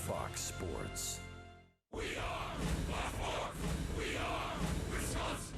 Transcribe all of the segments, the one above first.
Fox Sports. We are Black Hawks. We are Wisconsin.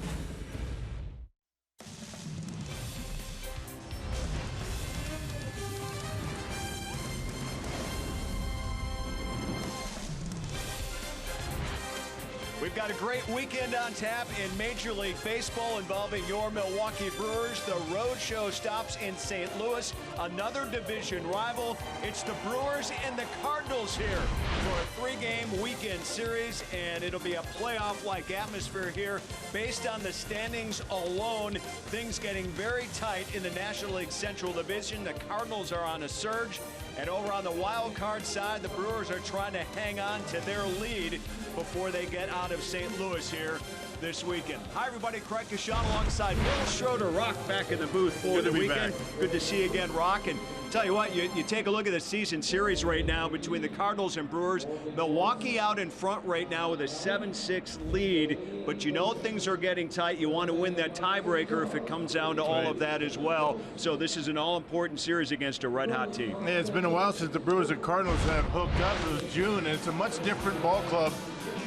We've got a great weekend on tap in Major League Baseball involving your Milwaukee Brewers. The road show stops in St. Louis, another division rival. It's the Brewers and the Cardinals here for a three-game weekend series, and it'll be a playoff-like atmosphere here based on the standings alone. Things getting very tight in the National League Central Division. The Cardinals are on a surge, and over on the wild card side, the Brewers are trying to hang on to their lead before they get out of St. Louis here this weekend. Hi, everybody. Craig Kashan alongside Bill Schroeder. Rock back in the booth for the weekend. Good to see you again, Rock. And tell you what, you take a look at the season series right now between the Cardinals and Brewers. Milwaukee out in front right now with a 7-6 lead, but you know things are getting tight. You want to win that tiebreaker if it comes down to all of that as well. So this is an all-important series against a red-hot team. Yeah, it's been a while since the Brewers and Cardinals have hooked up. It was June, and it's a much different ball club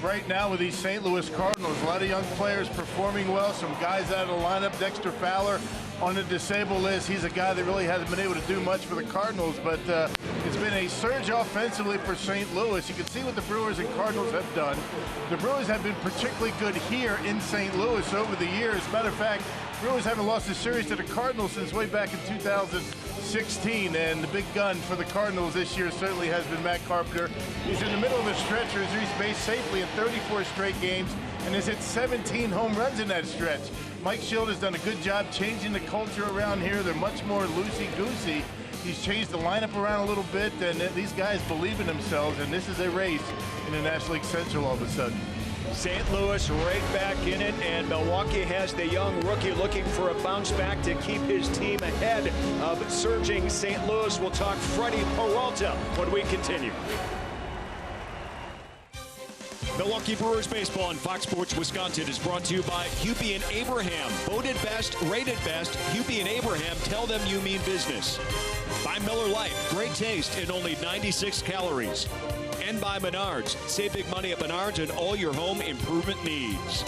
right now with these St. Louis Cardinals. A lot of young players performing well, some guys out of the lineup. Dexter Fowler on the disabled list. He's a guy that really hasn't been able to do much for the Cardinals, but it's been a surge offensively for St. Louis. You can see what the Brewers and Cardinals have done. The Brewers have been particularly good here in St. Louis over the years. As a matter of fact, Brewers haven't lost a series to the Cardinals since way back in 2016, and the big gun for the Cardinals this year certainly has been Matt Carpenter. He's in the middle of a stretch where he's based safely in 34 straight games and has hit 17 home runs in that stretch. Mike Schild has done a good job changing the culture around here. They're much more loosey-goosey. He's changed the lineup around a little bit, and these guys believe in themselves, and this is a race in the National League Central all of a sudden. St. Louis right back in it, and Milwaukee has the young rookie looking for a bounce back to keep his team ahead of surging St. Louis. We'll talk Freddie Peralta when we continue. Milwaukee Brewers baseball on Fox Sports Wisconsin is brought to you by Hubie and Abraham. Voted best, rated best. Hubie and Abraham, tell them you mean business. By Miller Lite, great taste and only 96 calories. And by Menards, save big money at Menards and all your home improvement needs.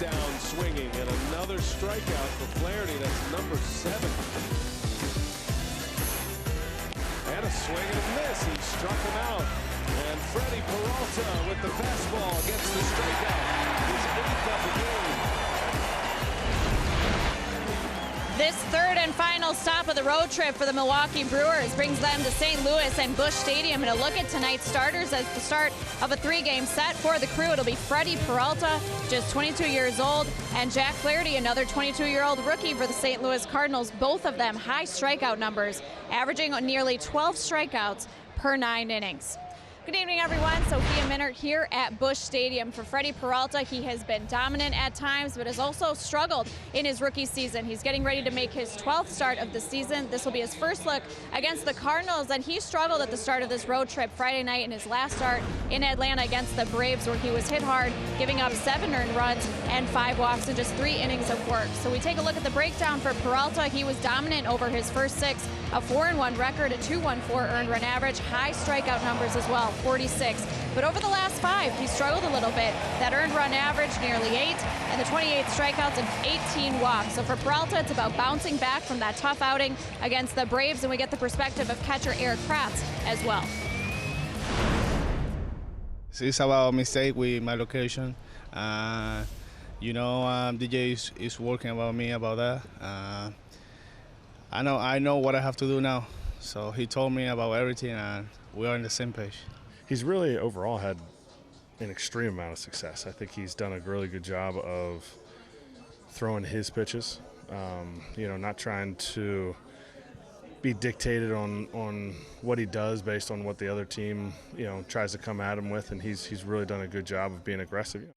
down swinging, and another strikeout for Flaherty. That's number 7. And a swing and a miss. He struck him out. And Freddie Peralta with the fastball gets the strikeout. His 8th of the game. This third and final stop of the road trip for the Milwaukee Brewers brings them to St. Louis and Busch Stadium. And a look at tonight's starters as the start of a 3-game set for the crew. It'll be Freddie Peralta, just 22 years old, and Jack Flaherty, another 22-year-old rookie for the St. Louis Cardinals. Both of them high strikeout numbers, averaging nearly 12 strikeouts per 9 innings. Good evening, everyone. Sophia Minert here at Busch Stadium. For Freddie Peralta, he has been dominant at times, but has also struggled in his rookie season. He's getting ready to make his 12th start of the season. This will be his first look against the Cardinals, and he struggled at the start of this road trip Friday night in his last start in Atlanta against the Braves, where he was hit hard, giving up 7 earned runs and 5 walks in just 3 innings of work. So we take a look at the breakdown for Peralta. He was dominant over his first 6, a 4-1 record, a 2.14 earned run average, high strikeout numbers as well, 46. But over the last 5, he struggled a little bit. That earned run average, nearly 8, and the 28 strikeouts and 18 walks. So for Peralta, it's about bouncing back from that tough outing against the Braves, and we get the perspective of catcher Eric Kratz as well. It's about mistake with my location. DJ is working about me about that. I know what I have to do now. So he told me about everything, and we are on the same page. He's really overall had an extreme amount of success. I think he's done a really good job of throwing his pitches, not trying to be dictated on what he does based on what the other team, tries to come at him with, and he's really done a good job of being aggressive.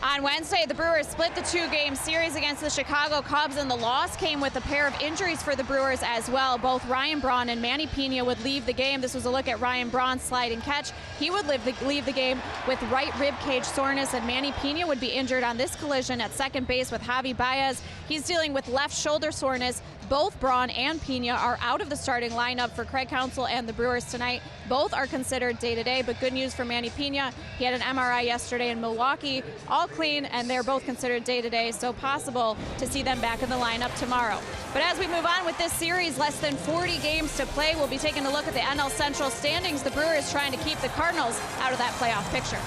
On Wednesday, the Brewers split the 2-game series against the Chicago Cubs, and the loss came with a pair of injuries for the Brewers as well. Both Ryan Braun and Manny Pena would leave the game. This was a look at Ryan Braun's sliding catch. He would leave the game with right rib cage soreness, and Manny Pena would be injured on this collision at second base with Javi Baez. He's dealing with left shoulder soreness. Both Braun and Pena are out of the starting lineup for Craig Counsell and the Brewers tonight. Both are considered day-to-day, but good news for Manny Pena. He had an MRI yesterday in Milwaukee, all clean, and they're both considered day-to-day, so possible to see them back in the lineup tomorrow. But as we move on with this series, less than 40 games to play, we'll be taking a look at the NL Central standings. The Brewers trying to keep the Cardinals out of that playoff picture.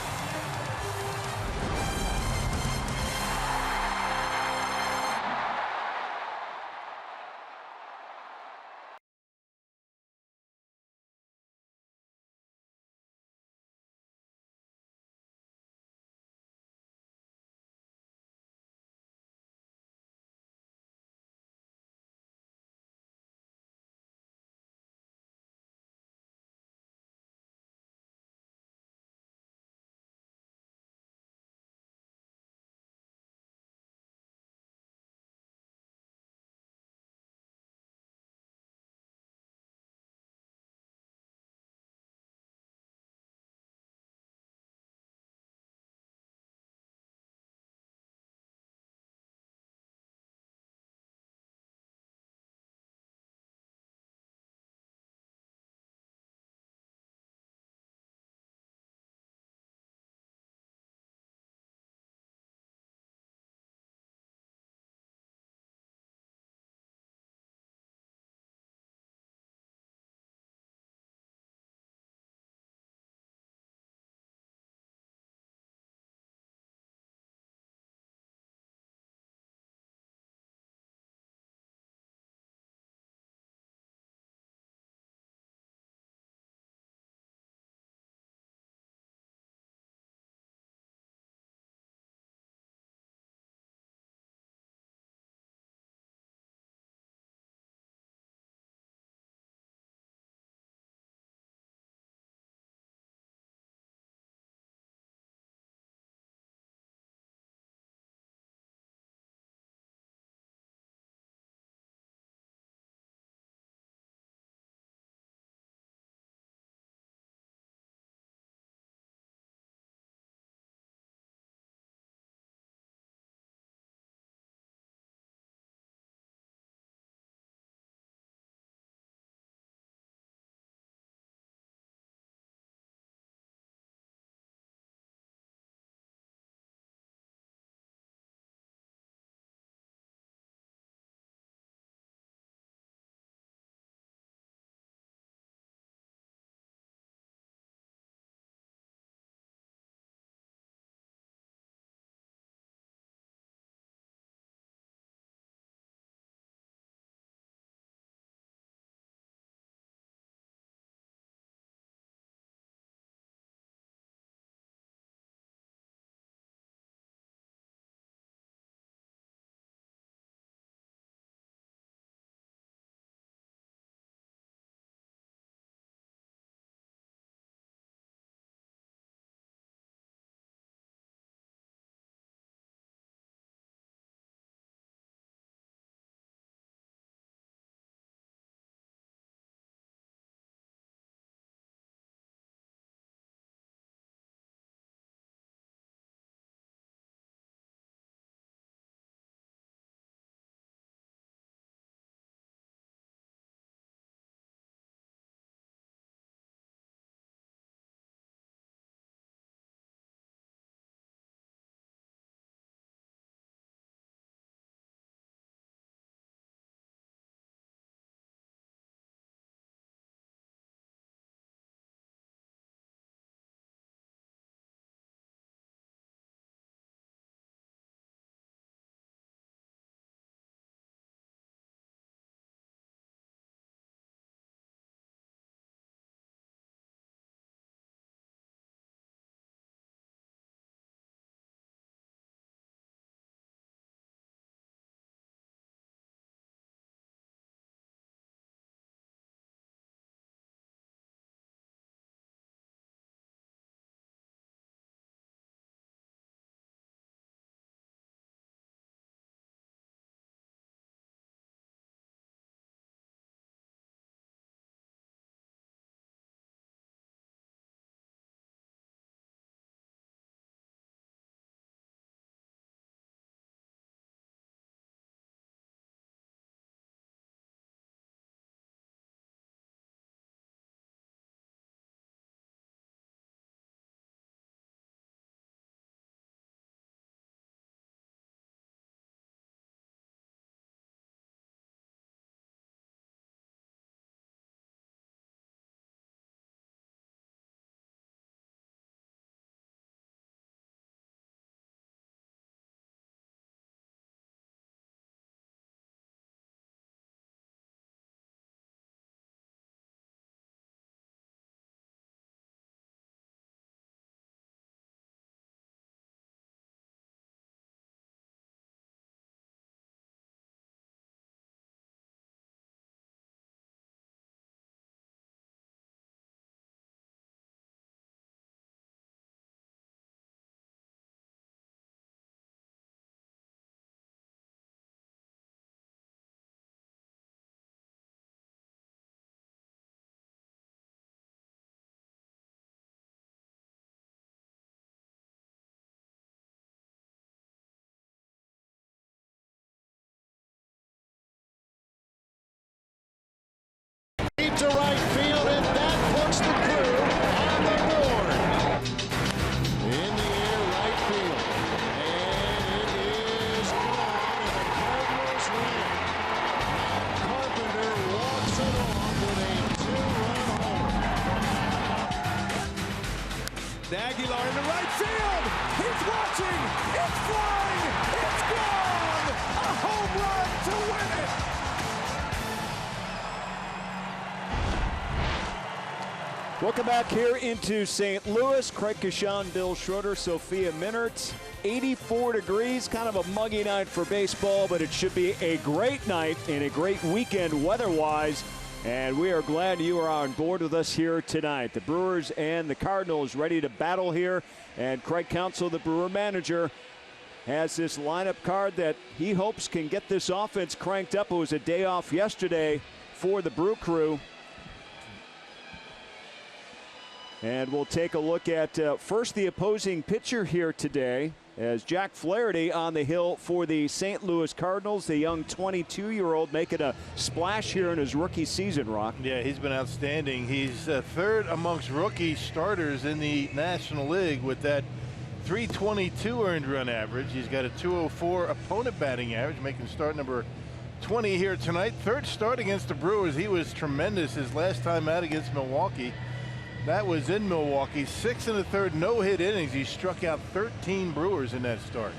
to Aguilar in the right field. He's watching. It's flying. It's gone. A home run to win it. Welcome back here into St. Louis. Craig Kashan, Bill Schroeder, Sophia Minert. 84 degrees, kind of a muggy night for baseball, but it should be a great night and a great weekend weather-wise. And we are glad you are on board with us here tonight. The Brewers and the Cardinals ready to battle here. And Craig Counsell, the Brewer manager, has this lineup card that he hopes can get this offense cranked up. It was a day off yesterday for the Brew Crew. And we'll take a look at first the opposing pitcher here today as Jack Flaherty on the hill for the St. Louis Cardinals, the young 22-year-old making a splash here in his rookie season, Rock. Yeah, he's been outstanding. He's third amongst rookie starters in the National League with that 322 earned run average. He's got a 204 opponent batting average, making start number 20 here tonight. Third start against the Brewers. He was tremendous his last time out against Milwaukee. That was in Milwaukee. 6 1/3 no-hit innings. He struck out 13 Brewers in that start.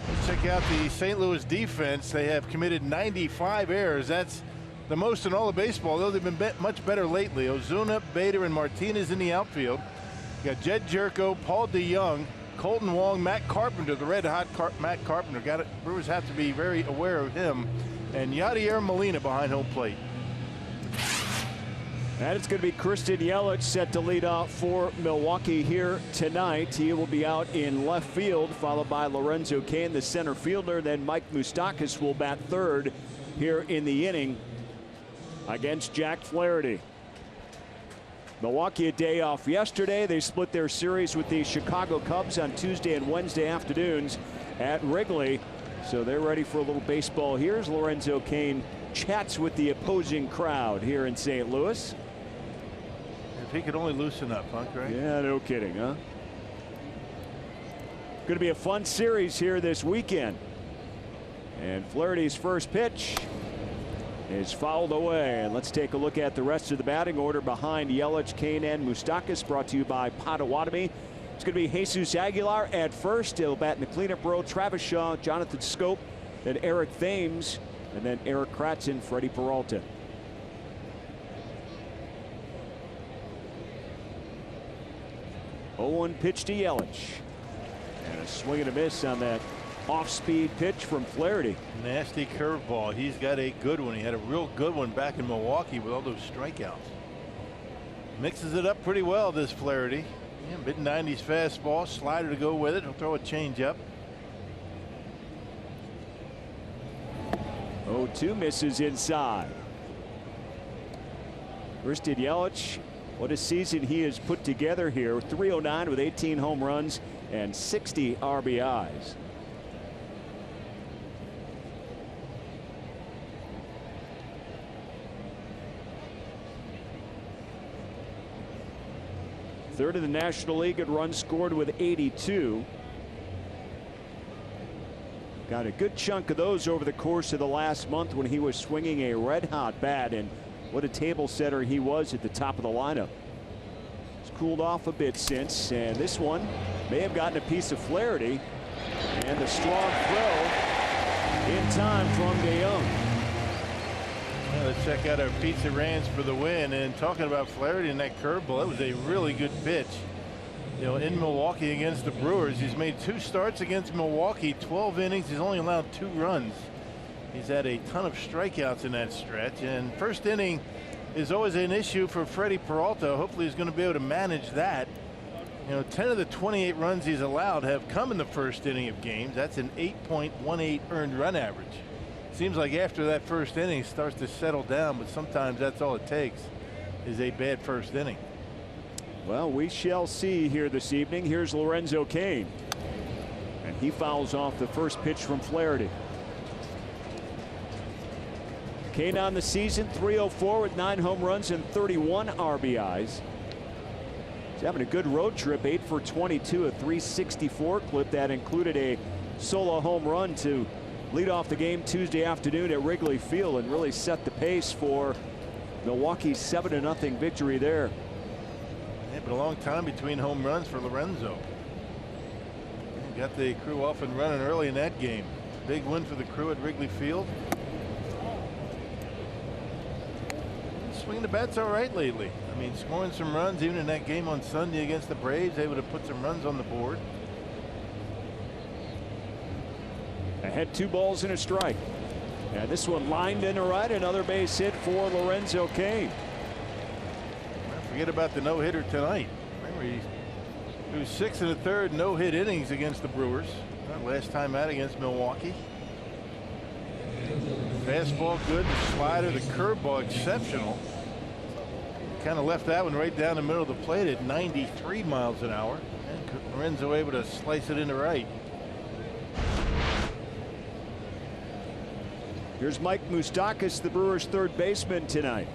Let's check out the St. Louis defense. They have committed 95 errors. That's the most in all of baseball, though they've been much better lately. Ozuna, Bader, and Martinez in the outfield. You got Jed Jerko, Paul DeYoung, Colton Wong, Matt Carpenter, the red-hot Matt Carpenter. Got it. Brewers have to be very aware of him. And Yadier Molina behind home plate. And it's going to be Christian Yelich set to lead off for Milwaukee here tonight. He will be out in left field, followed by Lorenzo Cain, the center fielder. Then Mike Moustakas will bat third here in the inning against Jack Flaherty. Milwaukee a day off yesterday. They split their series with the Chicago Cubs on Tuesday and Wednesday afternoons at Wrigley. So they're ready for a little baseball. Here's Lorenzo Cain chats with the opposing crowd here in St. Louis. If he could only loosen up, huh, Craig? Yeah, no kidding, huh? Going to be a fun series here this weekend. And Flaherty's first pitch is fouled away. And let's take a look at the rest of the batting order behind Yelich, Cain, and Moustakas, brought to you by Potawatomi. It's going to be Jesus Aguilar at first. He'll bat in the cleanup role. Travis Shaw, Jonathan Scope, then Eric Thames, and then Eric Kratzen, Freddie Peralta. Owen pitch to Yelich. And a swing and a miss on that off-speed pitch from Flaherty. Nasty curveball. He's got a good one. He had a real good one back in Milwaukee with all those strikeouts. Mixes it up pretty well, this Flaherty. Yeah, mid-90s fastball, slider to go with it. He'll throw a changeup. 0-2 misses inside. Christian Yelich, what a season he has put together here. 309 with 18 home runs and 60 RBIs. Third in the National League in runs scored with 82. Got a good chunk of those over the course of the last month when he was swinging a red-hot bat, and what a table setter he was at the top of the lineup. It's cooled off a bit since, and this one may have gotten a piece of Flaherty, and the strong throw in time from DeYoung. Well, let's check out our Pizza Ranch for the win. And talking about Flaherty and that curveball, that was a really good pitch. You know, in Milwaukee against the Brewers, he's made 2 starts against Milwaukee, 12 innings. He's only allowed 2 runs. He's had a ton of strikeouts in that stretch. And first inning is always an issue for Freddie Peralta. Hopefully he's going to be able to manage that. You know, 10 of the 28 runs he's allowed have come in the first inning of games. That's an 8.18 earned run average. Seems like after that first inning it starts to settle down, but sometimes that's all it takes is a bad first inning. Well, we shall see here this evening. Here's Lorenzo Cain, and he fouls off the first pitch from Flaherty. Cain on the season, 304 with 9 home runs and 31 RBIs. He's having a good road trip, 8 for 22, a 364 clip that included a solo home run to lead off the game Tuesday afternoon at Wrigley Field and really set the pace for Milwaukee's 7-0 victory there. Yeah, Been a long time between home runs for Lorenzo. Got the Crew off and running early in that game. Big win for the Crew at Wrigley Field. Swinging the bat's all right lately. I mean, scoring some runs even in that game on Sunday against the Braves, able to put some runs on the board. Ahead 2 balls and a strike. And this one lined in to right. Another base hit for Lorenzo Cain. Forget about the no-hitter tonight. Remember, he was 6 1/3 no-hit innings against the Brewers. Last time out against Milwaukee. Fastball good, the slider, the curveball exceptional. Kind of left that one right down the middle of the plate at 93 miles an hour. And Lorenzo able to slice it into right. Here's Mike Moustakas, the Brewers' third baseman tonight.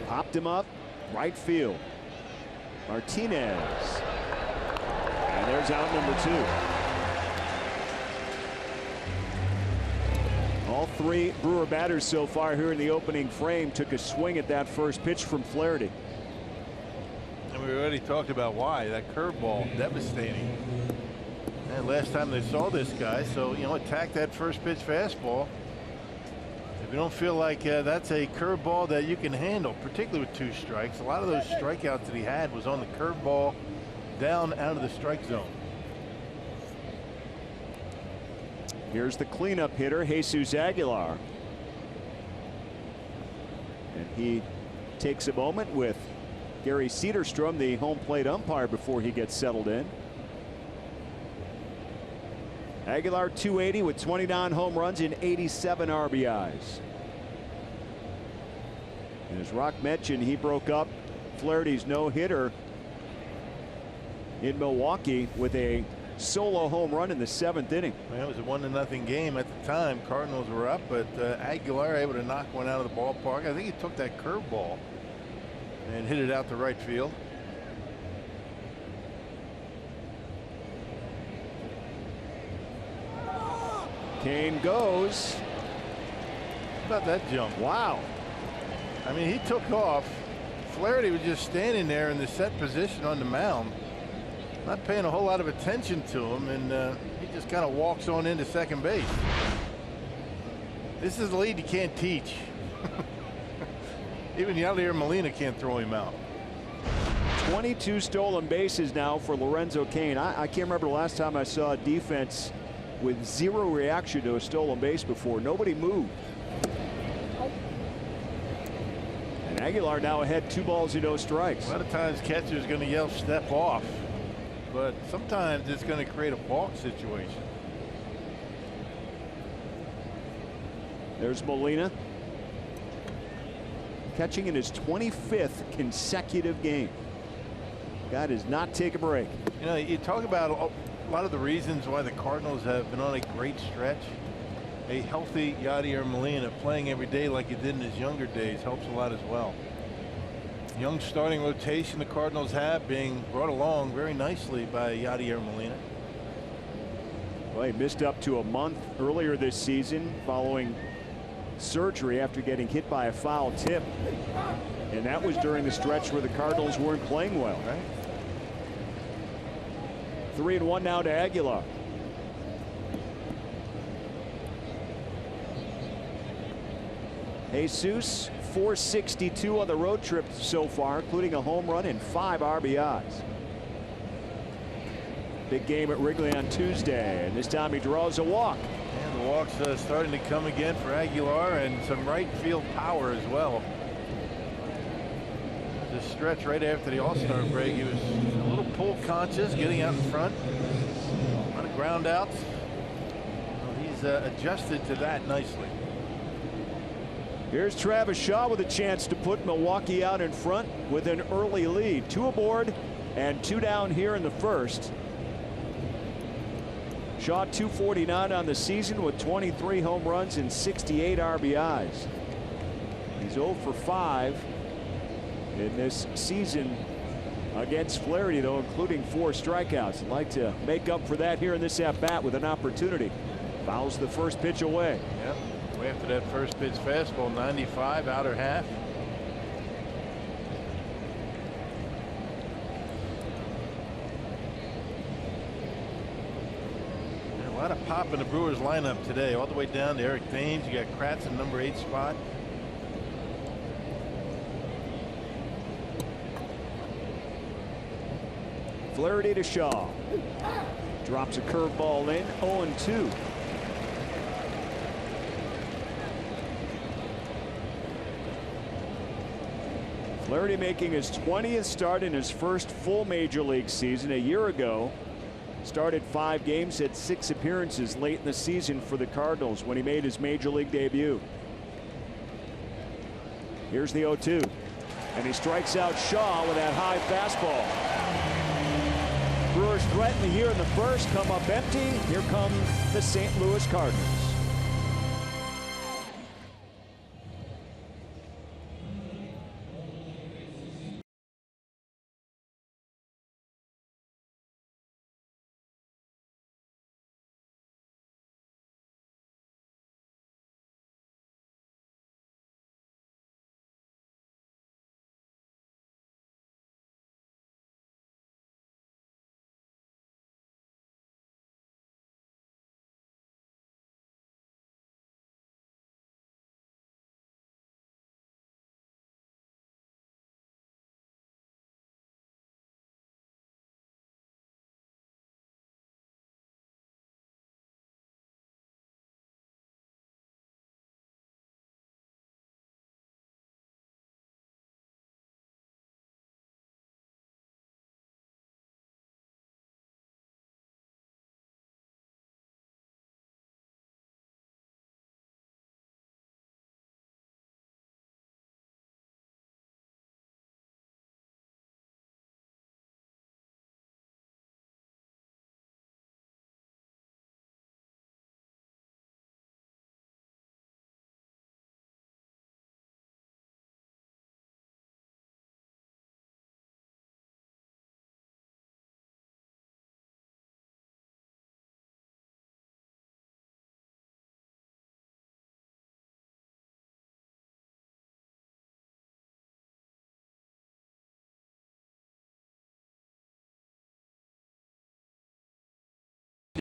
Popped him up, right field. Martinez. And there's out number 2. All 3 Brewer batters so far here in the opening frame took a swing at that first pitch from Flaherty. And we already talked about why. That curveball, devastating. And last time they saw this guy, so, you know, attack that first pitch fastball. If you don't feel like that's a curveball that you can handle, particularly with 2 strikes, a lot of those strikeouts that he had was on the curveball down out of the strike zone. Here's the cleanup hitter, Jesus Aguilar. And he takes a moment with Gary Cederstrom, the home plate umpire, before he gets settled in. Aguilar 280 with 29 home runs and 87 RBIs. And as Rock mentioned, he broke up Flaherty's no-hitter in Milwaukee with a solo home run in the 7th inning. Well, it was a 1-0 game at the time. Cardinals were up, but Aguilar able to knock one out of the ballpark. I think he took that curveball and hit it out to right field. Cain goes. How about that jump? Wow. I mean, he took off. Flaherty was just standing there in the set position on the mound, not paying a whole lot of attention to him, and he just kind of walks on into second base. This is a lead you can't teach. Even Yadier Molina can't throw him out. 22 stolen bases now for Lorenzo Cain. I can't remember the last time I saw a defense with 0 reaction to a stolen base before. Nobody moved. And Aguilar now ahead 2 balls and no strikes. A lot of times catcher's going to yell step off, but sometimes it's going to create a balk situation. There's Molina, catching in his 25th consecutive game. Guy does not take a break. You know, you talk about a lot of the reasons why the Cardinals have been on a great stretch. A healthy Yadier Molina playing every day like he did in his younger days helps a lot as well. Young starting rotation the Cardinals have being brought along very nicely by Yadier Molina. Well, he missed up to a month earlier this season following surgery after getting hit by a foul tip. And that was during the stretch where the Cardinals weren't playing well. Right. 3-1 now to Aguilar. Jesus, 462 on the road trip so far, including a home run and 5 RBIs. Big game at Wrigley on Tuesday, and this time he draws a walk. And the walk's starting to come again for Aguilar, and some right field power as well. The stretch right after the All-Star break, he was a little pull conscious, getting out in front. A lot of ground outs. Well, he's adjusted to that nicely. Here's Travis Shaw with a chance to put Milwaukee out in front with an early lead. 2 aboard and 2 down here in the first. Shaw 249 on the season with 23 home runs and 68 RBIs. He's 0 for 5 in this season against Flaherty, though, including 4 strikeouts. I'd like to make up for that here in this at bat with an opportunity. Fouls the first pitch away. Yep. Way after that first pitch fastball, 95, outer half. A lot of pop in the Brewers lineup today, all the way down to Eric Thames. You got Kratz in number 8 spot. Flaherty to Shaw. Drops a curveball in, 0-2. Flaherty making his 20th start in his first full major league season. A year ago, started 5 games, had 6 appearances late in the season for the Cardinals when he made his major league debut. Here's the 0-2, and he strikes out Shaw with that high fastball. Brewers threaten here in the first, come up empty. Here come the St. Louis Cardinals.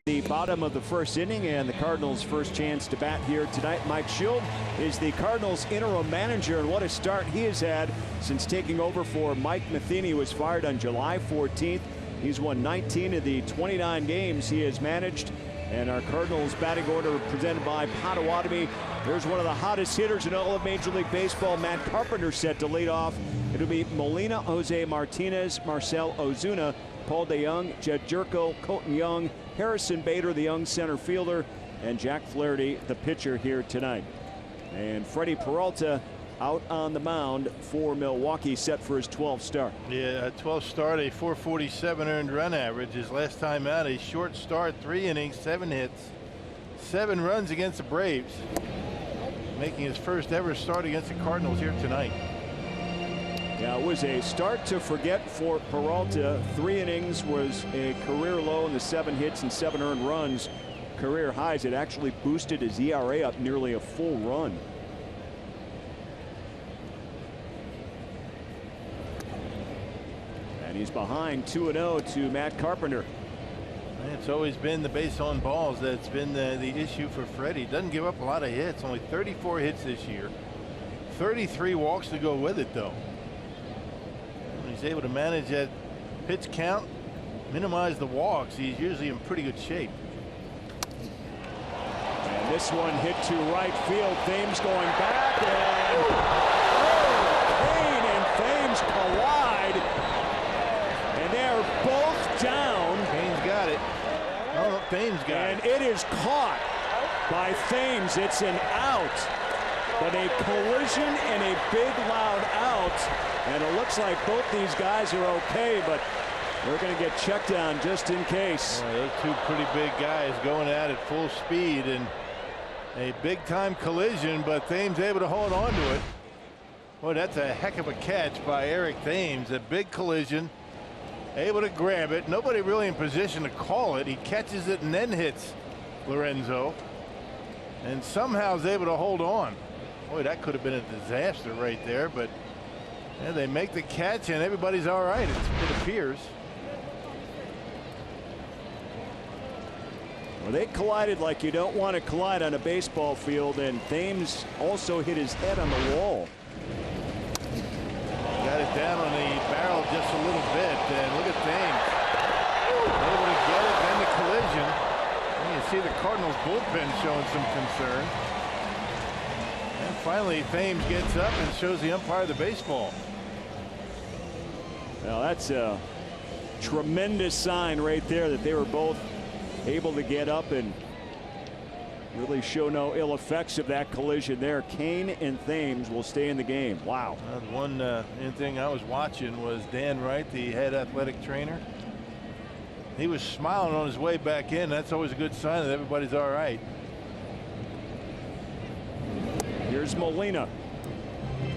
The bottom of the first inning, and the Cardinals' first chance to bat here tonight. Mike Schild is the Cardinals' interim manager, and what a start he has had since taking over for Mike Matheny, who was fired on July 14th. He's won 19 of the 29 games he has managed. And our Cardinals batting order presented by Potawatomi. There's one of the hottest hitters in all of Major League Baseball, Matt Carpenter, set to lead off. It'll be Molina, Jose Martinez, Marcell Ozuna, Paul DeJong, Jed Jerko, Colton Young, Harrison Bader, the young center fielder, and Jack Flaherty, the pitcher here tonight. And Freddie Peralta out on the mound for Milwaukee, set for his 12th start. Yeah, a 12th start, a 447 earned run average. His last time out, a short start, 3 innings, 7 hits, 7 runs against the Braves. Making his first ever start against the Cardinals here tonight. Yeah, it was a start to forget for Peralta. 3 innings was a career low in the 7 hits and 7 earned runs. Career highs. It actually boosted his ERA up nearly a full run. And he's behind 2-0 to Matt Carpenter. It's always been the base on balls that's been the issue for Freddie. Doesn't give up a lot of hits, only 34 hits this year. 33 walks to go with it, though. He's able to manage that pitch count, minimize the walks. He's usually in pretty good shape. And this one hit to right field. Thames going back, and Kane and Thames collide, and they're both down. Kane's got it. Oh, Thames got it. And it is caught by Thames. It's an out, but a collision and a big loud out. And it looks like both these guys are okay, but they're going to get checked down just in case. Boy, those two pretty big guys going at it full speed, and a big time collision, but Thames able to hold on to it. Boy, that's a heck of a catch by Eric Thames. A big collision, able to grab it. Nobody really in position to call it. He catches it and then hits Lorenzo. and somehow is able to hold on. Boy, that could have been a disaster right there, but yeah, they make the catch and everybody's all right, it appears. Well, they collided like you don't want to collide on a baseball field, and Thames also hit his head on the wall. Got it down on the barrel just a little bit, and look at Thames. Able to get it, then the collision. And you see the Cardinals bullpen showing some concern. And finally, Thames gets up and shows the umpire the baseball. Well, that's a tremendous sign right there that they were both able to get up and really show no ill effects of that collision there. Kane and Thames will stay in the game. Wow. One thing I was watching was Dan Wright, the head athletic trainer. He was smiling on his way back in. That's always a good sign that everybody's all right. Here's Molina.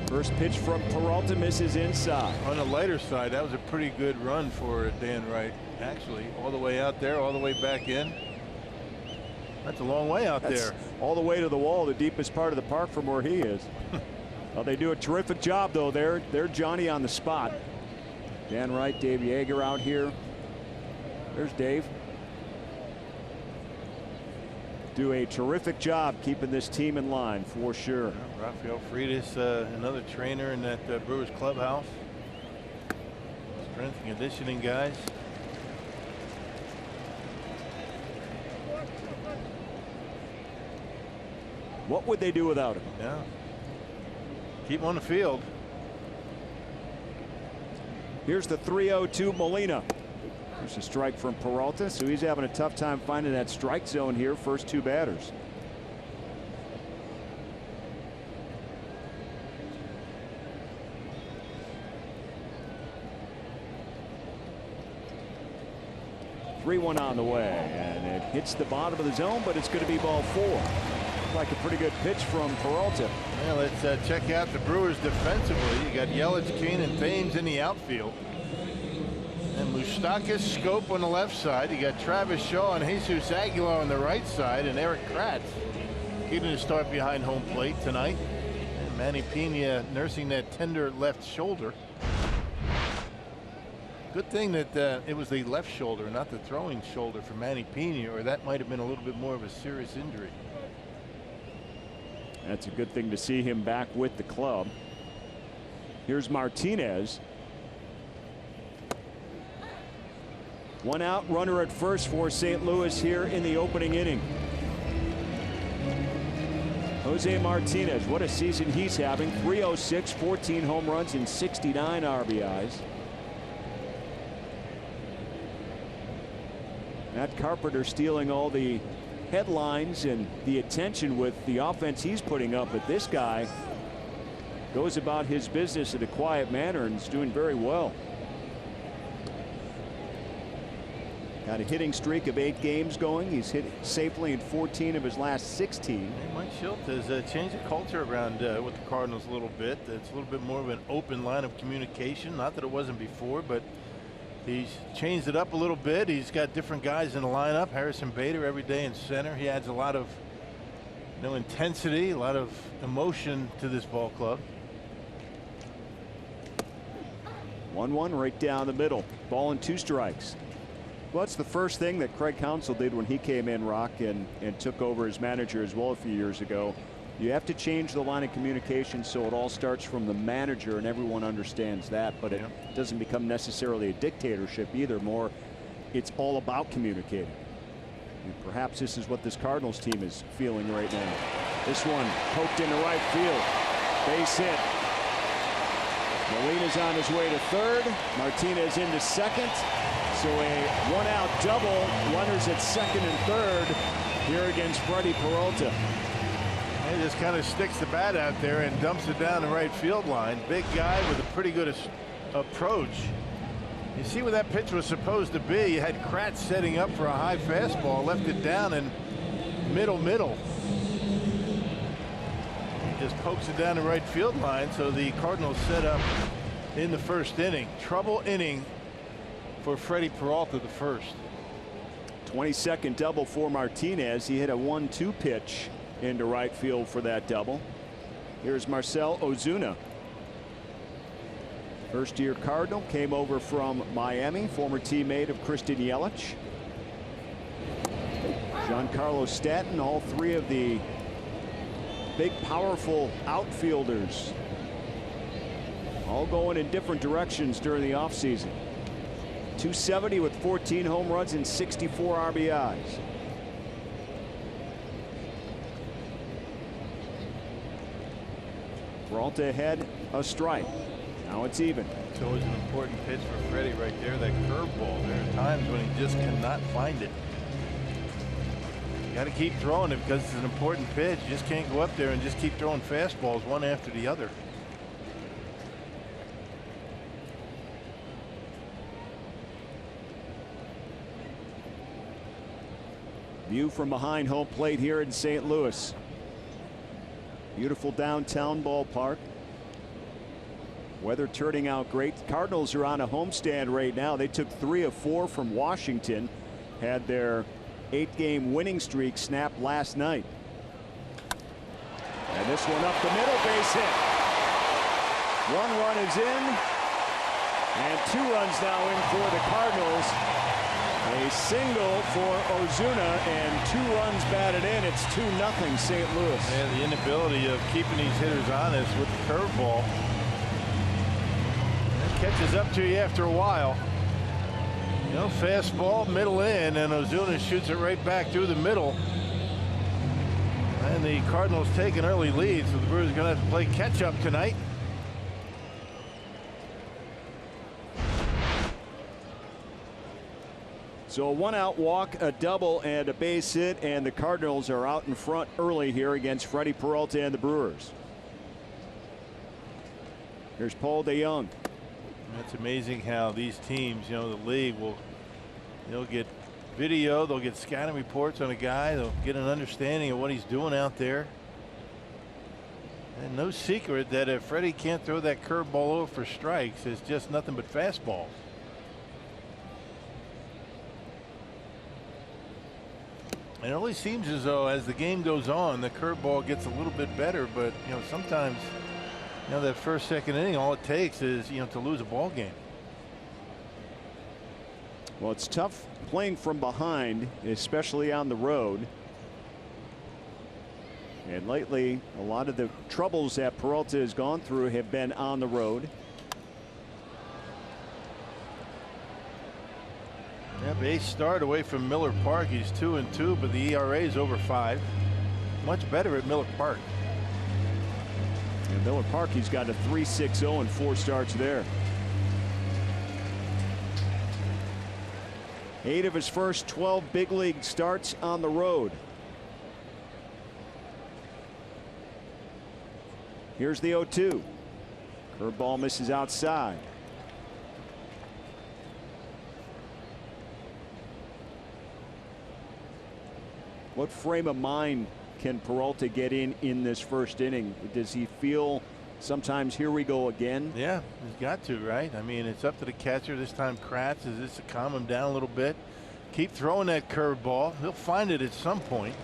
First pitch from Peralta misses inside. On the lighter side, that was a pretty good run for Dan Wright, actually. All the way out there, all the way back in. That's a long way out there. All the way to the wall, the deepest part of the park from where he is. Well, they do a terrific job, though. They're Johnny on the spot. Dan Wright, Dave Yeager out here. There's Dave. Do a terrific job keeping this team in line for sure. Rafael Freitas, another trainer in that Brewers clubhouse. Strength and conditioning guys. What would they do without him? Yeah. Keep him on the field. Here's the 3-0 Molina. There's a strike from Peralta, so he's having a tough time finding that strike zone here. First two batters. Three-one on the way, and it hits the bottom of the zone, but it's going to be ball four. Like a pretty good pitch from Peralta. Well, let's check out the Brewers defensively. You got Yelich, Kane, and Thames in the outfield. And Moustakas, Scope on the left side. You got Travis Shaw and Jesus Aguilar on the right side, and Eric Kratz getting a start behind home plate tonight. And Manny Pena nursing that tender left shoulder. Good thing that it was the left shoulder, not the throwing shoulder for Manny Pena, or that might have been a little bit more of a serious injury. That's a good thing to see him back with the club. Here's Martinez. One out, runner at first for St. Louis here in the opening inning. Jose Martinez, what a season he's having. 306, 14 home runs and 69 RBIs. Matt Carpenter stealing all the headlines and the attention with the offense he's putting up, but this guy goes about his business in a quiet manner and is doing very well. Got a hitting streak of 8 games going. He's hit safely in 14 of his last 16. Mike Schilt has changed the culture around with the Cardinals a little bit. It's a little bit more of an open line of communication. Not that it wasn't before, but he's changed it up a little bit. He's got different guys in the lineup. Harrison Bader every day in center. He adds a lot of intensity, a lot of emotion to this ball club. 1-1 right down the middle. Ball and 2 strikes. Well, that's the first thing that Craig Counsell did when he came in, Rock, and took over as manager as well a few years ago. You have to change the line of communication so it all starts from the manager and everyone understands that, but it doesn't become necessarily a dictatorship either. More, it's all about communicating. And perhaps this is what this Cardinals team is feeling right now. This one poked into right field. Base hit. Molina's on his way to third. Martinez into second. So a 1-out double. Runners at second and third here against Freddie Peralta. He just kind of sticks the bat out there and dumps it down the right field line. Big guy with a pretty good approach. You see where that pitch was supposed to be. You had Kratz setting up for a high fastball, left it down in middle. He just pokes it down the right field line, so the Cardinals set up in the first inning. Trouble inning for Freddie Peralta, the first. 22nd double for Martinez. He hit a 1-2 pitch into right field for that double. Here's Marcell Ozuna. First-year Cardinal, came over from Miami, former teammate of Christian Yelich. Giancarlo Stanton, all three of the big, powerful outfielders, all going in different directions during the offseason. 270 with 14 home runs and 64 RBIs. Peralta ahead, a strike. Now it's even. It's always an important pitch for Freddie right there, that curveball. There are times when he just cannot find it. You got to keep throwing it because it's an important pitch. You just can't go up there and just keep throwing fastballs one after the other. View from behind home plate here in St. Louis. Beautiful downtown ballpark. Weather turning out great. Cardinals are on a homestand right now. They took 3 of 4 from Washington. Had their 8-game winning streak snapped last night. And this one up the middle, base hit. 1 run is in. And 2 runs now in for the Cardinals. A single for Ozuna and 2 runs batted in. It's 2-0 St. Louis. Yeah, the inability of keeping these hitters honest with the curveball. That catches up to you after a while. You know, fastball, middle in, and Ozuna shoots it right back through the middle. And the Cardinals take an early lead, so the Brewers are going to have to play catch up tonight. So a 1-out walk, a double, and a base hit, and the Cardinals are out in front early here against Freddie Peralta and the Brewers. Here's Paul DeJong. It's amazing how these teams, you know, the league they'll get video, they'll get scouting reports on a guy, they'll get an understanding of what he's doing out there. And no secret that if Freddie can't throw that curveball over for strikes, it's just nothing but fastballs. And it always seems as though as the game goes on, the curveball gets a little bit better, but you know, sometimes, you know, that first, second inning, all it takes is, you know, to lose a ball game. Well, it's tough playing from behind, especially on the road. And lately, a lot of the troubles that Peralta has gone through have been on the road. Yeah, base start away from Miller Park. He's 2-2, but the ERA is over 5. Much better at Miller Park. In Miller Park, he's got a 3.60 and 4 starts there. 8 of his first 12 big league starts on the road. Here's the 0-2. Curveball misses outside. What frame of mind can Peralta get in this first inning? Does he feel sometimes here we go again? Yeah, he's got to, right? I mean, it's up to the catcher this time. Kratz, is this to calm him down a little bit? Keep throwing that curveball. He'll find it at some point.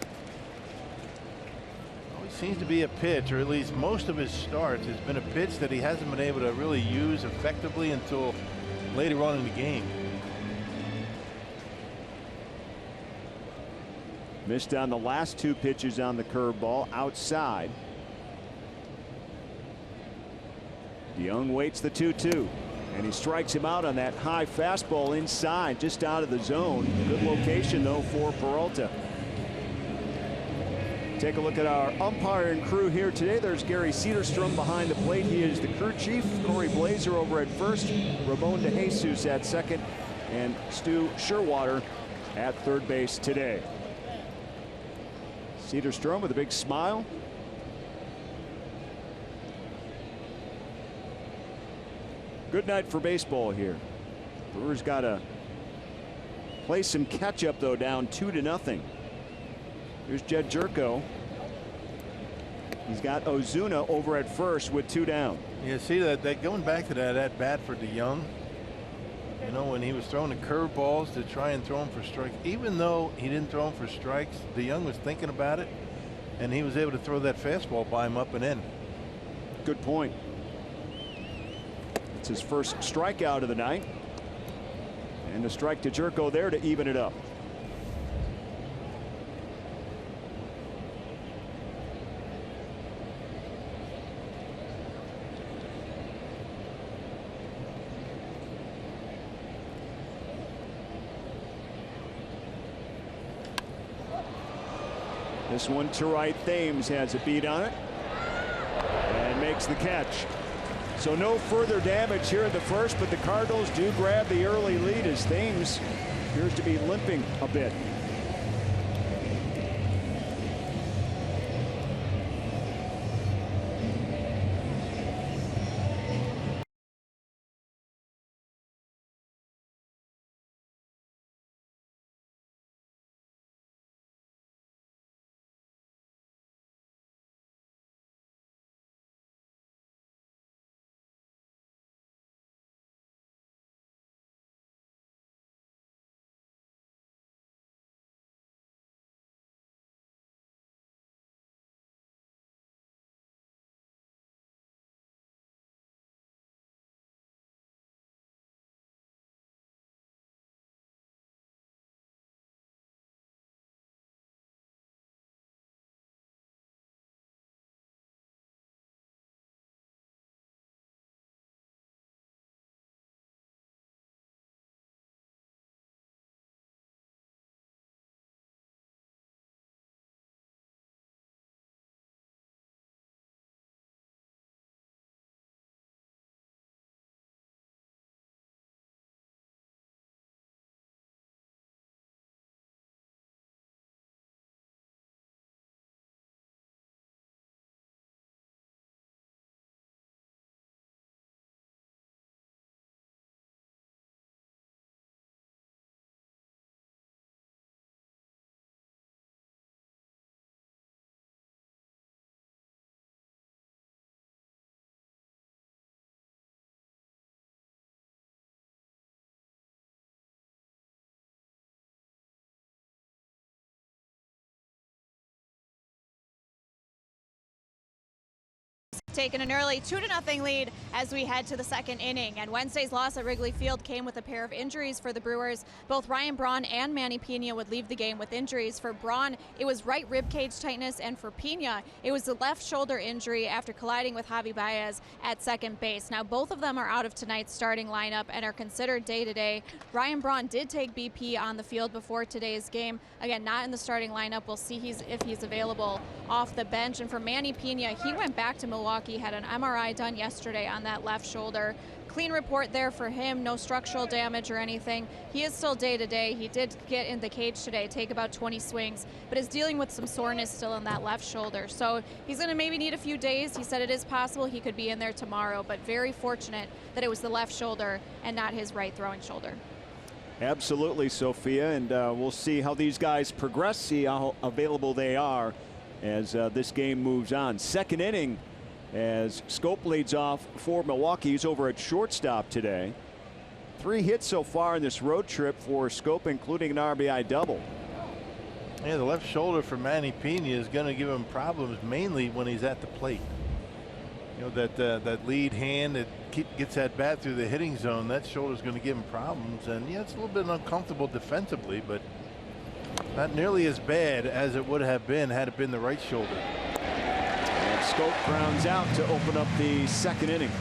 Always seems to be a pitch, or at least most of his starts has been a pitch that he hasn't been able to really use effectively until later on in the game. Missed on the last 2 pitches on the curveball outside. DeJong waits the 2-2, and he strikes him out on that high fastball inside, just out of the zone. Good location though for Peralta. Take a look at our umpiring crew here today. There's Gary Cedarstrom behind the plate. He is the crew chief. Corey Blazer over at first, Ramon DeJesus at second, and Stu Sherwater at third base today. Cedarstrom with a big smile. Good night for baseball here. Brewers got to play some catch up though, down 2-0. Here's Jed Jerko. He's got Ozuna over at first with 2 down. Yeah, see that going back to that at bat for DeJong. You know, when he was throwing the curveballs to try and throw him for strikes, even though he didn't throw him for strikes, DeJong was thinking about it. and he was able to throw that fastball by him up and in. Good point. It's his first strikeout of the night. And a strike to Jerko there to even it up. This one to right. Thames has a beat on it and makes the catch. So no further damage here in the first, but the Cardinals do grab the early lead as Thames appears to be limping a bit. Taken an early 2-0 lead as we head to the second inning. And Wednesday's loss at Wrigley Field came with a pair of injuries for the Brewers. Both Ryan Braun and Manny Pena would leave the game with injuries. For Braun, it was right rib cage tightness, and for Pena, it was the left shoulder injury after colliding with Javi Baez at second base. Now, both of them are out of tonight's starting lineup and are considered day-to-day. Ryan Braun did take BP on the field before today's game. Again, not in the starting lineup. We'll see if he's available off the bench. And for Manny Pena, he went back to Milwaukee. Had an MRI done yesterday on that left shoulder. Clean report there for him, no structural damage or anything. He is still day-to-day. He did get in the cage today, take about 20 swings, but is dealing with some soreness still in that left shoulder. So he's going to maybe need a few days. He said it is possible he could be in there tomorrow, but very fortunate that it was the left shoulder and not his right throwing shoulder. Absolutely, Sophia, and we'll see how these guys progress, see how available they are as this game moves on. Second inning, as Schoop leads off for Milwaukee. He's over at shortstop today. 3 hits so far in this road trip for Schoop, including an RBI double. Yeah, the left shoulder for Manny Pena is going to give him problems, mainly when he's at the plate. You know, that lead hand that gets that bat through the hitting zone, that shoulder is going to give him problems. And yeah, it's a little bit uncomfortable defensively, but not nearly as bad as it would have been had it been the right shoulder. Schoop grounds out to open up the second inning.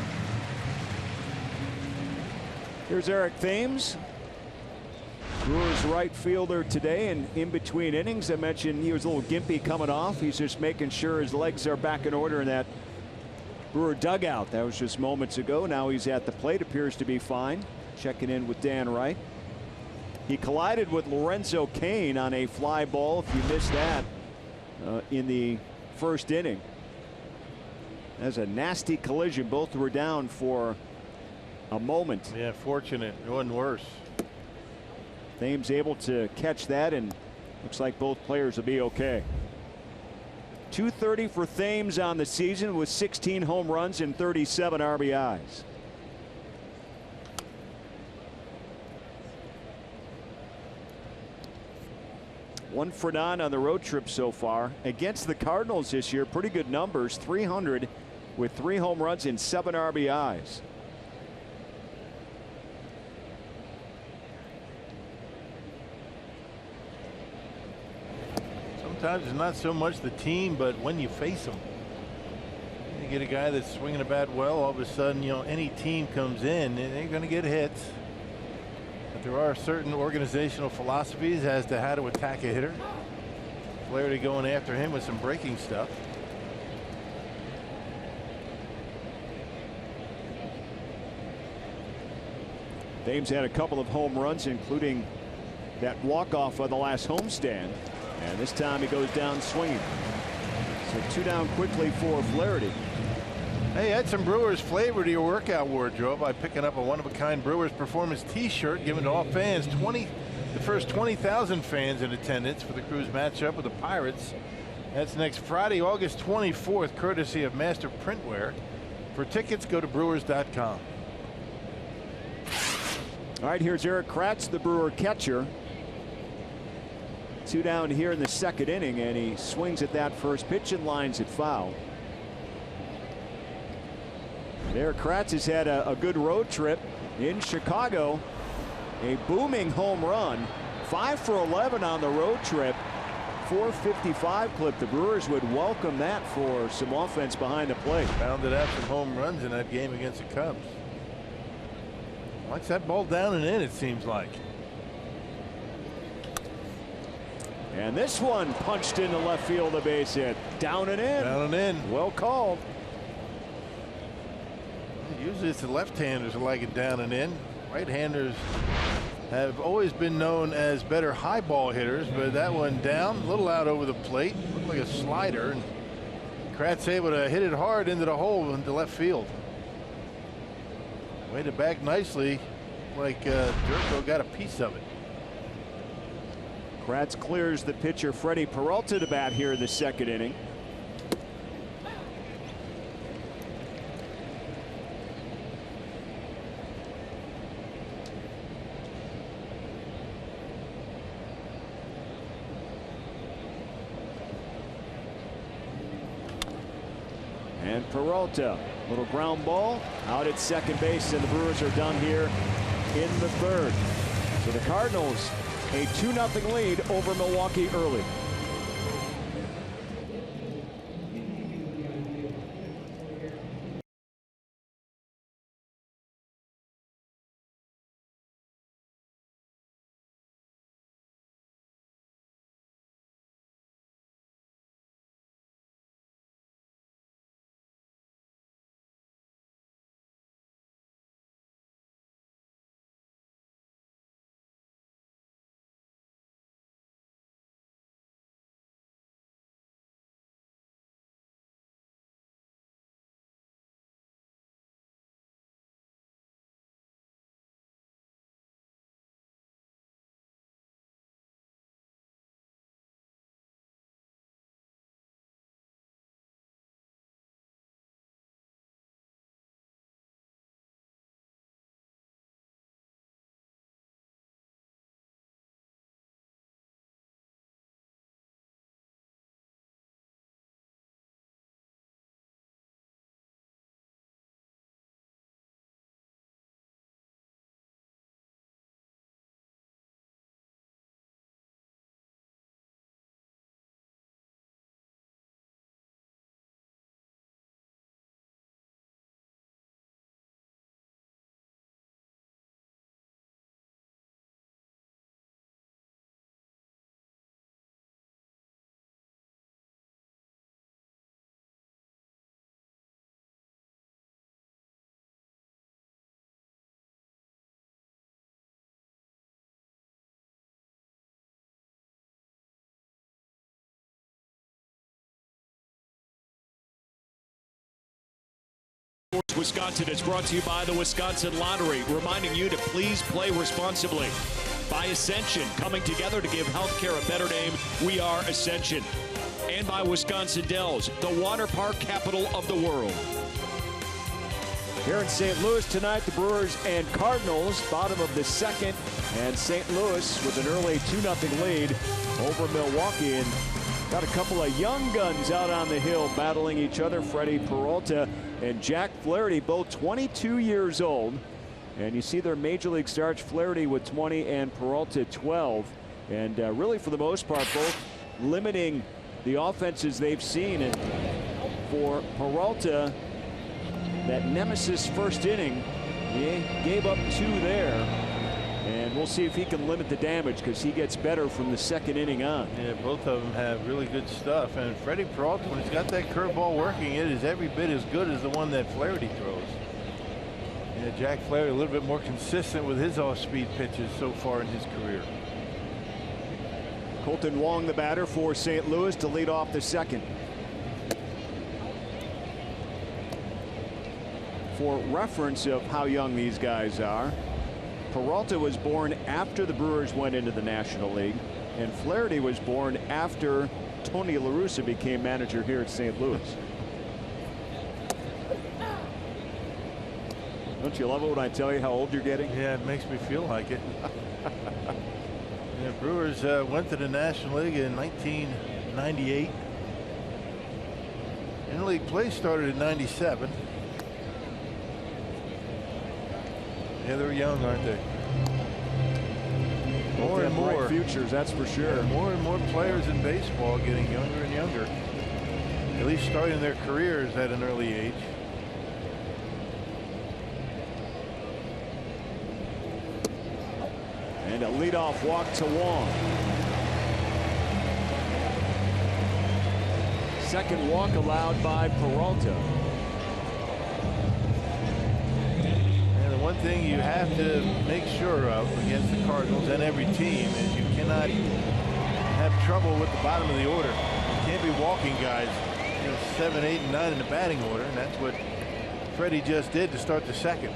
Here's Eric Thames, Brewers right fielder today, and in between innings I mentioned he was a little gimpy coming off. He's just making sure his legs are back in order in that Brewer dugout. That was just moments ago. Now he's at the plate, appears to be fine. Checking in with Dan Wright. He collided with Lorenzo Cain on a fly ball, if you missed that, in the first inning. That's a nasty collision. Both were down for a moment. Yeah, fortunate. It wasn't worse. Thames able to catch that, and looks like both players will be okay. .230 for Thames on the season with 16 home runs and 37 RBIs. 1 for 9 on the road trip so far. Against the Cardinals this year, pretty good numbers, 300 with 3 home runs and 7 RBIs. Sometimes it's not so much the team, but when you face them. You get a guy that's swinging the bat well, all of a sudden, you know, any team comes in, and they're going to get hits. But there are certain organizational philosophies as to how to attack a hitter. Flaherty going after him with some breaking stuff. Thames had a couple of home runs, including that walk-off of the last homestand. And this time he goes down swinging. So 2 down quickly for Flaherty. Hey, add some Brewers flavor to your workout wardrobe by picking up a one-of-a-kind Brewers Performance T-shirt given to all fans. The first 20,000 fans in attendance for the Crew's matchup with the Pirates. That's next Friday, August 24th, courtesy of Master Printwear. For tickets, go to Brewers.com. All right, here's Eric Kratz, the Brewer catcher. 2 down here in the 2nd inning, and he swings at that first pitch and lines it foul. And Eric Kratz has had a good road trip in Chicago. A booming home run, 5 for 11 on the road trip, 455 clip. The Brewers would welcome that for some offense behind the plate. Bounded out some home runs in that game against the Cubs. Likes that ball down and in, it seems like. And this one punched into left field, a base hit. Down and in. Down and in. Well called. Usually it's the left-handers who like it down and in. Right-handers have always been known as better high ball hitters, but that one down, a little out over the plate, looked like a slider, and Kratz able to hit it hard into the hole into left field. Weighted back nicely, like Durko got a piece of it. Kratz clears the pitcher Freddie Peralta to bat here in the 2nd inning. And Peralta, little ground ball out at 2nd base, and the Brewers are done here in the 3rd. So the Cardinals a 2-0 lead over Milwaukee early. Wisconsin is brought to you by the Wisconsin Lottery, reminding you to please play responsibly. By Ascension, coming together to give healthcare a better name. We are Ascension. And by Wisconsin Dells, the water park capital of the world. Here in St. Louis tonight, the Brewers and Cardinals, bottom of the second, and St. Louis with an early 2-0 lead over Milwaukee. And got a couple of young guns out on the hill battling each other. Freddie Peralta and Jack Flaherty, both 22 years old. And you see their major league starts, Flaherty with 20 and Peralta 12. And really, for the most part, both limiting the offenses they've seen. And for Peralta, that nemesis first inning, he gave up 2 there. And we'll see if he can limit the damage, because he gets better from the second inning on. Yeah, both of them have really good stuff. And Freddie Peralta, when he's got that curveball working, it is every bit as good as the one that Flaherty throws. Yeah, Jack Flaherty a little bit more consistent with his off-speed pitches so far in his career. Colton Wong, the batter for St. Louis, to lead off the second. For reference of how young these guys are, Peralta was born after the Brewers went into the National League, and Flaherty was born after Tony La Russa became manager here at St. Louis. Don't you love it when I tell you how old you're getting? Yeah, it makes me feel like it. The Brewers went to the National League in 1998. Interleague play started in '97. Yeah, they're young, aren't they? More and more futures, that's for sure. Yeah, more and more players in baseball getting younger and younger, at least starting their careers at an early age. And a leadoff walk to Wong. Second walk allowed by Peralta. And the one thing you have to make sure of against the Cardinals and every team is you cannot have trouble with the bottom of the order. You can't be walking guys, 7, 8, and 9 in the batting order, and that's what Freddie just did to start the second.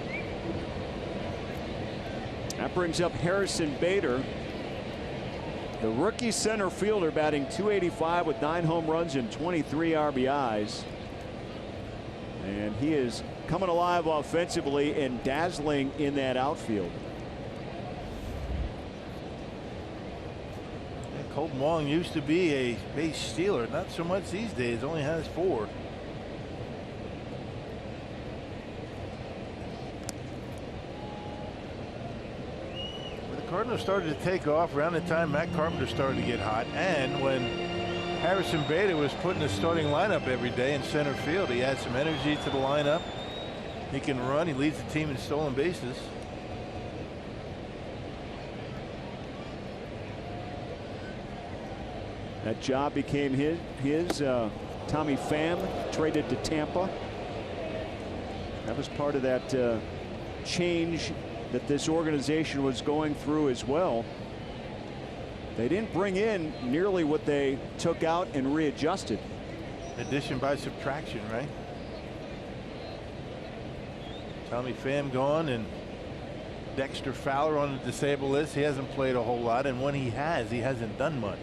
That brings up Harrison Bader, the rookie center fielder, batting .285 with 9 home runs and 23 RBIs. And he is coming alive offensively and dazzling in that outfield. Yeah, Colton Wong used to be a base stealer, not so much these days, only has 4. Cardinals started to take off around the time Matt Carpenter started to get hot, and when Harrison Bader was put in the starting lineup every day in center field. He adds some energy to the lineup. He can run. He leads the team in stolen bases. That job became his. Tommy Pham traded to Tampa. That was part of that change that this organization was going through as well. They didn't bring in nearly what they took out and readjusted. Addition by subtraction, right? Tommy Pham gone and Dexter Fowler on the disabled list. He hasn't played a whole lot, and when he has, he hasn't done much.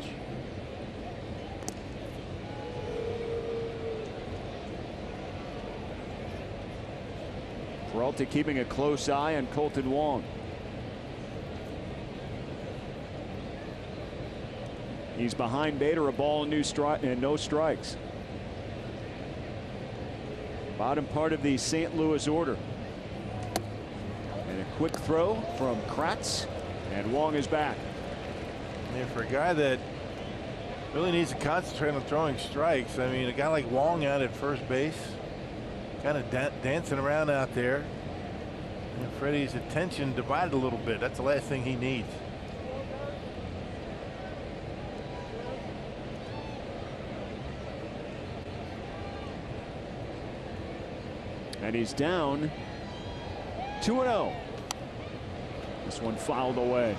Peralta keeping a close eye on Colton Wong. He's behind Bader, a ball and no strikes. Bottom part of the St. Louis order. And a quick throw from Kratz, and Wong is back. And for a guy that really needs to concentrate on throwing strikes, I mean, a guy like Wong out at first base, kind of dancing around out there. And Freddie's attention divided a little bit. That's the last thing he needs. And he's down 2-0. This one fouled away.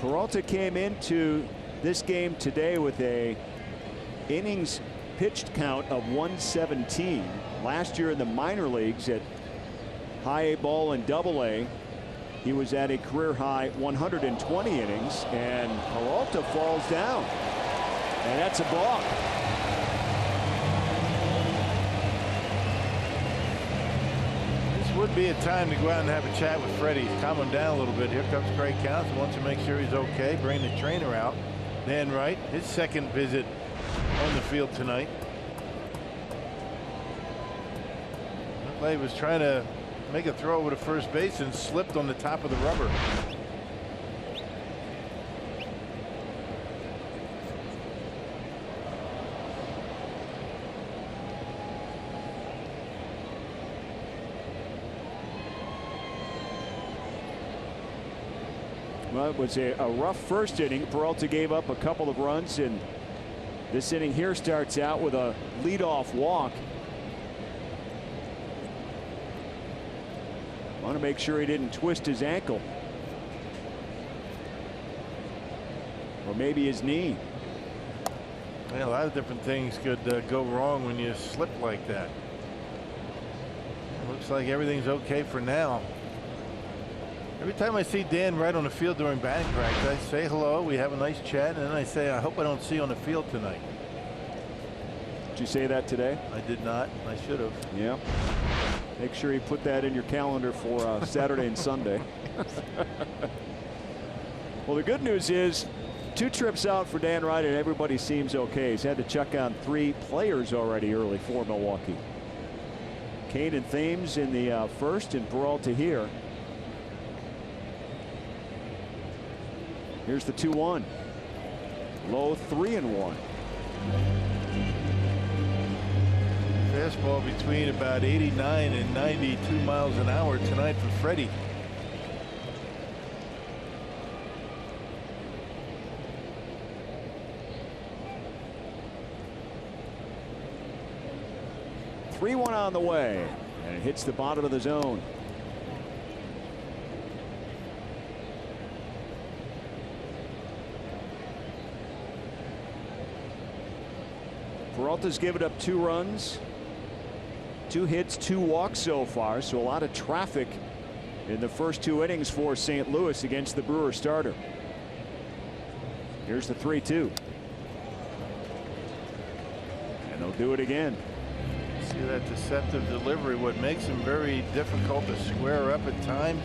Peralta came into this game today with a innings pitched count of 117. Last year in the minor leagues at high A ball and double A, He was at a career-high 120 innings, and Peralta falls down. And that's a balk. This would be a time to go out and have a chat with Freddie. Calm him down a little bit. Here comes Craig Counts. Wants to make sure he's okay. Bring the trainer out. Dan Wright, his second visit on the field tonight. Looked like he was trying to make a throw over to first base and slipped on the top of the rubber. Well, it was a rough first inning. Peralta gave up a couple of runs, and this inning here starts out with a leadoff walk. Want to make sure he didn't twist his ankle. Or maybe his knee. Yeah, a lot of different things could go wrong when you slip like that. Looks like everything's okay for now. Every time I see Dan Wright on the field during batting practice, I say hello, we have a nice chat, and then I say, I hope I don't see you on the field tonight. Did you say that today? I did not. I should have. Yeah. Make sure you put that in your calendar for Saturday and Sunday. Well, the good news is 2 trips out for Dan Wright, and everybody seems okay. He's had to check on 3 players already early for Milwaukee. Kane and Thames in the first, and Peralta here. Here's the 2-1. Low 3-1. Fastball between about 89 and 92 miles an hour tonight for Freddie. Three-1 on the way, and it hits the bottom of the zone. Peralta's given up 2 runs, 2 hits, 2 walks so far, so a lot of traffic in the first 2 innings for St. Louis against the Brewers starter. Here's the 3-2. And they'll do it again. See that deceptive delivery. What makes him very difficult to square up at times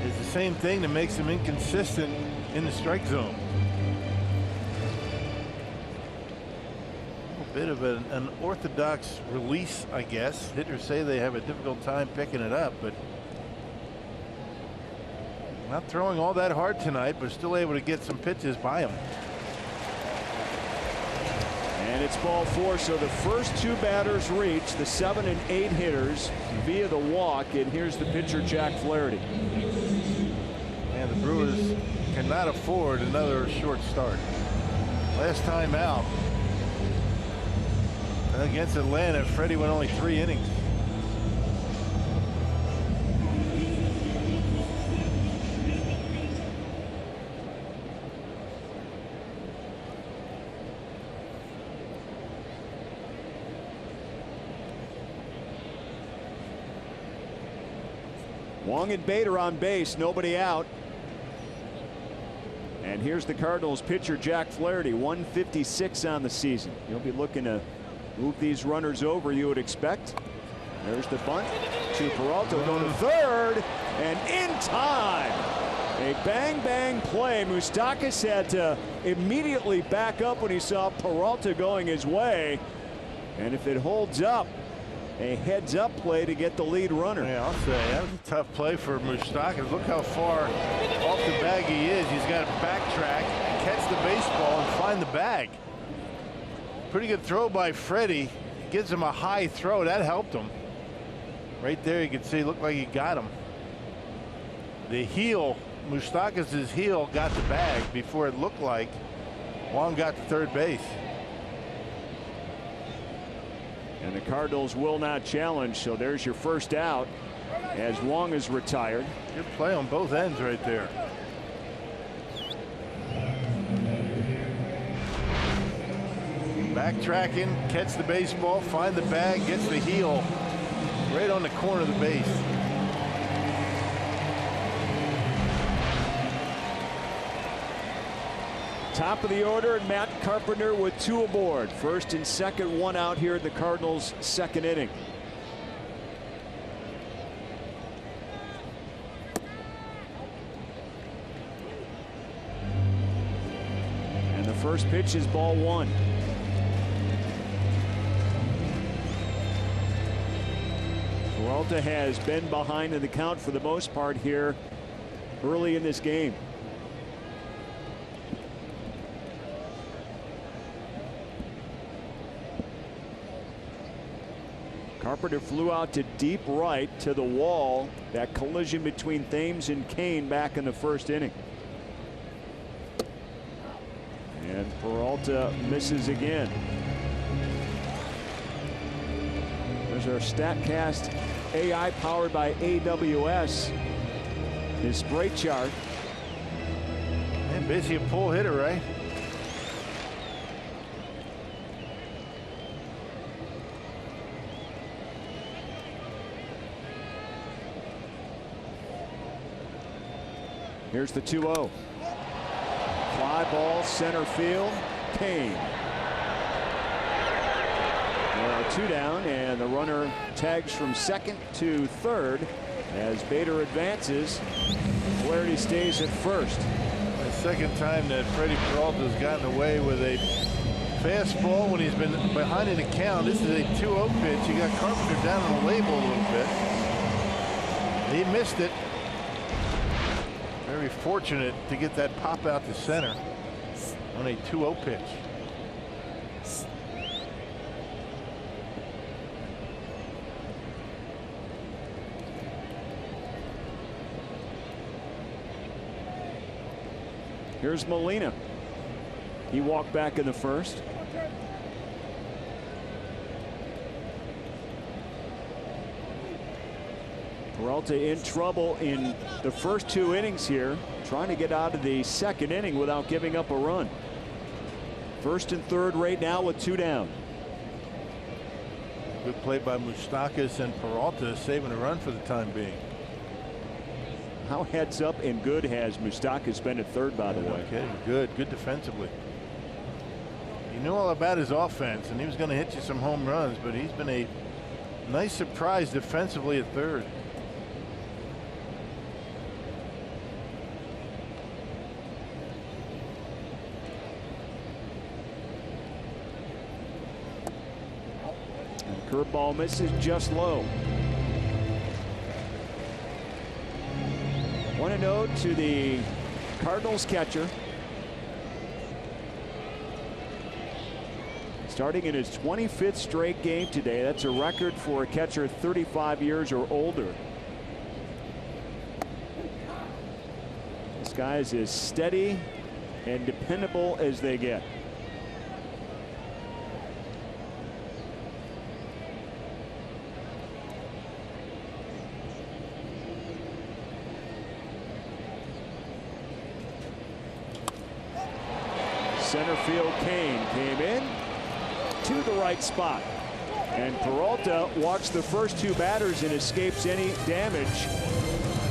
is the same thing that makes him inconsistent in the strike zone. Bit of an orthodox release, I guess. Hitters say they have a difficult time picking it up, but not throwing all that hard tonight, but still able to get some pitches by him. And it's ball 4, so the first 2 batters reach, the 7 and 8 hitters via the walk, and here's the pitcher Jack Flaherty. And the Brewers cannot afford another short start. Last time out against Atlanta, Freddie went only 3 innings. Wong and Bader on base, nobody out. And here's the Cardinals pitcher Jack Flaherty, 156 on the season. He'll be looking to move these runners over, you would expect. There's the bunt to Peralta, going to third, and in time. A bang-bang play. Moustakas had to immediately back up when he saw Peralta going his way. And if it holds up, a heads-up play to get the lead runner. Yeah, I'll say that was a tough play for Moustakas. Look how far off the bag he is. He's got to backtrack, catch the baseball, and find the bag. Pretty good throw by Freddie. Gives him a high throw. That helped him. Right there, you can see, looked like he got him. The heel, Moustakas' heel, got the bag before it looked like Wong got to third base. And the Cardinals will not challenge, so there's your first out as Wong is retired. Good play on both ends right there. Backtracking, catch the baseball, find the bag, gets the heel right on the corner of the base. Top of the order, and Matt Carpenter with 2 aboard. First and second, 1 out here in the Cardinals' second inning. And the first pitch is ball 1. Peralta has been behind in the count for the most part here early in this game. Carpenter flew out to deep right to the wall. That collision between Thames and Kane back in the first inning. And Peralta misses again. There's our StatCast AI powered by AWS. His spray chart. And basically a pull hitter, right? Here's the 2-0. Fly ball, center field, Kane. 2 down, and the runner tags from second to third as Bader advances. Flaherty stays at first. The second time that Freddie Peralta's gotten away with a fastball when he's been behind in the count. This is a 2-0 pitch. You got Carpenter down on the label a little bit. He missed it. Very fortunate to get that pop out to center on a 2-0 pitch. Here's Molina. He walked back in the first. Peralta in trouble in the first 2 innings here, trying to get out of the second inning without giving up a run. First and third right now with 2 down. Good play by Moustakas, and Peralta saving a run for the time being. How heads up and good has Moustakas been at third, by the way? Okay, good defensively. He knew all about his offense, and he was going to hit you some home runs, but he's been a nice surprise defensively at third. Curveball misses just low. Want to note to the Cardinals catcher, starting in his 25th straight game today. That's a record for a catcher 35 years or older. This guy is as steady and dependable as they get. Center field, Kane came in to the right spot. And Peralta watched the first 2 batters and escapes any damage.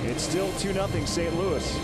It's still 2-0 St. Louis.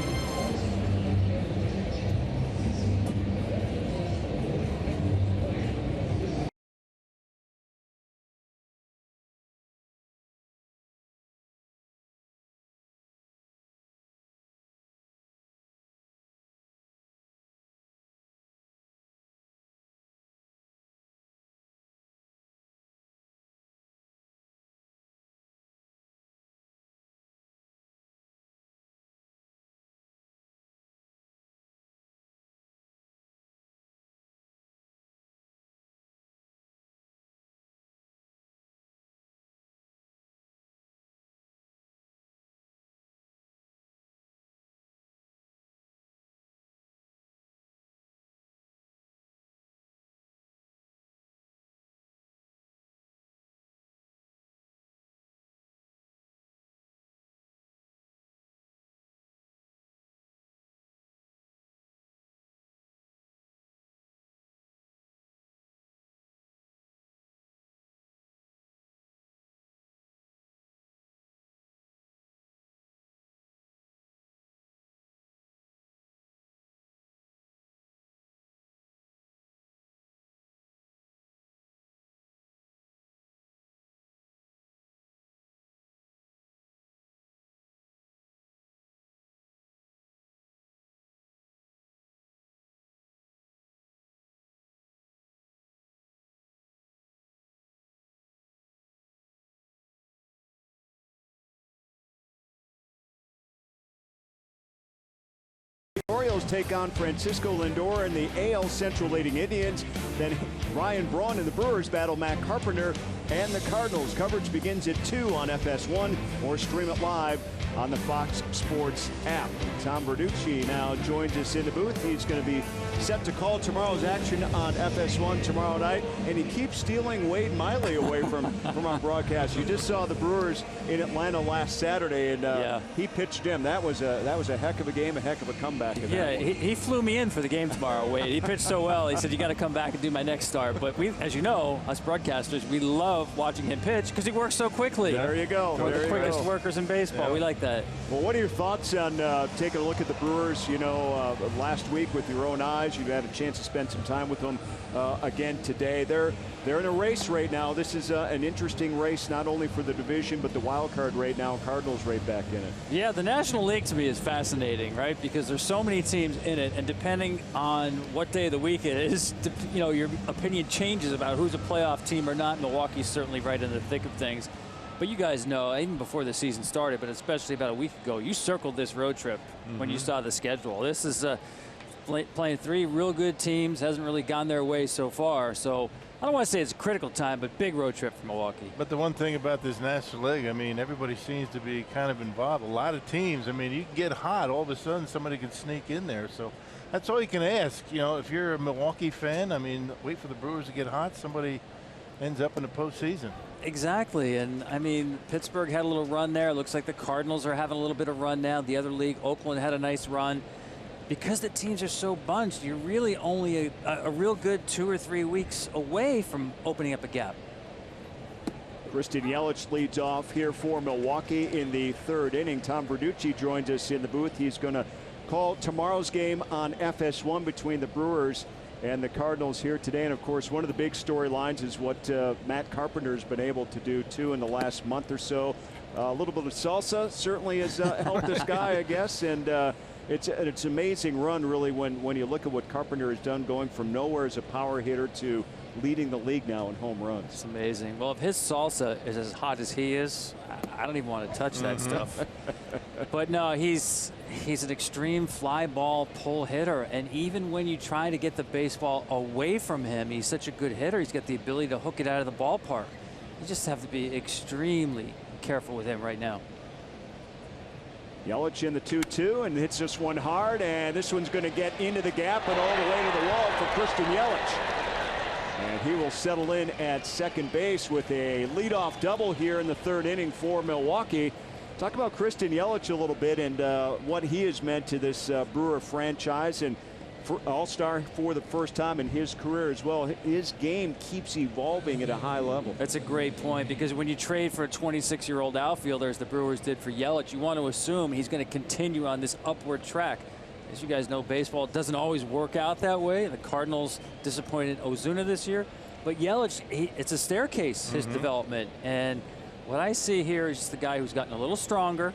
Orioles take on Francisco Lindor and the AL Central leading Indians. Then Ryan Braun and the Brewers battle Matt Carpenter and the Cardinals. Coverage begins at 2 on FS1 or stream it live on the Fox Sports app. Tom Verducci now joins us in the booth. He's going to be set to call tomorrow's action on FS1 tomorrow night, and he keeps stealing Wade Miley away from our broadcast. You just saw the Brewers in Atlanta last Saturday, and he pitched him. That was a heck of a game, a heck of a comeback. Yeah, he flew me in for the game tomorrow, Wade. He pitched so well. He said, you got to come back and do my next start. But we, as you know, us broadcasters, we love watching him pitch because he works so quickly. There you go. One of the quickest workers in baseball. Yep. We like that. Well, what are your thoughts on taking a look at the Brewers, last week with your own eyes? You've had a chance to spend some time with them again today. They're in a race right now. This is an interesting race, not only for the division, but the wild card right now. Cardinals right back in it. Yeah, the National League to me is fascinating, right? Because there's so many teams in it, and depending on what day of the week it is, your opinion changes about who's a playoff team or not. Milwaukee's certainly right in the thick of things. But you guys know, even before the season started, but especially about a week ago, you circled this road trip when you saw the schedule. This is playing 3 real good teams, hasn't really gone their way so far. So I don't want to say it's a critical time, but big road trip for Milwaukee. But the one thing about this National League, I mean, everybody seems to be kind of involved. A lot of teams, I mean, you can get hot, all of a sudden somebody can sneak in there. So that's all you can ask. If you're a Milwaukee fan, I mean, wait for the Brewers to get hot, somebody ends up in the postseason. Exactly, and I mean, Pittsburgh had a little run there. It looks like the Cardinals are having a little bit of run now. The other league, Oakland, had a nice run. Because the teams are so bunched, you're really only a real good 2 or 3 weeks away from opening up a gap. Christian Yelich leads off here for Milwaukee in the 3rd inning. Tom Verducci joins us in the booth. He's going to call tomorrow's game on FS1 between the Brewers and the Cardinals here today. And of course, one of the big storylines is what Matt Carpenter's been able to do too in the last month or so. A little bit of salsa certainly has helped this guy, I guess. And it's an amazing run, really, when you look at what Carpenter has done, going from nowhere as a power hitter to leading the league now in home runs. It's amazing. Well, if his salsa is as hot as he is, I don't even want to touch that stuff. But no, he's an extreme fly ball pull hitter, and even when you try to get the baseball away from him, he's such a good hitter. He's got the ability to hook it out of the ballpark. You just have to be extremely careful with him right now. Yelich in the 2-2 and hits this one hard, and this one's going to get into the gap and all the way to the wall for Christian Yelich. And he will settle in at second base with a leadoff double here in the 3rd inning for Milwaukee. Talk about Christian Yelich a little bit and what he has meant to this Brewer franchise, and all-star for the first time in his career as well. His game keeps evolving at a high level. That's a great point, because when you trade for a 26-year-old outfielder, as the Brewers did for Yelich, you want to assume he's going to continue on this upward track. As you guys know, baseball doesn't always work out that way. The Cardinals disappointed Ozuna this year, but Yelich, it's a staircase, his development. And what I see here is just the guy who's gotten a little stronger,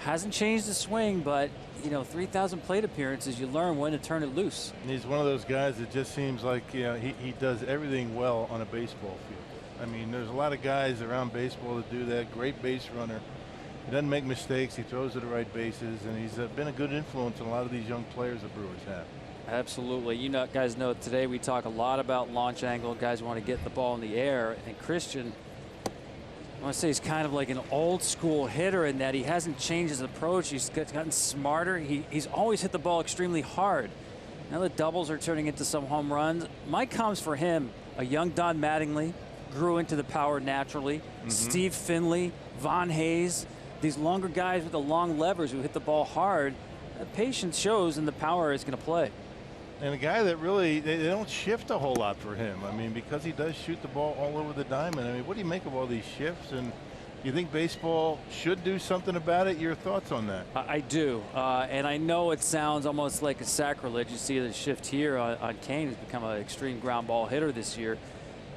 hasn't changed the swing, but 3,000 plate appearances, you learn when to turn it loose. He's one of those guys that just seems like he does everything well on a baseball field. I mean, there's a lot of guys around baseball that do that. Great base runner. He doesn't make mistakes. He throws to the right bases, and he's been a good influence on a lot of these young players the Brewers have. Absolutely. You guys know today we talk a lot about launch angle. Guys want to get the ball in the air, and Christian, I want to say he's kind of like an old school hitter in that he hasn't changed his approach. He's gotten smarter. He's always hit the ball extremely hard. Now the doubles are turning into some home runs. My comps for him, a young Don Mattingly, grew into the power naturally. Steve Finley, Von Hayes, these longer guys with the long levers who hit the ball hard. The patience shows, and the power is going to play. And a guy that really, they don't shift a whole lot for him. I mean, because he does shoot the ball all over the diamond. I mean, what do you make of all these shifts? And you think baseball should do something about it? Your thoughts on that? I do. And I know it sounds almost like a sacrilege. You see the shift here on Kane, who's become an extreme ground ball hitter this year.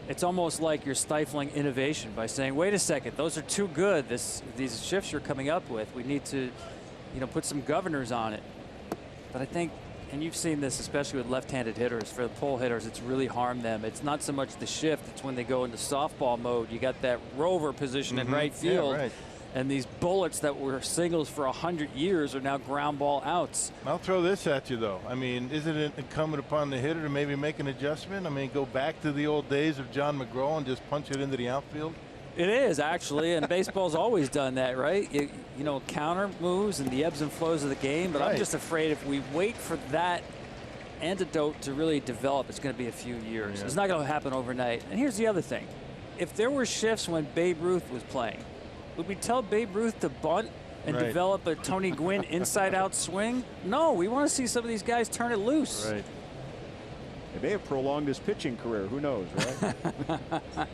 It's almost like you're stifling innovation by saying, wait a second, those are too good. These shifts you're coming up with, we need to, put some governors on it. But I think, and you've seen this especially with left-handed hitters, for the pull hitters, it's really harmed them. It's not so much the shift, it's when they go into softball mode. You got that rover position in right field. Yeah, right. And these bullets that were singles for 100 years are now ground ball outs. I'll throw this at you, though. I mean, isn't it incumbent upon the hitter to maybe make an adjustment? I mean, go back to the old days of John McGraw and just punch it into the outfield? It is, actually, and baseball's always done that, right? You know, counter moves and the ebbs and flows of the game, but I'm just afraid if we wait for that antidote to really develop, it's going to be a few years. It's not going to happen overnight. And here's the other thing. If there were shifts when Babe Ruth was playing, would we tell Babe Ruth to bunt and develop a Tony Gwynn inside-out swing? No, we want to see some of these guys turn it loose. Right. They may have prolonged his pitching career. Who knows, right?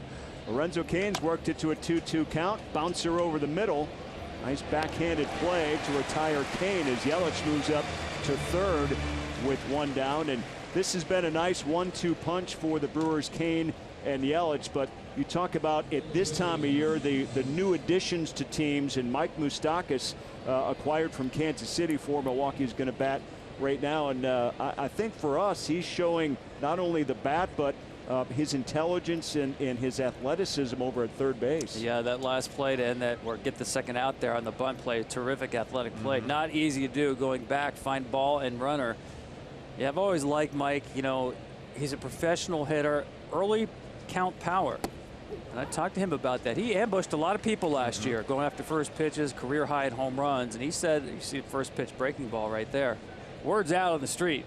Lorenzo Cain's worked it to a 2-2 count. Bouncer over the middle. Nice backhanded play to retire Cain as Yelich moves up to third with one down. And this has been a nice 1-2 punch for the Brewers, Cain and Yelich. But you talk about at this time of year, the new additions to teams, and Mike Moustakas, acquired from Kansas City for Milwaukee, is going to bat right now. And I think for us, he's showing not only the bat, but his intelligence and his athleticism over at third base. Yeah, that last play to end that, or get the second out there on the bunt play, terrific athletic play. Not easy to do, going back, find ball and runner. Yeah, I've always liked Mike. You know, he's a professional hitter, early count power. And I talked to him about that. He ambushed a lot of people last year, going after first pitches, career high in home runs. And he said, you see the first pitch breaking ball right there. Word's out on the street.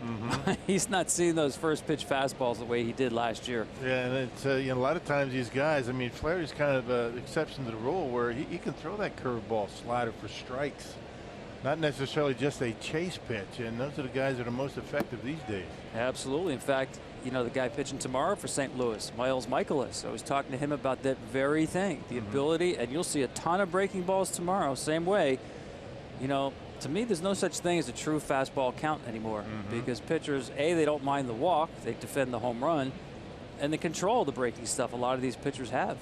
He's not seeing those first pitch fastballs the way he did last year. Yeah, and it's, you know, a lot of times these guys, I mean, Flaherty's kind of an exception to the rule where he can throw that curveball slider for strikes, not necessarily just a chase pitch. And those are the guys that are most effective these days. Absolutely. In fact, you know, the guy pitching tomorrow for St. Louis, Miles Michaelis, I was talking to him about that very thing, the ability, and you'll see a ton of breaking balls tomorrow, same way. You know, to me, there's no such thing as a true fastball count anymore, because pitchers, A, they don't mind the walk, they defend the home run, and they control the breaking stuff a lot of these pitchers have.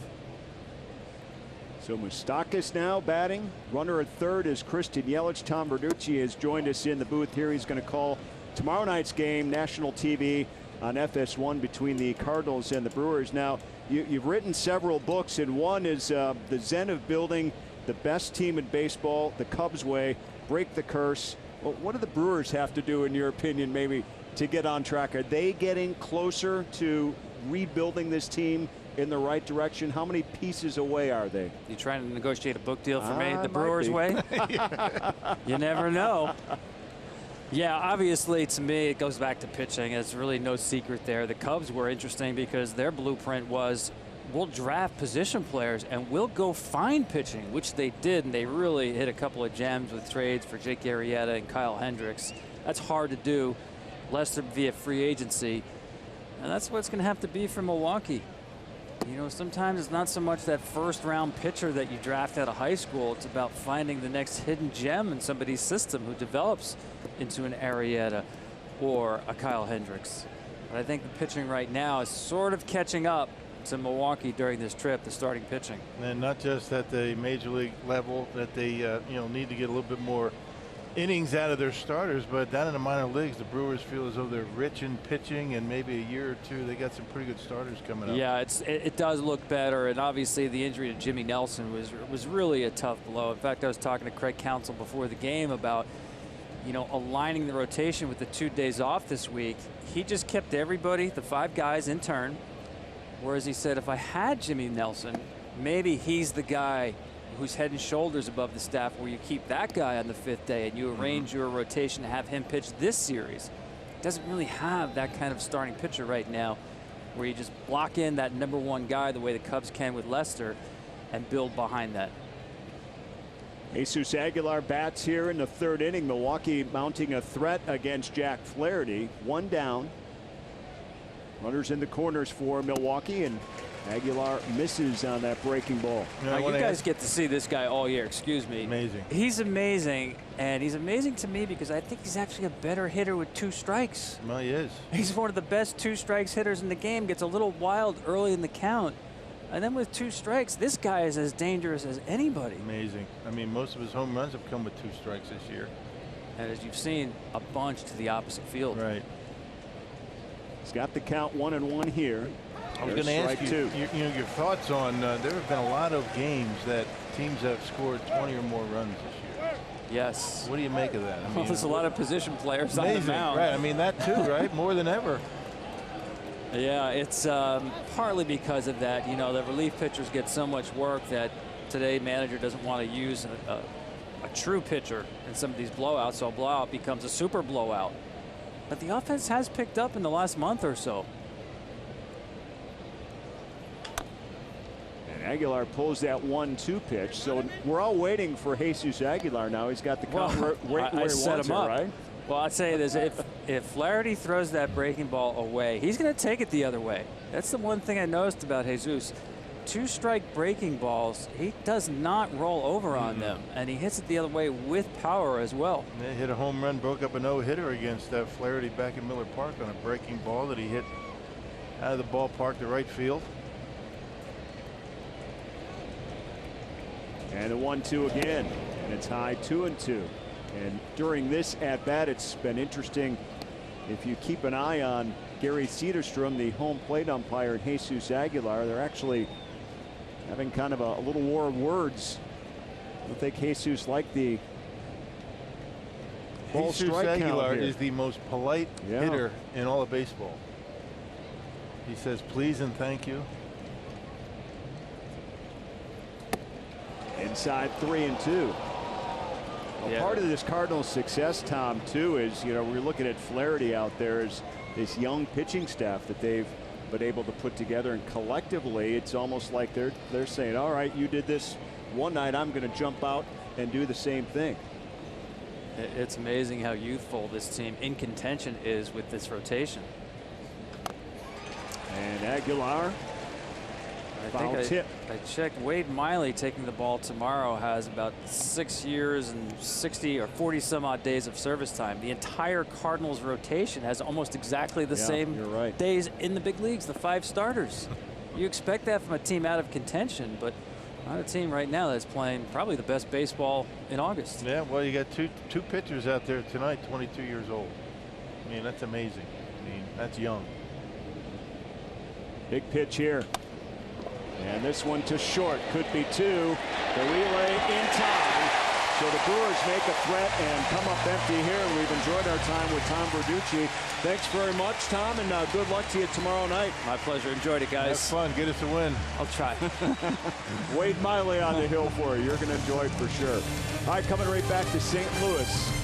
So Moustakas now batting. Runner at third is Christian Yelich. Tom Verducci has joined us in the booth here. He's going to call tomorrow night's game, national TV on FS1 between the Cardinals and the Brewers. Now, you've written several books, and one is The Zen of Building the Best Team in Baseball, the Cubs Way, Break the Curse. Well, what do the Brewers have to do, in your opinion, maybe to get on track? Are they getting closer to rebuilding this team in the right direction? How many pieces away are they? You trying to negotiate a book deal for me, the Brewers way? You never know. Yeah, obviously, to me, it goes back to pitching. It's really no secret there. The Cubs were interesting because their blueprint was, we'll draft position players and we'll go find pitching, which they did, and they really hit a couple of gems with trades for Jake Arrieta and Kyle Hendricks. That's hard to do, less via free agency, and that's what it's going to have to be for Milwaukee. You know, sometimes it's not so much that first-round pitcher that you draft out of high school. It's about finding the next hidden gem in somebody's system who develops into an Arrieta or a Kyle Hendricks. But I think the pitching right now is sort of catching up to Milwaukee during this trip, the starting pitching. And not just at the major league level that they you know, need to get a little bit more innings out of their starters, but down in the minor leagues, the Brewers feel as though they're rich in pitching, and maybe a year or two they got some pretty good starters coming up. Yeah, it does look better, and obviously the injury to Jimmy Nelson was really a tough blow. In fact, I was talking to Craig Counsell before the game about, you know, aligning the rotation with the 2 days off this week. He just kept everybody, the 5 guys, in turn, whereas he said if I had Jimmy Nelson, maybe he's the guy who's head and shoulders above the staff, where you keep that guy on the 5th day and you arrange your rotation to have him pitch this series. Doesn't really have that kind of starting pitcher right now, where you just block in that #1 guy the way the Cubs can with Lester and build behind that. Jesus Aguilar bats here in the 3rd inning. Milwaukee mounting a threat against Jack Flaherty. 1 down. Runners in the corners for Milwaukee, and Aguilar misses on that breaking ball. Now, you guys get to see this guy all year. Excuse me. Amazing. He's amazing, and he's amazing to me because I think he's actually a better hitter with 2 strikes. Well, he is. He's one of the best 2 strikes hitters in the game. Gets a little wild early in the count, and then with 2 strikes, this guy is as dangerous as anybody. Amazing. I mean, most of his home runs have come with 2 strikes this year. And as you've seen, a bunch to the opposite field. Right. He's got the count 1-1 here. I was going to ask you, your thoughts on, there have been a lot of games that teams have scored 20 or more runs this year. Yes. What do you make of that? I mean, Well, there's a lot of position players on the mound. Right, I mean, that too, right? More than ever. Yeah, it's partly because of that. You know, the relief pitchers get so much work that today manager doesn't want to use a true pitcher in some of these blowouts, so a blowout becomes a super blowout. But the offense has picked up in the last month or so. And Aguilar pulls that 1-2 pitch, so we're all waiting for Jesus Aguilar now. He's got the count right where he wants it, right? Well, I'd say this: if Flaherty throws that breaking ball away, he's going to take it the other way. That's the one thing I noticed about Jesus. 2-strike breaking balls, he does not roll over on them, and he hits it the other way with power as well. They hit a home run, broke up a no-hitter against Flaherty back in Miller Park on a breaking ball that he hit out of the ballpark to right field. And the 1-2 again, and it's high 2-2. And during this at-bat, it's been interesting. If you keep an eye on Gary Cederstrom, the home plate umpire, and Jesus Aguilar, they're actually having kind of a little war of words. I don't think Jesus liked the ball strike count Aguilar here. is the most polite hitter in all of baseball. He says please and thank you. Inside 3-2. Well, part of this Cardinals' success, Tom, too, is, you know, we're looking at Flaherty out there as this young pitching staff that they've been able to put together, and collectively it's almost like they're saying, all right, you did this one night, I'm going to jump out and do the same thing. It's amazing how youthful this team in contention is with this rotation. And Aguilar, foul tip. I checked. Wade Miley taking the ball tomorrow has about 6 years and 60 or 40 some odd days of service time. The entire Cardinals rotation has almost exactly the same days in the big leagues, the 5 starters. You expect that from a team out of contention, but not a team right now that's playing probably the best baseball in August. Yeah, well, you got two pitchers out there tonight, 22 years old. I mean, that's amazing. I mean, that's young. Big pitch here. And this one to short, could be 2. The relay in time. So the Brewers make a threat and come up empty here. We've enjoyed our time with Tom Verducci. Thanks very much, Tom, and good luck to you tomorrow night. My pleasure. Enjoyed it, guys. Have fun. Get us a win. I'll try. Wade Miley on the hill for you. You're going to enjoy it for sure. All right, coming right back to St. Louis.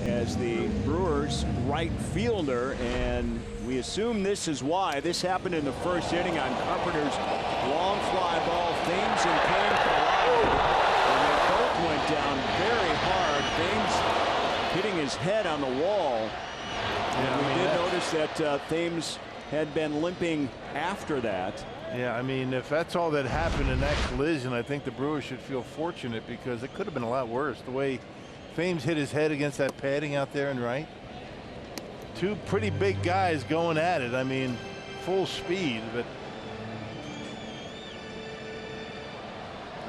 As the Brewers right fielder, and we assume this is why. This happened in the first inning on Carpenter's long fly ball. Thames and Kane collided, and they both went down very hard. Thames hitting his head on the wall. And we did notice that Thames had been limping after that. Yeah, I mean, if that's all that happened in that collision, I think the Brewers should feel fortunate because it could have been a lot worse. The way Fames hit his head against that padding out there and right. Two pretty big guys going at it. I mean, full speed, but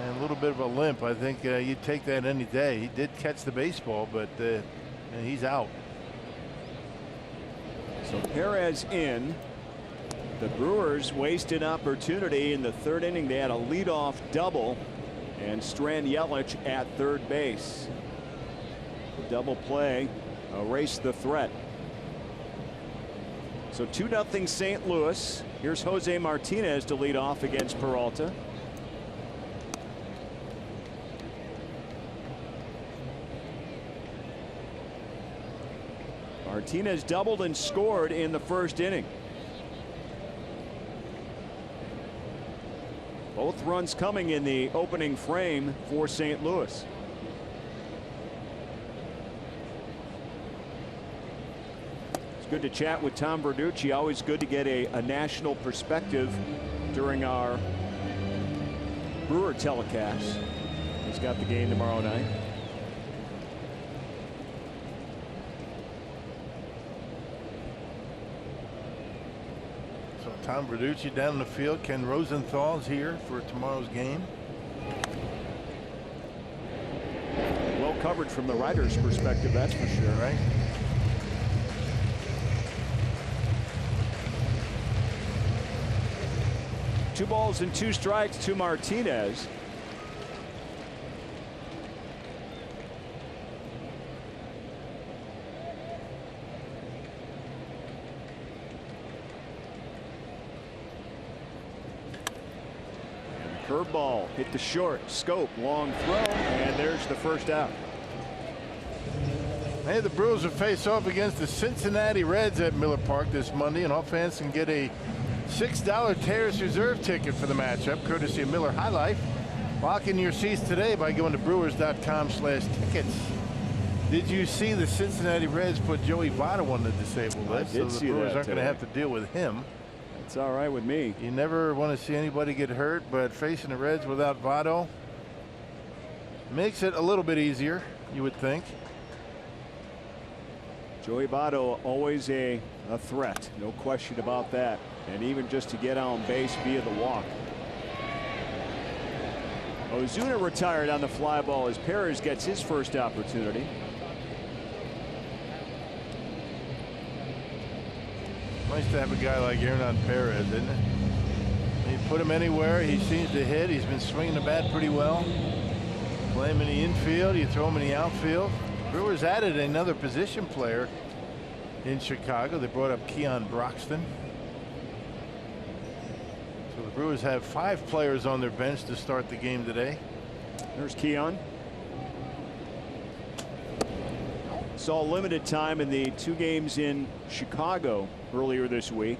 and a little bit of a limp. I think you'd take that any day. He did catch the baseball, but he's out. So Perez in. The Brewers waste an opportunity in the third inning. They had a leadoff double, and Strand Yelich at third base. The double play erased the threat. So 2-0 St. Louis. Here's Jose Martinez to lead off against Peralta. Martinez doubled and scored in the first inning. Both runs coming in the opening frame for St. Louis. It's good to chat with Tom Verducci. Always good to get a national perspective during our Brewer telecast. He's got the game tomorrow night. Tom Verducci down in the field. Ken Rosenthal is here for tomorrow's game. Well covered from the writer's perspective, that's for sure. Right. Two balls and 2 strikes to Martinez. Curveball hit the short, Scope, long throw, and there's the first out. Hey, the Brewers will face off against the Cincinnati Reds at Miller Park this Monday, and all fans can get a $6 Terrace Reserve ticket for the matchup, courtesy of Miller High Life. Lock in your seats today by going to brewers.com/tickets. Did you see the Cincinnati Reds put Joey Votto on the disabled list? I did so the see Brewers that aren't going to today. have to deal with him. It's all right with me. You never want to see anybody get hurt, but facing the Reds without Votto makes it a little bit easier, you would think. Joey Votto always a threat, no question about that. And even just to get on base via the walk. Ozuna retired on the fly ball as Perez gets his first opportunity. Nice to have a guy like Hernan Perez, isn't it? You put him anywhere, he seems to hit. He's been swinging the bat pretty well. Play him in the infield, you throw him in the outfield. Brewers added another position player in Chicago. They brought up Keon Broxton. So the Brewers have 5 players on their bench to start the game today. There's Keon. Saw limited time in the 2 games in Chicago earlier this week.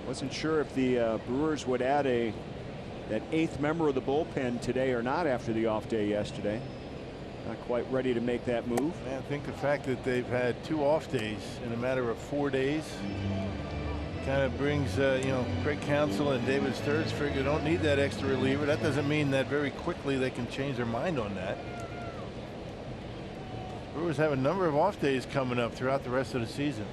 Wasn't sure if the Brewers would add that 8th member of the bullpen today or not after the off day yesterday. Not quite ready to make that move. Man, I think the fact that they've had 2 off days in a matter of 4 days kind of brings Craig Counsell and David Sturz figure don't need that extra reliever. That doesn't mean that very quickly they can change their mind on that. Brewers have a number of off days coming up throughout the rest of the season.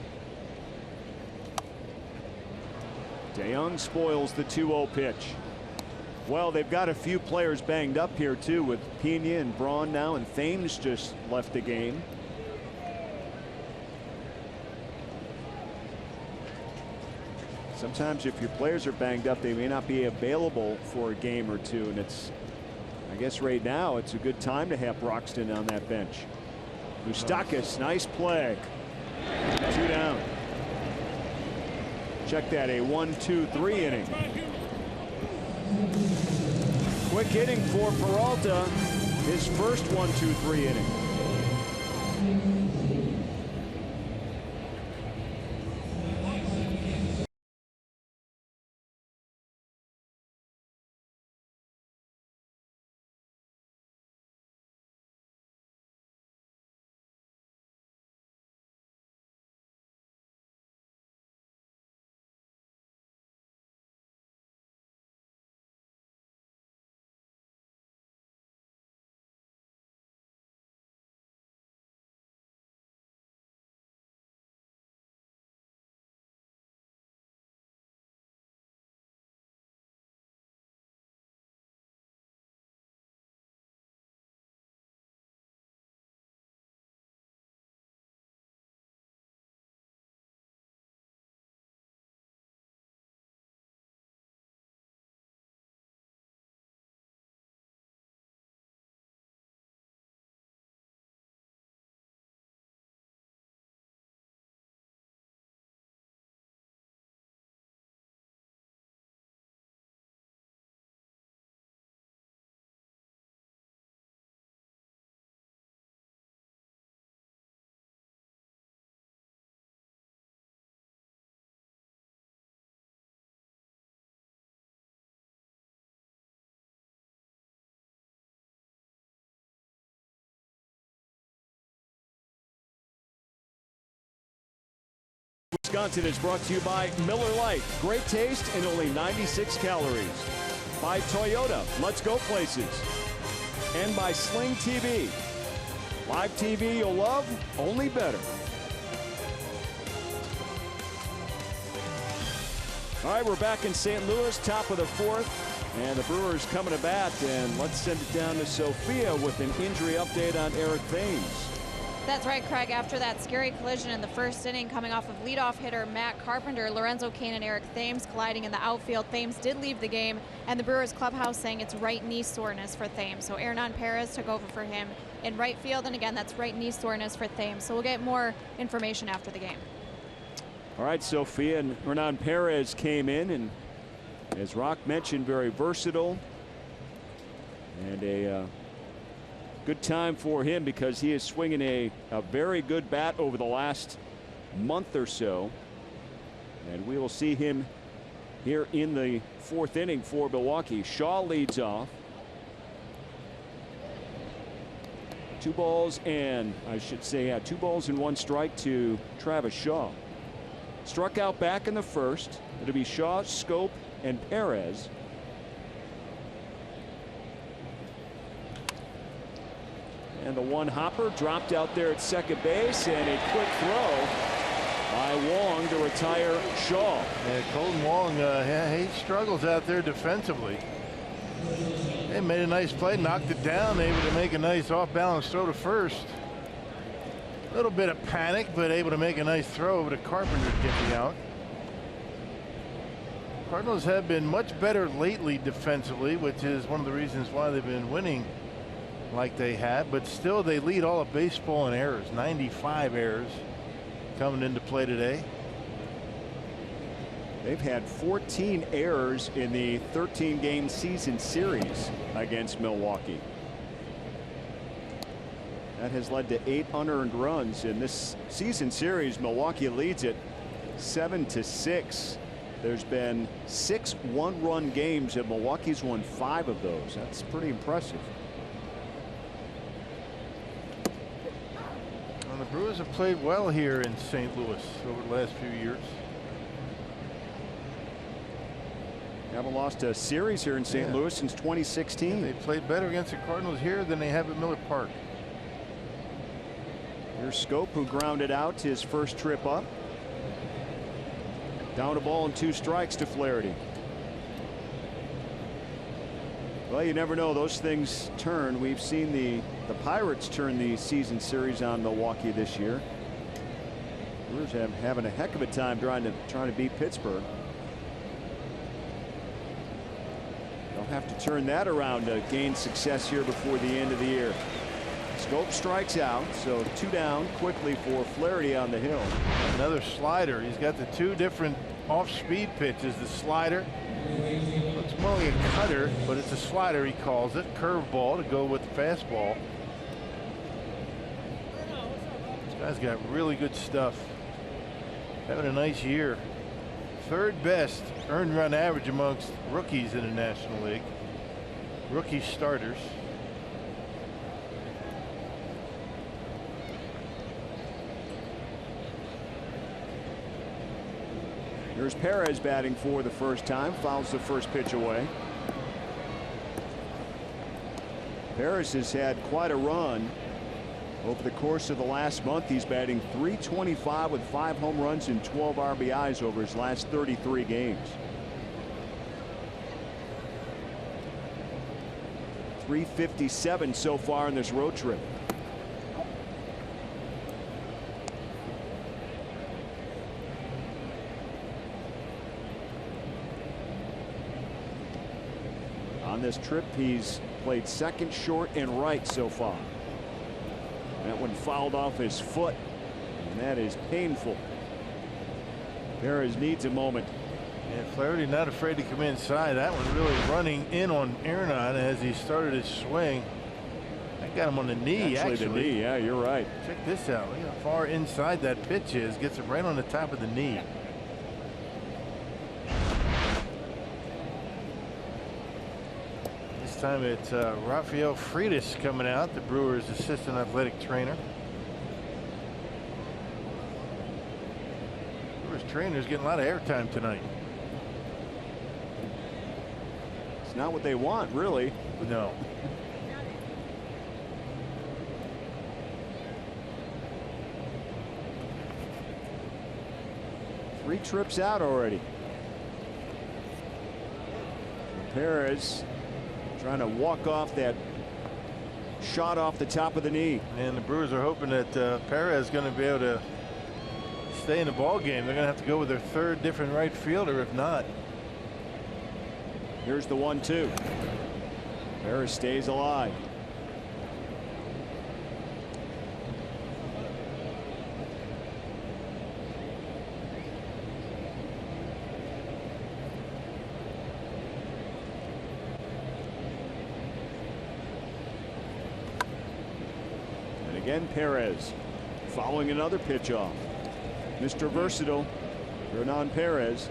DeYoung spoils the 2-0 pitch. Well, they've got a few players banged up here too, with Pena and Braun now, and Thames just left the game. Sometimes if your players are banged up, they may not be available for a game or two, and I guess right now it's a good time to have Broxton on that bench. Moustakas, nice play. 2 down. Check that, a 1-2-3 inning. Quick inning for Peralta, his first 1-2-3 inning. Wisconsin is brought to you by Miller Lite. Great taste and only 96 calories. By Toyota. Let's go places. And by Sling TV. Live TV you'll love, only better. All right, we're back in St. Louis, top of the fourth. And the Brewers coming to bat. And let's send it down to Sophia with an injury update on Eric Thames. That's right, Craig. After that scary collision in the first inning, coming off of leadoff hitter Matt Carpenter, Lorenzo Cain and Eric Thames colliding in the outfield. Thames did leave the game, and the Brewers clubhouse saying it's right knee soreness for Thames. So Hernan Perez took over for him in right field, and again, that's right knee soreness for Thames. So we'll get more information after the game. All right, Sophia, and Hernan Perez came in, and as Rock mentioned, very versatile, and a good time for him because he is swinging a very good bat over the last month or so. And we will see him here in the fourth inning for Milwaukee. Shaw leads off. 2 balls and, I should say, 2 balls and 1 strike to Travis Shaw. Struck out back in the first. It'll be Shaw, Scope, and Perez. And the one hopper dropped out there at second base, and a quick throw by Wong to retire Shaw. Yeah, Colton Wong, he struggles out there defensively. They made a nice play, knocked it down, able to make a nice off-balance throw to first. A little bit of panic, but able to make a nice throw over to Carpenter to get the out. Cardinals have been much better lately defensively, which is one of the reasons why they've been winning like they have, but still they lead all of baseball in errors. 95 errors coming into play today. They've had 14 errors in the 13-game season series against Milwaukee. That has led to 8 unearned runs in this season series. Milwaukee leads it 7-6. There's been 6 one-run games, and Milwaukee's won 5 of those. That's pretty impressive. And the Brewers have played well here in St. Louis over the last few years. Haven't lost a series here in St. Louis since 2016. And they played better against the Cardinals here than they have at Miller Park. Here's Scope, who grounded out his first trip up. Down a ball and 2 strikes to Flaherty. Well, you never know, those things turn. We've seen the Pirates turn the season series on Milwaukee this year. Brewers having a heck of a time trying to beat Pittsburgh. They'll have to turn that around to gain success here before the end of the year. Scope strikes out, so 2 down quickly for Flaherty on the hill. Another slider. He's got the 2 different off-speed pitches. The slider looks more like a cutter, but it's a slider, he calls it. Curveball to go with the fastball. This guy's got really good stuff. Having a nice year. 3rd best earned run average amongst rookies in the National League. Rookie starters. Here's Perez batting for the first time. Fouls the first pitch away. Perez has had quite a run over the course of the last month. He's batting .325 with 5 home runs and 12 RBIs over his last 33 games. .357 so far in this road trip. On this trip, he's played second, short, and right so far. That one fouled off his foot, and that is painful. Perez needs a moment. And Flaherty not afraid to come inside. That one really running in on Hernan as he started his swing. That got him on the knee, actually. The knee, yeah, you're right. Check this out. Look how far inside that pitch is. Gets it right on the top of the knee. This time it's Rafael Freitas coming out, the Brewers' assistant athletic trainer. Brewers trainer's getting a lot of airtime tonight. It's not what they want, really. No. Three trips out already. Perez trying to walk off that shot off the top of the knee. And the Brewers are hoping that Perez is going to be able to stay in the ball game. They're going to have to go with their third different right fielder if not. Here's the 1-2. Perez stays alive. Again, Perez following another pitch off. Mr. Versatile, Hernan Perez.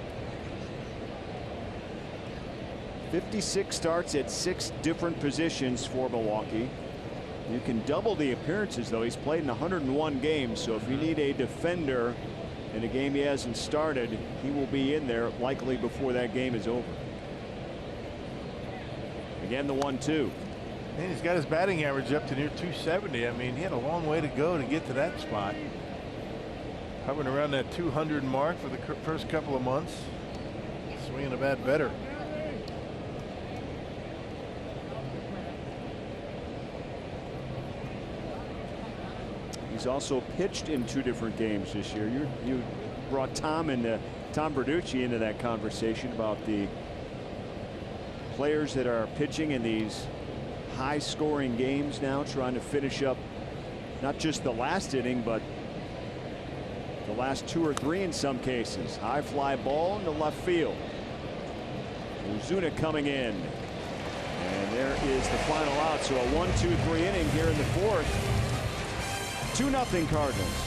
56 starts at 6 different positions for Milwaukee. You can double the appearances, though. He's played in 101 games, so if you need a defender in a game he hasn't started, he will be in there likely before that game is over. Again, the 1-2. And he's got his batting average up to near 270. I mean, he had a long way to go to get to that spot. Hovering around that 200 mark for the first couple of months. Swinging a bat better. He's also pitched in 2 different games this year. You brought Tom Verducci into that conversation about the players that are pitching in these high-scoring games now, trying to finish up not just the last inning, but the last 2 or 3 in some cases. High fly ball into left field. Ozuna coming in, and there is the final out. So a 1-2-3 inning here in the 4th. 2-0 Cardinals.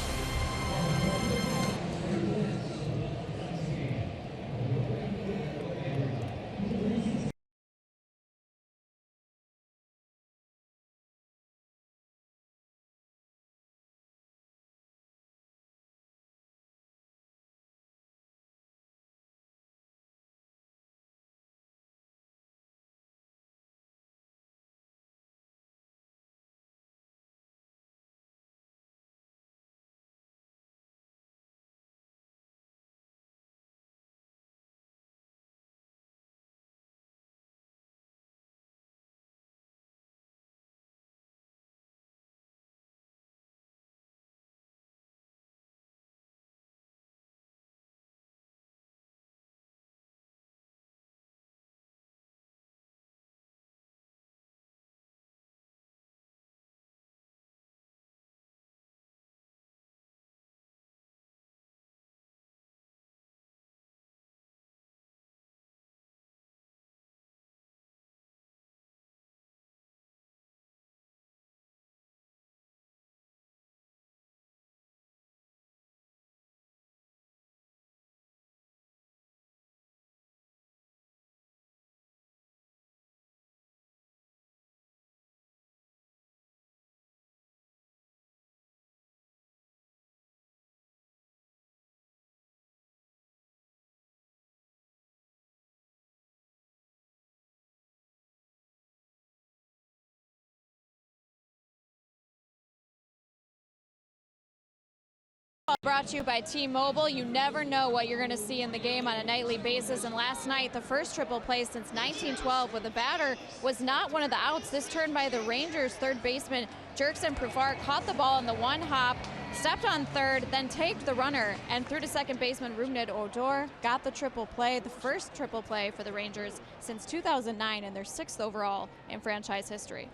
Brought to you by T-Mobile. You never know what you're going to see in the game on a nightly basis. And last night, the first triple play since 1912 with the batter was not one of the outs. This turn by the Rangers third baseman Jerkson Profar caught the ball in the one hop, stepped on third, then taped the runner, and threw to second baseman Rougned Odor. Got the triple play, the first triple play for the Rangers since 2009 and their 6th overall in franchise history.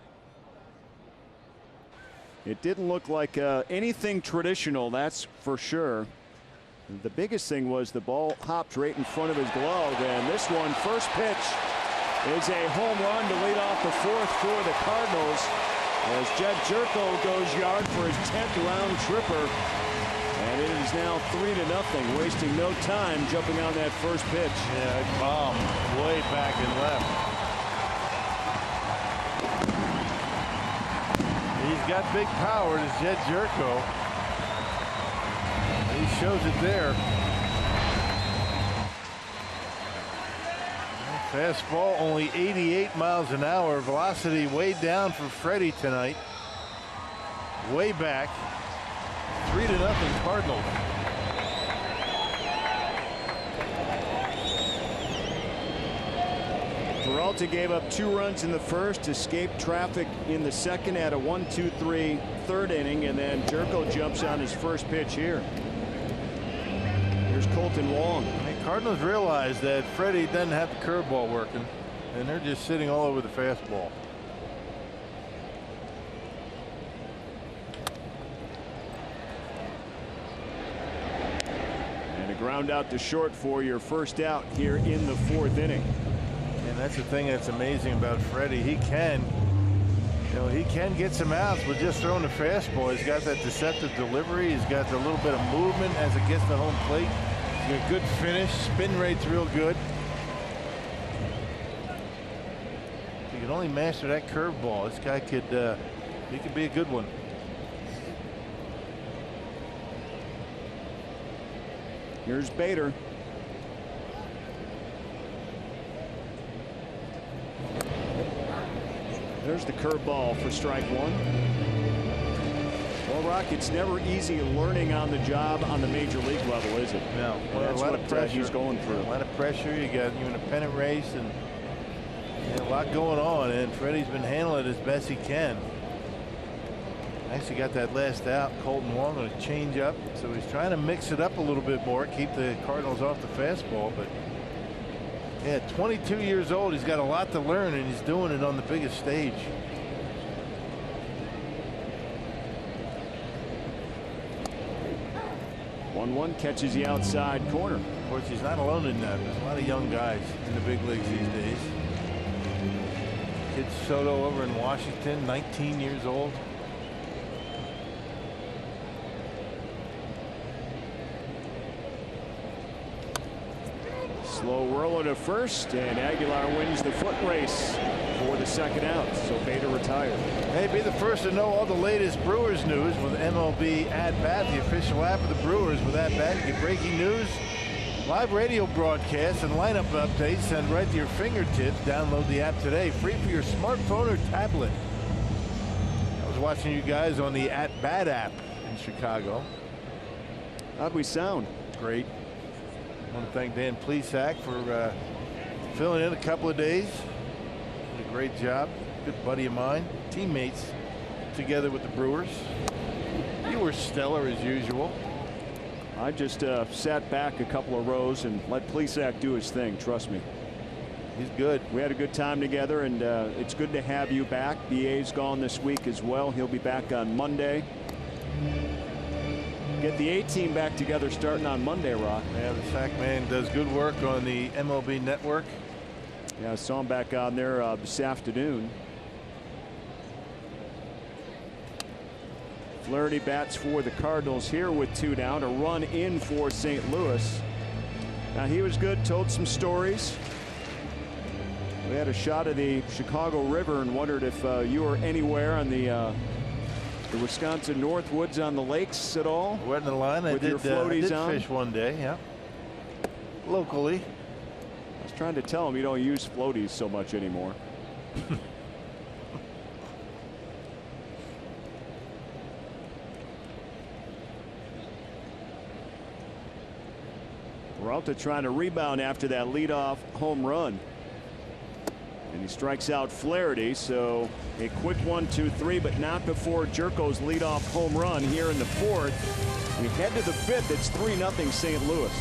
It didn't look like anything traditional, that's for sure. The biggest thing was the ball hopped right in front of his glove, and this one, first pitch, is a home run to lead off the 4th for the Cardinals as Jed Jerko goes yard for his 10th round tripper. And it is now 3-0, wasting no time jumping on that first pitch. Yeah, it bombed way back and left. He's got big power, this Jed Jerko. He shows it there. Fastball only 88 miles an hour. Velocity way down for Freddie tonight. Way back. 3-0 Cardinals. Peralta gave up 2 runs in the first, escaped traffic in the second, had a 1-2-3 third inning, and then Jerko jumps on his first pitch here. Here's Colton Wong. The Cardinals realize that Freddie doesn't have the curveball working, and they're just sitting all over the fastball. And a ground out to short for your first out here in the 4th inning. And that's the thing that's amazing about Freddie. He can, he can get some outs with just throwing the fastball. He's got that deceptive delivery. He's got a little bit of movement as it gets to home plate. He's got a good finish. Spin rate's real good. If he can only master that curveball, this guy could, he could be a good one. Here's Bader. There's the curveball for strike 1. Well, Rock, it's never easy learning on the job on the major league level, is it? No. Well, that's a lot what of pressure he's going through. A lot of pressure. You got you in a pennant race, and a lot going on. And Freddie's been handling it as best he can. Actually got that last out. Colton Wong on a change up, so he's trying to mix it up a little bit more, keep the Cardinals off the fastball. But yeah, 22 years old. He's got a lot to learn, and he's doing it on the biggest stage. One catches the outside corner. Of course, he's not alone in that. There's a lot of young guys in the big leagues these days. Kid Soto over in Washington, 19 years old. Slow whirler to first, and Aguilar wins the foot race for the second out. So Bader retired. Hey, be the first to know all the latest Brewers news with MLB At Bat, the official app of the Brewers. With At Bat, you get breaking news, live radio broadcasts, and lineup updates sent right to your fingertips. Download the app today, free for your smartphone or tablet. I was watching you guys on the At Bat app in Chicago. How'd we sound? Great. I want to thank Dan Plesac for filling in a couple of days. Did a great job. Good buddy of mine. Teammates together with the Brewers. You were stellar as usual. I just sat back a couple of rows and let Plesac do his thing. Trust me. He's good. We had a good time together, and it's good to have you back. BA's gone this week as well. He'll be back on Monday. Get the A-team back together starting on Monday, Rock. Yeah, the Sack Man does good work on the MLB network. Yeah, I saw him back on there this afternoon. Flaherty bats for the Cardinals here with 2 down. A run in for St. Louis. Now, he was good, told some stories. We had a shot of the Chicago River and wondered if you were anywhere on the Wisconsin Northwoods on the lakes at all. Went in the line. With your floaties on? Fish one day, yeah. Locally. I was trying to tell him you don't use floaties so much anymore. Peralta trying to rebound after that leadoff home run. And he strikes out Flaherty, so a quick 1-2-3, but not before Jerko's leadoff home run here in the 4th. We head to the 5th. It's 3-0 St. Louis.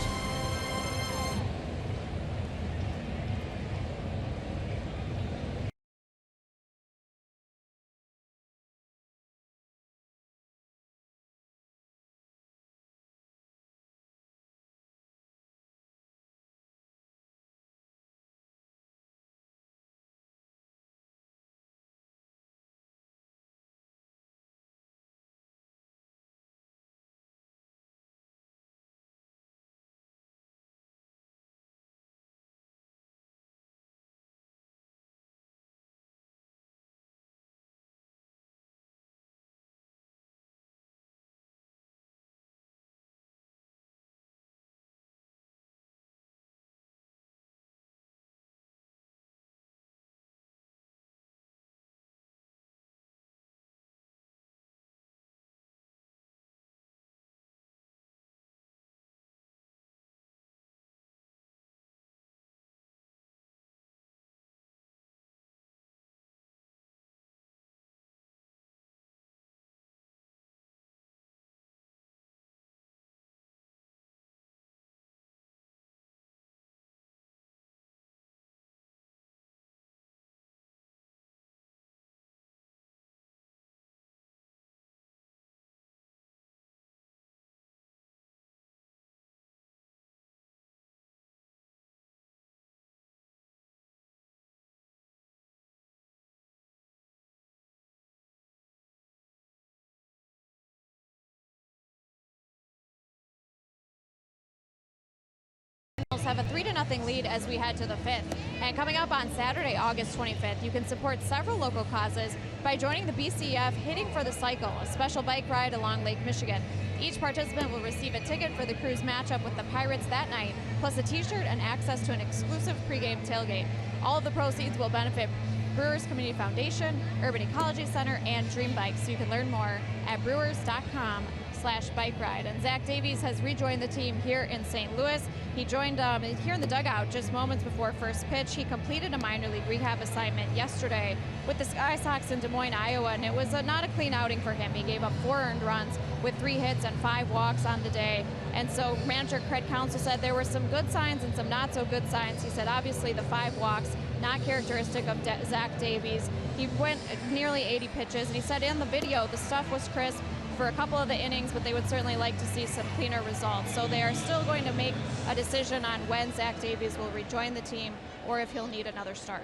have a 3-0 lead as we head to the 5th. And coming up on Saturday, August 25th, you can support several local causes by joining the BCF Hitting for the Cycle, a special bike ride along Lake Michigan. Each participant will receive a ticket for the Crew's matchup with the Pirates that night, plus a t-shirt and access to an exclusive pregame tailgate. All of the proceeds will benefit Brewers Community Foundation, Urban Ecology Center, and Dream Bikes. So you can learn more at brewers.com/bike ride. And Zach Davies has rejoined the team here in St. Louis. He joined here in the dugout just moments before first pitch. He completed a minor league rehab assignment yesterday with the Sky Sox in Des Moines, Iowa, and it was not a clean outing for him. He gave up 4 earned runs with 3 hits and 5 walks on the day. And so manager Craig Counsell said there were some good signs and some not so good signs. He said obviously the 5 walks, not characteristic of Zach Davies. He went nearly 80 pitches, and he said in the video the stuff was crisp for a couple of the innings, but they would certainly like to see some cleaner results. So they are still going to make a decision on when Zach Davies will rejoin the team or if he'll need another start.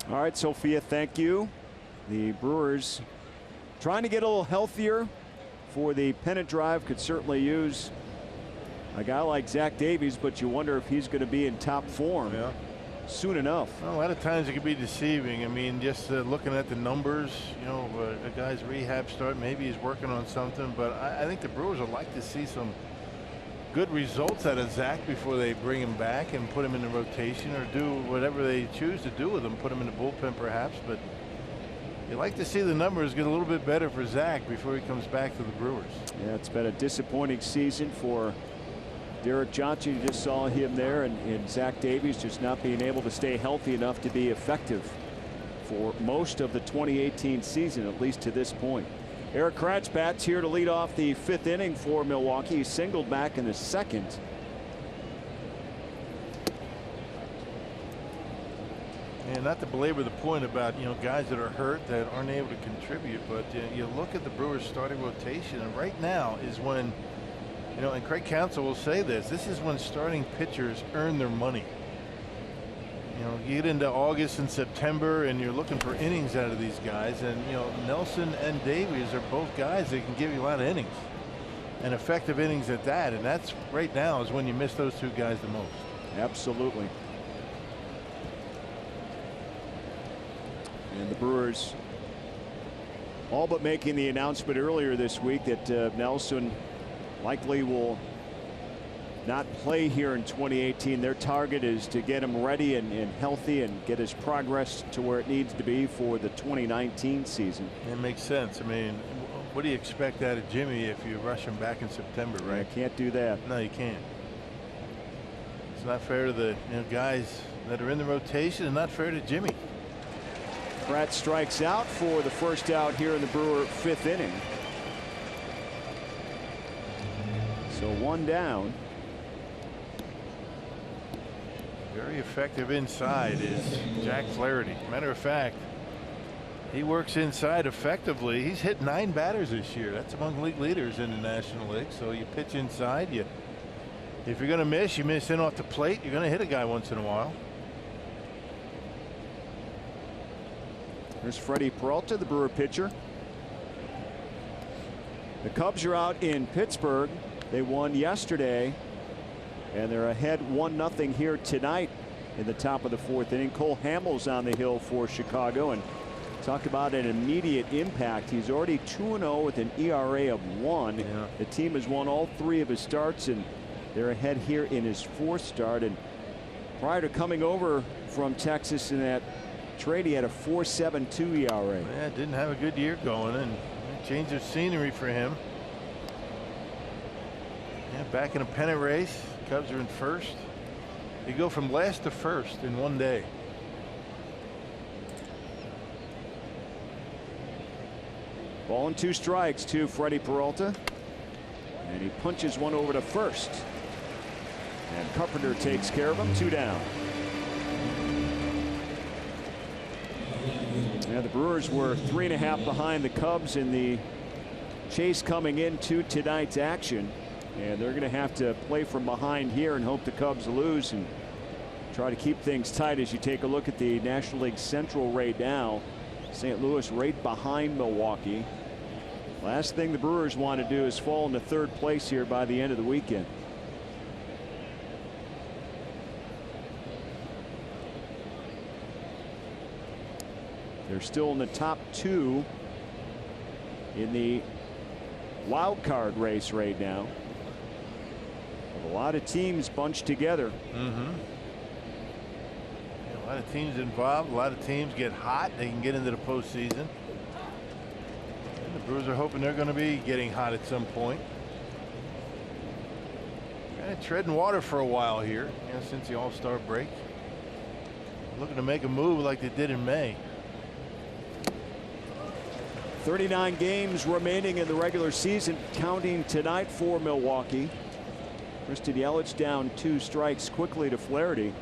All right, Sophia, thank you. The Brewers trying to get a little healthier for the pennant drive. Could certainly use a guy like Zach Davies, but you wonder if he's going to be in top form soon enough. Well, a lot of times it can be deceiving. I mean, just looking at the numbers, you know, a guy's rehab start, maybe he's working on something, but I think the Brewers would like to see some good results out of Zach before they bring him back and put him in the rotation or do whatever they choose to do with him, put him in the bullpen perhaps, but you like to see the numbers get a little bit better for Zach before he comes back to the Brewers. Yeah, it's been a disappointing season for Derek Johnson. You just saw him there, and Zach Davies just not being able to stay healthy enough to be effective for most of the 2018 season, at least to this point. Eric Kratz bats here to lead off the 5th inning for Milwaukee. He singled back in the 2nd. And not to belabor the point about, you know, guys that are hurt that aren't able to contribute, but you look at the Brewers starting rotation, and right now is when, you know, and Craig Counsell will say this is when starting pitchers earn their money. You know, you get into August and September and you're looking for innings out of these guys, and you know, Nelson and Davies are both guys that can give you a lot of innings and effective innings at that, and that's right now is when you miss those 2 guys the most. Absolutely. And the Brewers all but making the announcement earlier this week that Nelson likely will not play here in 2018. Their target is to get him ready and healthy and get his progress to where it needs to be for the 2019 season. It makes sense. I mean, what do you expect out of Jimmy if you rush him back in September, right? Yeah, can't do that. No, you can't. It's not fair to the guys that are in the rotation, and not fair to Jimmy. Pratt strikes out for the first out here in the Brewer 5th inning. So 1 down. Very effective inside is Jack Flaherty. Matter of fact, he works inside effectively. He's hit 9 batters this year. That's among league leaders in the National League. So you pitch inside. If you're going to miss, you miss in off the plate. You're going to hit a guy once in a while. There's Freddie Peralta, the Brewer pitcher. The Cubs are out in Pittsburgh. They won yesterday, and they're ahead 1-0 here tonight in the top of the 4th inning. Cole Hamels on the hill for Chicago, and talk about an immediate impact. He's already 2-0 with an ERA of 1. Yeah. The team has won all 3 of his starts, and they're ahead here in his 4th start. And prior to coming over from Texas in that trade, he had a 4.72 ERA. Yeah, didn't have a good year going, and a change of scenery for him. Yeah, back in a pennant race. Cubs are in 1st. You go from last to 1st in 1 day. Ball and 2 strikes to Freddie Peralta, and he punches one over to 1st, and Carpenter takes care of him. 2 down. Yeah, the Brewers were 3.5 behind the Cubs in the chase coming into tonight's action, and they're going to have to play from behind here and hope the Cubs lose and try to keep things tight. As you take a look at the National League Central right now, St. Louis right behind Milwaukee. Last thing the Brewers want to do is fall into 3rd place here by the end of the weekend. They're still in the top 2 in the wild card race right now. A lot of teams bunched together. Yeah, a lot of teams involved. A lot of teams get hot. They can get into the postseason. And the Brewers are hoping they're going to be getting hot at some point. Kind of treading water for a while here, since the All-Star break. Looking to make a move like they did in May. 39 games remaining in the regular season, counting tonight for Milwaukee. Christian Yelich down 2 strikes quickly to Flaherty.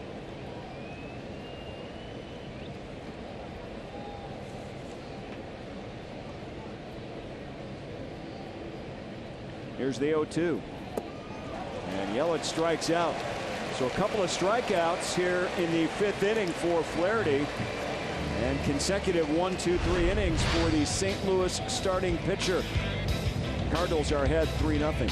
Here's the 0-2. And Yelich strikes out. So a couple of strikeouts here in the 5th inning for Flaherty. And consecutive 1, 2, 3 innings for the St. Louis starting pitcher. Cardinals are ahead 3-0.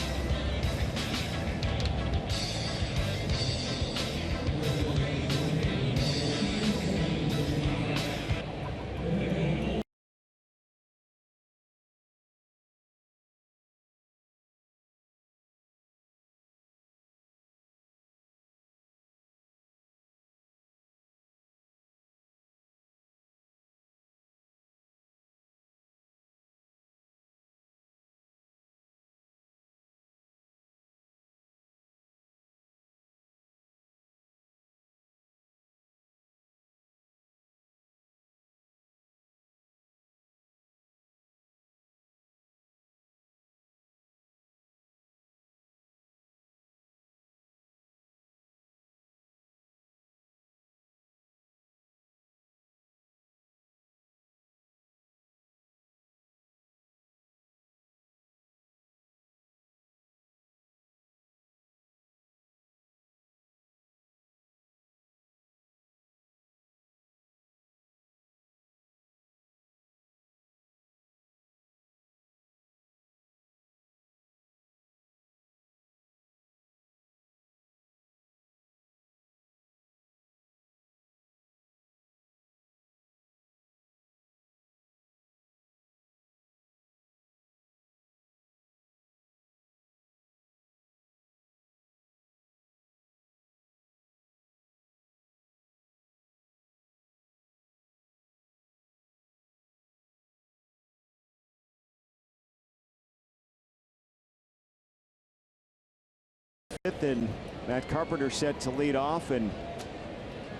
And Matt Carpenter set to lead off, and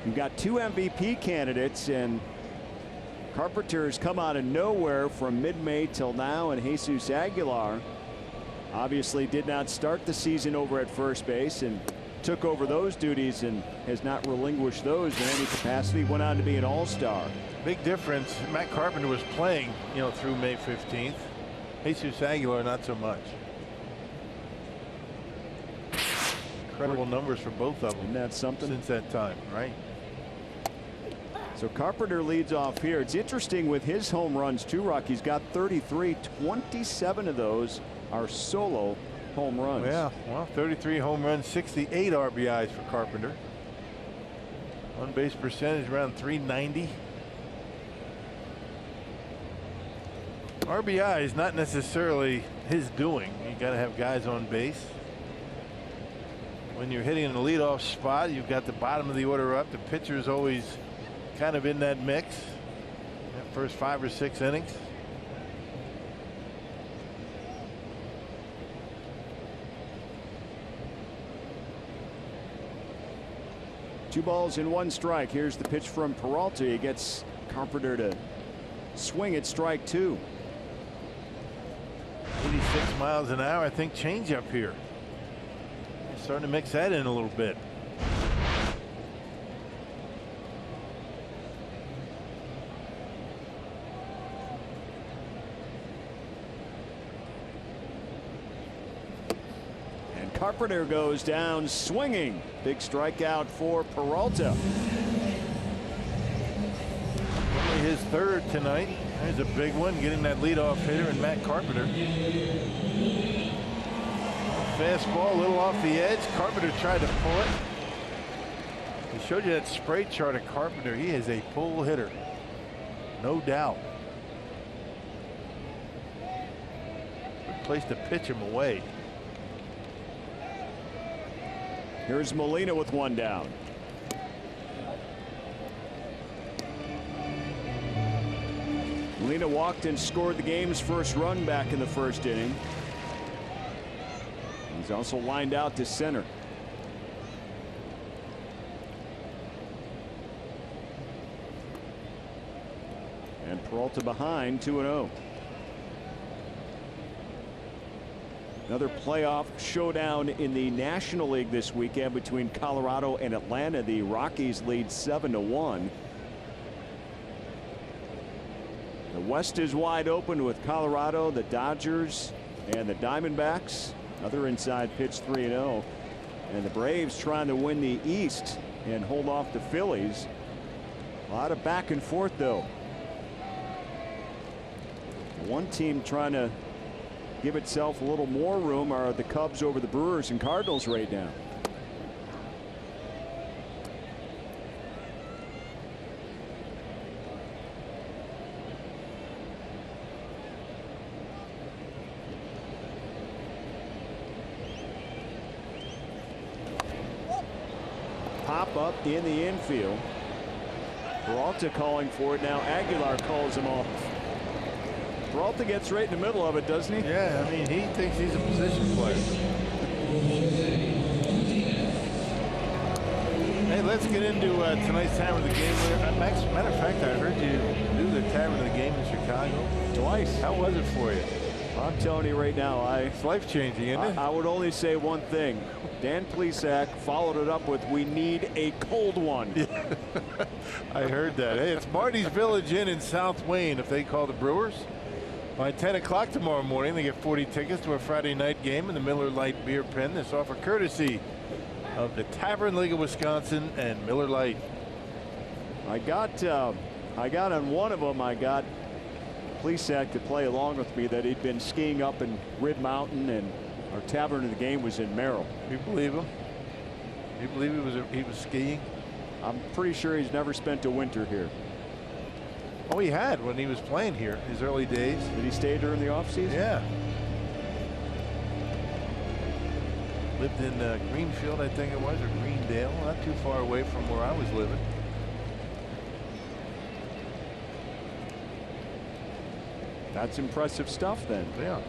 you've got 2 MVP candidates, and Carpenter's come out of nowhere from mid-May till now, and Jesus Aguilar obviously did not start the season over at first base and took over those duties and has not relinquished those in any capacity. Went on to be an all-star. Big difference. Matt Carpenter was playing, through May 15th. Jesus Aguilar not so much. Incredible numbers for both of them. Isn't that something? Since that time, right? So Carpenter leads off here. It's interesting with his home runs too, Rock. He's got 33. 27 of those are solo home runs. Yeah, well, 33 home runs, 68 RBIs for Carpenter. On base percentage around 390. RBI is not necessarily his doing. You got to have guys on base. When you're hitting in the leadoff spot, you've got the bottom of the order up. The pitcher is always kind of in that mix. That first 5 or 6 innings. Two balls and 1 strike. Here's the pitch from Peralta. He gets Carpenter to swing at strike 2. 86 miles an hour. I think change up here. Starting to mix that in a little bit. And Carpenter goes down swinging. Big strikeout for Peralta. Only his 3rd tonight. There's a big one, getting that leadoff hitter in Matt Carpenter. Fastball a little off the edge. Carpenter tried to pull it. He showed you that spray chart of Carpenter. He is a pull hitter. no doubt. Good place to pitch him away. Here's Molina with one down. Molina walked and scored the game's first run back in the first inning. He's also lined out to center. And Peralta behind 2-0. Another playoff showdown in the National League this weekend between Colorado and Atlanta. The Rockies lead 7-1. The West is wide open with Colorado, the Dodgers, and the Diamondbacks. Another inside pitch, 3-0. And the Braves trying to win the East and hold off the Phillies. A lot of back and forth, though. One team trying to give itself a little more room are the Cubs over the Brewers and Cardinals right now. Pop up in the infield. Peralta calling for it now. Aguilar calls him off. Peralta gets right in the middle of it, doesn't he? Yeah, I mean, he thinks he's a position player. Hey, let's get into tonight's time of the game. Matter of fact, I heard you do the time of the game in Chicago. Twice. How was it for you? I'm telling you right now, it's life-changing, isn't it? I would only say one thing. Dan Plesac followed it up with, "We need a cold one." I heard that. Hey, it's Marty's Village Inn in South Wayne. If they call the Brewers, by 10 o'clock tomorrow morning, they get 40 tickets to a Friday night game in the Miller Lite Beer Pen. This offer courtesy of the Tavern League of Wisconsin and Miller Lite. I got on one of them. I got Plesac to play along with me that he'd been skiing up in Rib Mountain, and our tavern of the game was in Merrill. You believe him? You believe he was skiing? I'm pretty sure he's never spent a winter here. Oh, he had when he was playing here, his early days. Did he stay during the offseason? Yeah. Lived in Greenfield, I think it was, or Greendale, not too far away from where I was living. That's impressive stuff then. Yeah.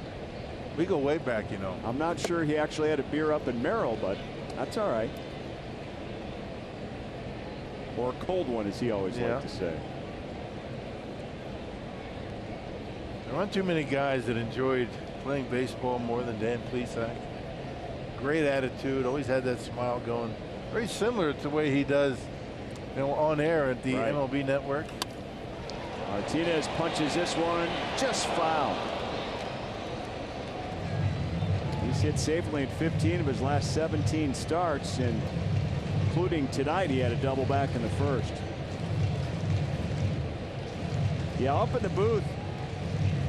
We go way back, you know. I'm not sure he actually had a beer up in Merrill, but that's all right. Or a cold one, as he always liked to say. There aren't too many guys that enjoyed playing baseball more than Dan Plesac. Great attitude, always had that smile going. Very similar to the way he does, you know, on air at the MLB Network. Martinez punches this one, just foul. He's hit safely in 15 of his last 17 starts, and including tonight, he had a double back in the first. Yeah, up in the booth,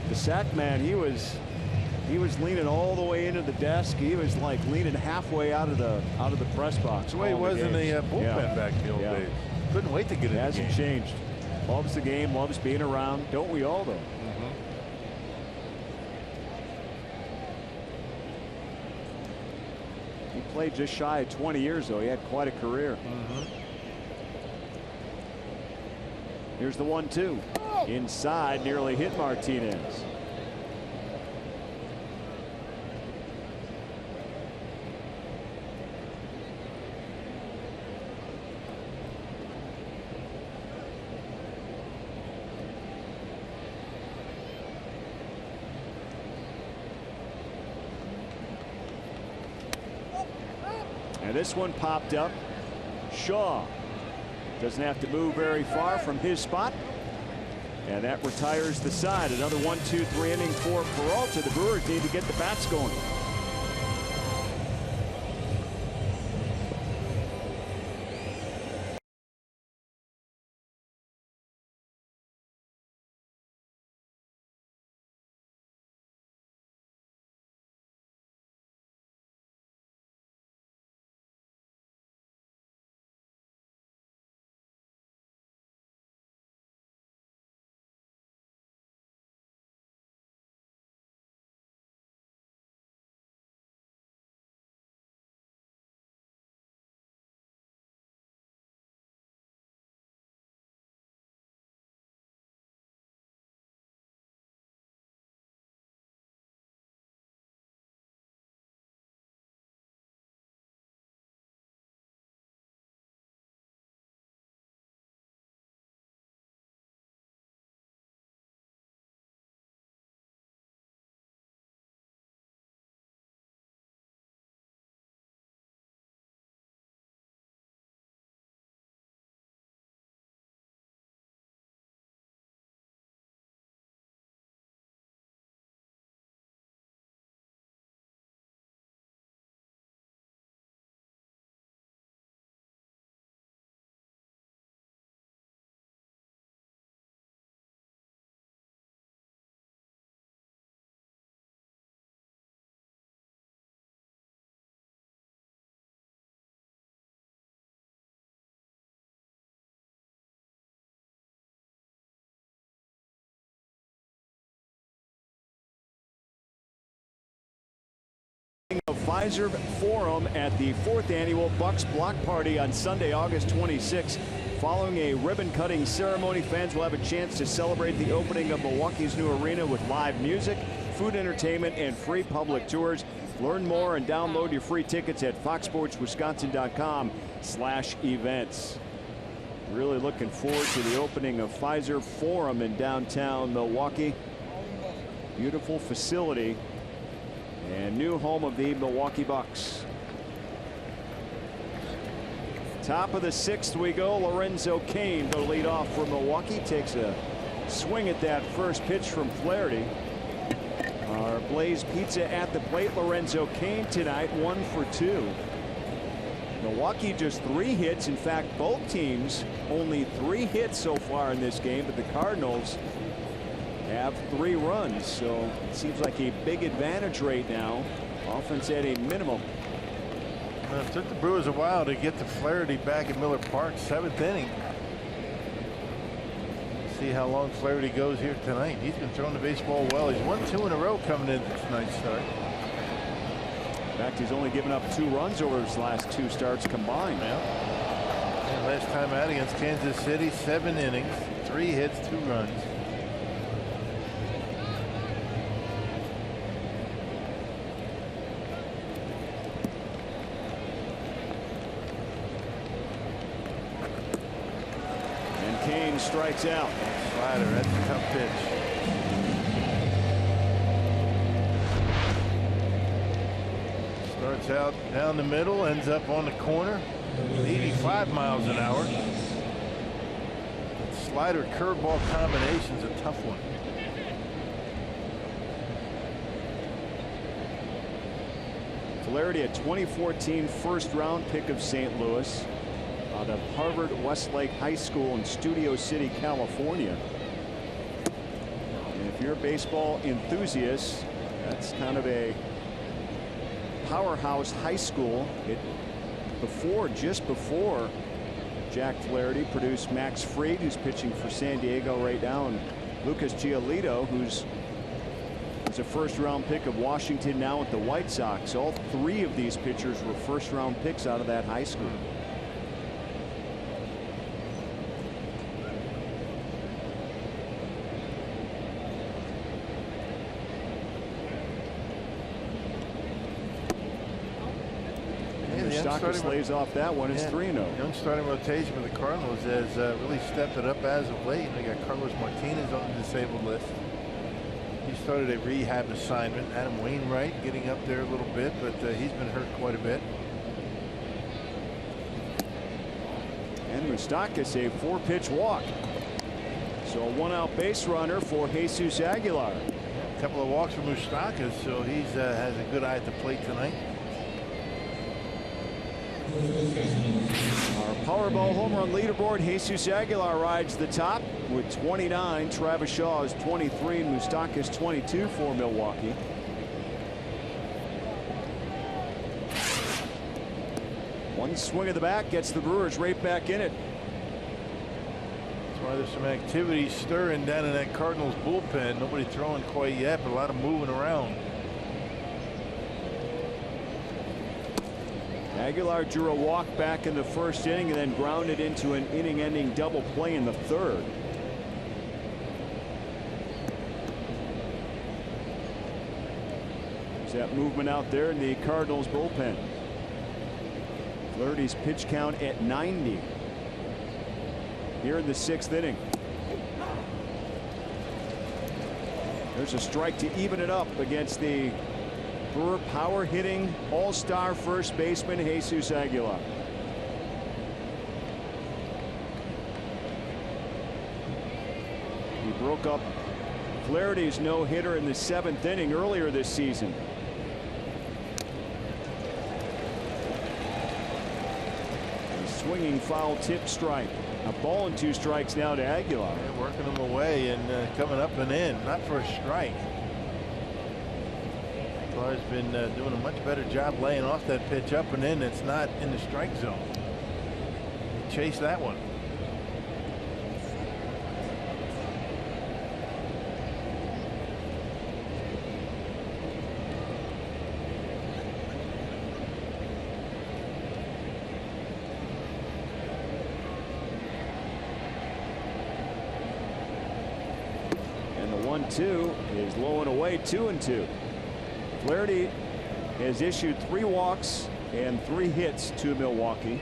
the sack man, he was leaning all the way into the desk. He was like leaning halfway out of the press box. The way he was in the bullpen back in the old days. Couldn't wait to get in the game. Hasn't changed. Loves the game, loves being around. Don't we all, though? He played just shy of 20 years, though. He had quite a career. Here's the 1-2. Inside, nearly hit Martinez. And this one popped up. Shaw doesn't have to move very far from his spot. And that retires the side. Another 1-2-3 inning for Peralta. The Brewers need to get the bats going. Pfizer Forum at the 4th annual Bucks Block Party on Sunday, August 26th. Following a ribbon-cutting ceremony, fans will have a chance to celebrate the opening of Milwaukee's new arena with live music, food entertainment, and free public tours. Learn more and download your free tickets at foxsportswisconsin.com/events. Really looking forward to the opening of Pfizer Forum in downtown Milwaukee. Beautiful facility and new home of the Milwaukee Bucks. Top of the 6th we go. Lorenzo Cain, the lead off for Milwaukee, takes a swing at that first pitch from Flaherty. Our Blaze Pizza at the plate. Lorenzo Cain tonight, 1 for 2. Milwaukee just 3 hits. In fact, both teams only 3 hits so far in this game, but the Cardinals have 3 runs, so it seems like a big advantage right now. Offense at a minimum. It took the Brewers a while to get to Flaherty back at Miller Park, 7th inning. See how long Flaherty goes here tonight. He's been throwing the baseball well. He's won 2 in a row coming into tonight's start. In fact, he's only given up 2 runs over his last 2 starts combined. Yeah. And last time out against Kansas City, 7 innings, 3 hits, 2 runs. Cain strikes out. Slider, that's a tough pitch. Starts out down the middle, ends up on the corner, 85 miles an hour. Slider curveball combination's a tough one. Flaherty, a 2014 first-round pick of St. Louis. Out of Harvard Westlake High School in Studio City, California. And if you're a baseball enthusiast, that's kind of a powerhouse high school. Just before Jack Flaherty produced Max Fried, who's pitching for San Diego right now, and Lucas Giolito, who's a first-round pick of Washington, now at the White Sox. All 3 of these pitchers were first-round picks out of that high school. Mustakas lays off that one. It's 3-0. Young starting rotation for the Cardinals has really stepped it up as of late. They got Carlos Martinez on the disabled list. He started a rehab assignment. Adam Wainwright getting up there a little bit, but he's been hurt quite a bit. And Mustakas, a 4-pitch walk. So a 1-out base runner for Jesus Aguilar. A couple of walks for Mustakas, so he's has a good eye at the plate tonight. Our Powerball home run leaderboard, Jesus Aguilar rides the top with 29. Travis Shaw is 23 and Moustakas 22 for Milwaukee. One swing of the bat gets the Brewers right back in it. That's why there's some activity stirring down in that Cardinals bullpen. Nobody throwing quite yet, but a lot of moving around. Aguilar drew a walk back in the first inning and then grounded into an inning-ending double play in the 3rd. There's that movement out there in the Cardinals bullpen. Flaherty's pitch count at 90 here in the 6th inning. There's a strike to even it up against the Brewer power hitting all-star first baseman Jesus Aguilar. He broke up Flaherty's no-hitter in the 7th inning earlier this season. A swinging foul tip strike. A ball and 2 strikes now to Aguilar. They're working him away and coming up and in, not for a strike. Aguilar's been doing a much better job laying off that pitch up and in. It's not in the strike zone. He chased that one. 1-2 is low and away, 2-2. Flaherty has issued 3 walks and 3 hits to Milwaukee.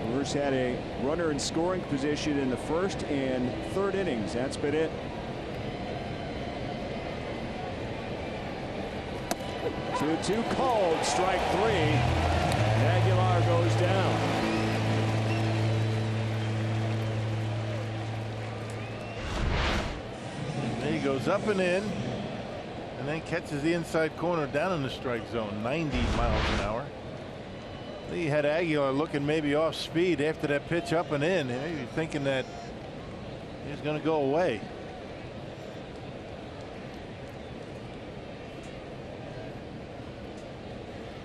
Brewers had a runner in scoring position in the first and third innings. That's been it. 2-2 called, strike 3. Aguilar goes down. And he goes up and in, and then catches the inside corner down in the strike zone, 90 miles an hour. He had Aguilar looking maybe off speed after that pitch up and in, maybe thinking that he was going to go away.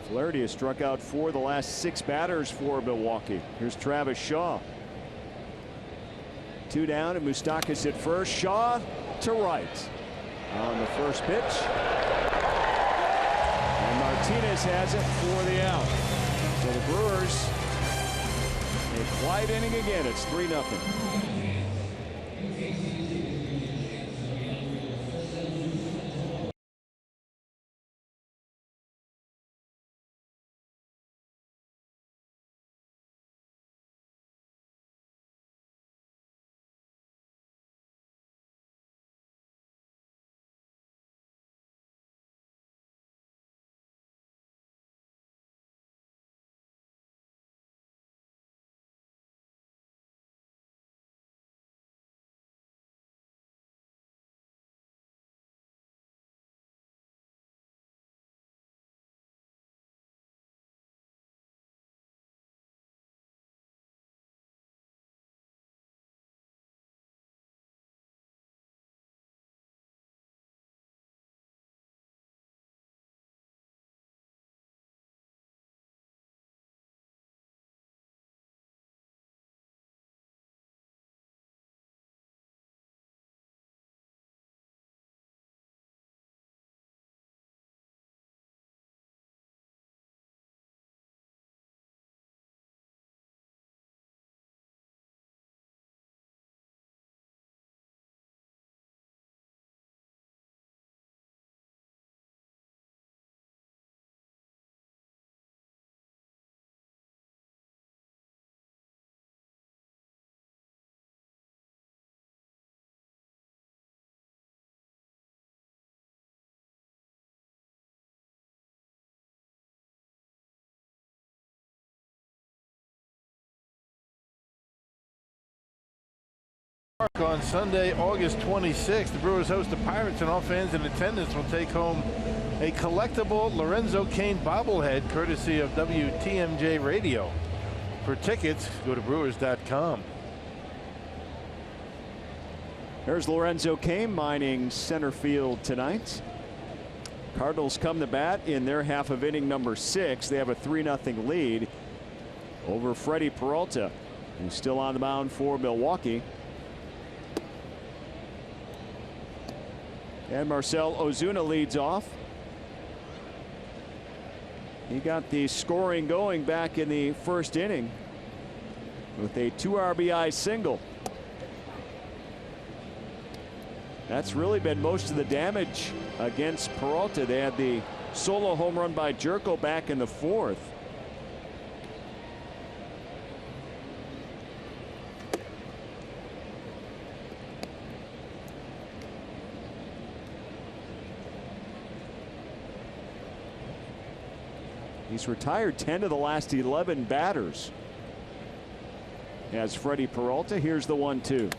Flaherty has struck out 4 of the last 6 batters for Milwaukee. Here's Travis Shaw. 2 down, and Moustakas at first. Shaw to right on the first pitch. And Martinez has it for the out. So the Brewers, a quiet inning again. It's 3-0. On Sunday, August 26th, the Brewers host the Pirates, and all fans in attendance will take home a collectible Lorenzo Cain bobblehead courtesy of WTMJ Radio. For tickets, go to brewers.com. There's Lorenzo Cain mining center field tonight. Cardinals come to bat in their half of inning number 6. They have a 3-0 lead over Freddie Peralta, who's still on the mound for Milwaukee. And Marcell Ozuna leads off. He got the scoring going back in the first inning with a 2 RBI single. That's really been most of the damage against Peralta. They had the solo home run by Jerko back in the 4th. He's retired 10 of the last 11 batters. As Freddie Peralta, here's the 1-2.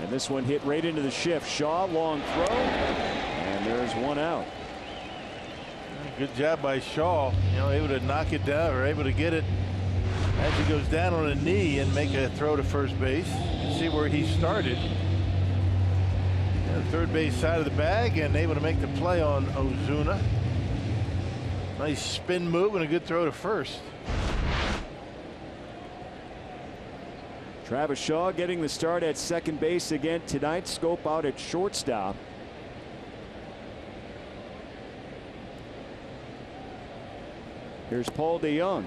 And this one hit right into the shift. Shaw, long throw, and there's 1 out. Good job by Shaw, able to knock it down, or able to get it as he goes down on a knee and make a throw to first base. You can see where he started. Third base side of the bag, and able to make the play on Ozuna. Nice spin move and a good throw to first. Travis Shaw getting the start at second base again tonight. Scope out at shortstop. Here's Paul DeJong.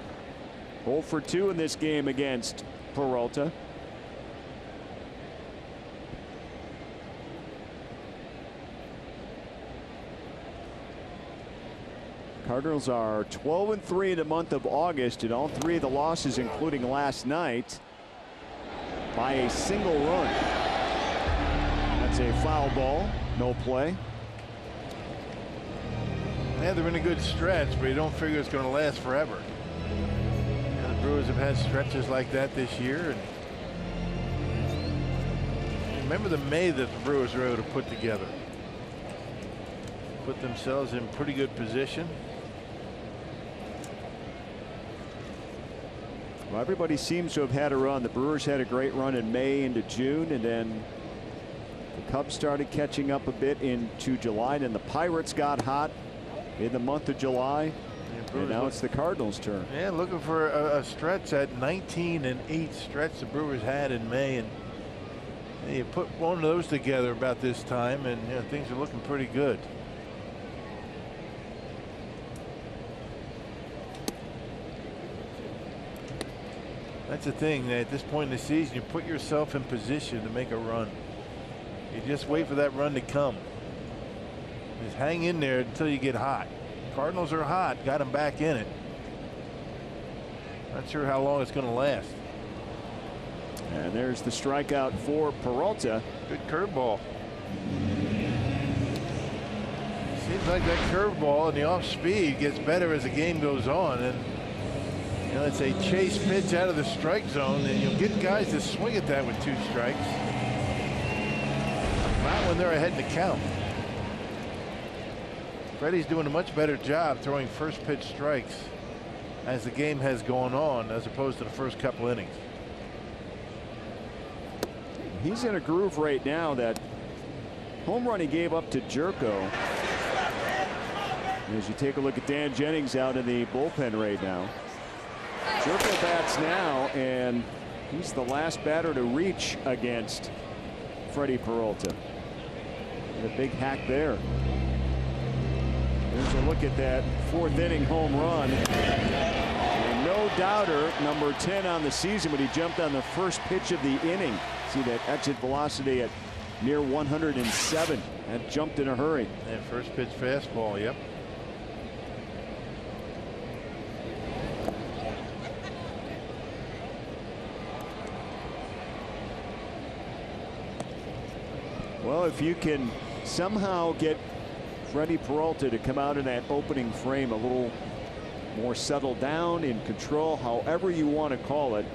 0 for 2 in this game against Peralta. Cardinals are 12-3 in the month of August, and all 3 of the losses, including last night, by a single run. That's a foul ball, no play. Yeah, they're in a good stretch, but you don't figure it's going to last forever. The Brewers have had stretches like that this year. And remember the May that the Brewers were able to put together. Put themselves in pretty good position. Well, everybody seems to have had a run. The Brewers had a great run in May into June, and then the Cubs started catching up a bit into July, and the Pirates got hot in the month of July. And now it's the Cardinals' turn. Yeah, looking for a stretch, that 19-8 stretch the Brewers had in May, and you put one of those together about this time, and things are looking pretty good. That's the thing, at this point in the season, you put yourself in position to make a run. You just wait for that run to come. Just hang in there until you get hot. Cardinals are hot, got them back in it. Not sure how long it's going to last. And there's the strikeout for Peralta. Good curveball. Seems like that curveball and the off speed gets better as the game goes on. And it's a chase pitch out of the strike zone, and you'll get guys to swing at that with 2 strikes. Not when they're ahead in the count. Freddie's doing a much better job throwing first pitch strikes as the game has gone on, as opposed to the first couple innings. He's in a groove right now. That home run he gave up to Jerko. As you take a look at Dan Jennings out in the bullpen right now. Jerko bats now, and he's the last batter to reach against Freddie Peralta. And a big hack there. There's a look at that 4th inning home run. And no doubter, number 10 on the season, but he jumped on the first pitch of the inning. See that exit velocity at near 107. That jumped in a hurry. And first pitch fastball, yep. Well, if you can somehow get Freddie Peralta to come out in that opening frame a little more settled down, in control, however you want to call it,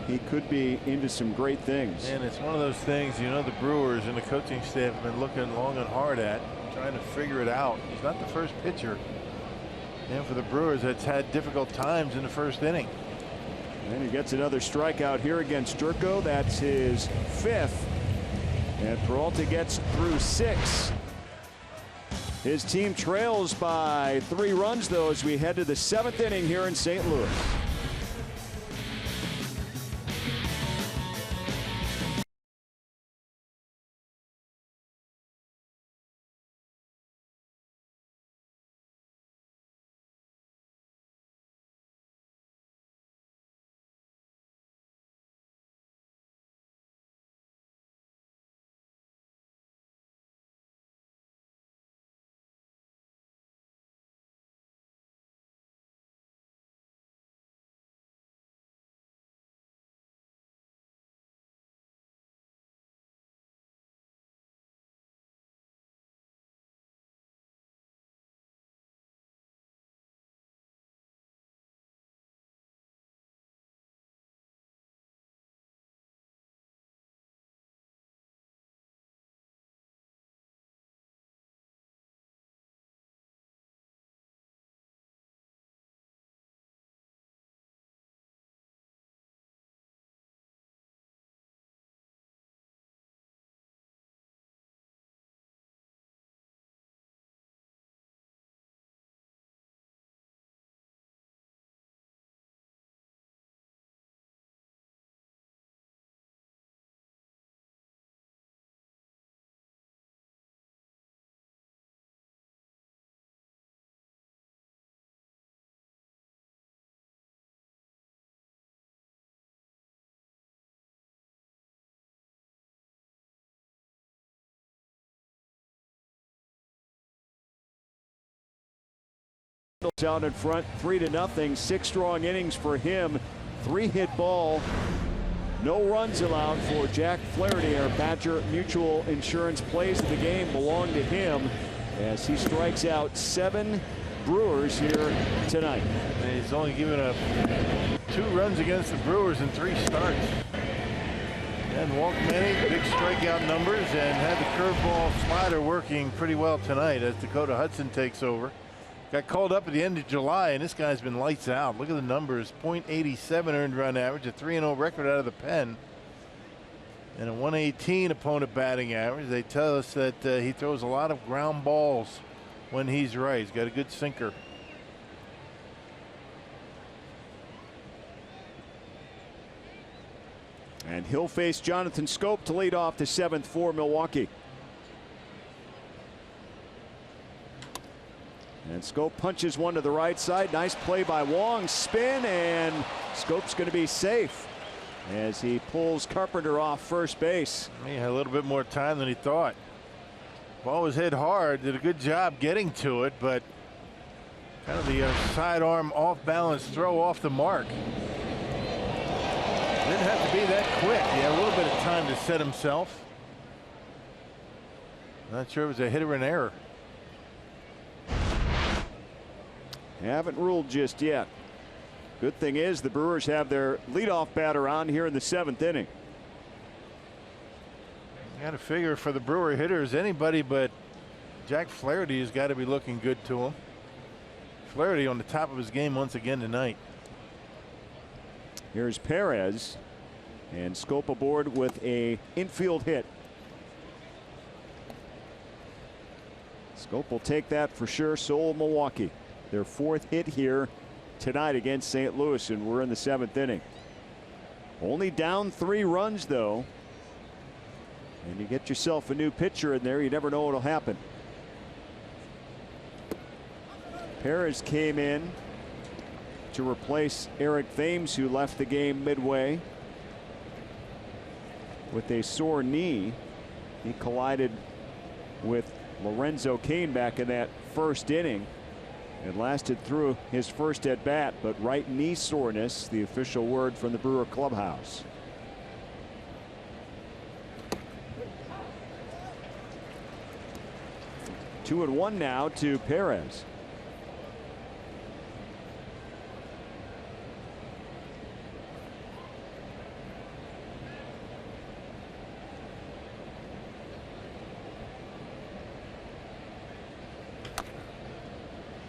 he could be into some great things. And it's one of those things, the Brewers and the coaching staff have been looking long and hard at, trying to figure it out. He's not the first pitcher, and for the Brewers, that's had difficult times in the first inning. And he gets another strikeout here against Jerko. That's his 5th. And Peralta gets through 6. His team trails by 3 runs, though, as we head to the 7th inning here in St. Louis. out in front, 3-0. 6 strong innings for him. 3-hit ball. No runs allowed for Jack Flaherty. Our Badger Mutual Insurance plays of the game belong to him as he strikes out 7 Brewers here tonight. And he's only given up 2 runs against the Brewers in 3 starts. And walked many, big strikeout numbers, and had the curveball slider working pretty well tonight as Dakota Hudson takes over. Got called up at the end of July, and this guy's been lights out. Look at the numbers: .87 earned run average, a 3-0 record out of the pen, and a 118 opponent batting average. They tell us that he throws a lot of ground balls when he's right. He's got a good sinker. And he'll face Jonathan Schoop to lead off the 7th for Milwaukee. And Schoop punches one to the right side. Nice play by Wong. Spin, and Scope's going to be safe as he pulls Carpenter off first base. He had a little bit more time than he thought. Ball was hit hard. Did a good job getting to it, but kind of the sidearm off balance throw off the mark. Didn't have to be that quick. He had a little bit of time to set himself. Not sure it was a hit or an error. Haven't ruled just yet. Good thing is the Brewers have their leadoff batter on here in the 7th inning. Got to figure for the Brewer hitters, anybody but Jack Flaherty has got to be looking good to him. Flaherty on the top of his game once again tonight. Here's Perez, and Schoop aboard with a infield hit. Schoop will take that for sure. So will Milwaukee. Their 4th hit here tonight against St. Louis, and we're in the 7th inning. Only down 3 runs though, and you get yourself a new pitcher in there, you never know what'll happen. Perez came in to replace Eric Thames, who left the game midway with a sore knee. He collided with Lorenzo Cain back in that 1st inning. It lasted through his first at bat, but right knee soreness, the official word from the Brewer clubhouse. Two and one now to Perez.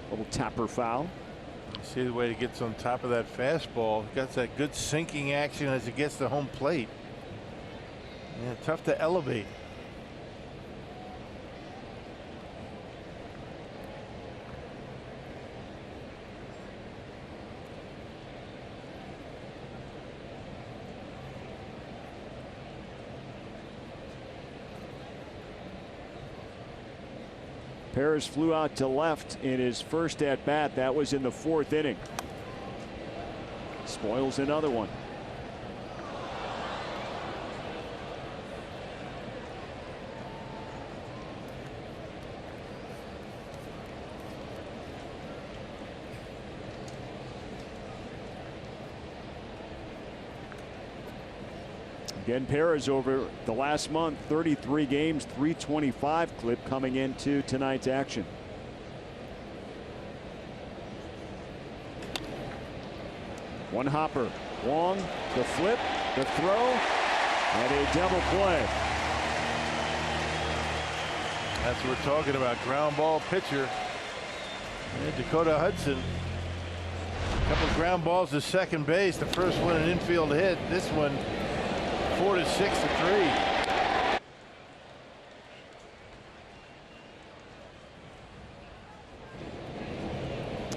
Little tapper foul. See the way he gets on top of that fastball. Got that good sinking action as it gets to home plate. Yeah, tough to elevate. Perez flew out to left in his first at bat. That was in the 4th inning. Spoils another one. Again, Perez over the last month, 33 games, 325 clip coming into tonight's action. One hopper. Wong, the flip, the throw, and a double play. That's what we're talking about. Ground ball pitcher. And Dakota Hudson. A couple of ground balls to second base. The first one an infield hit. This one 4-6-3.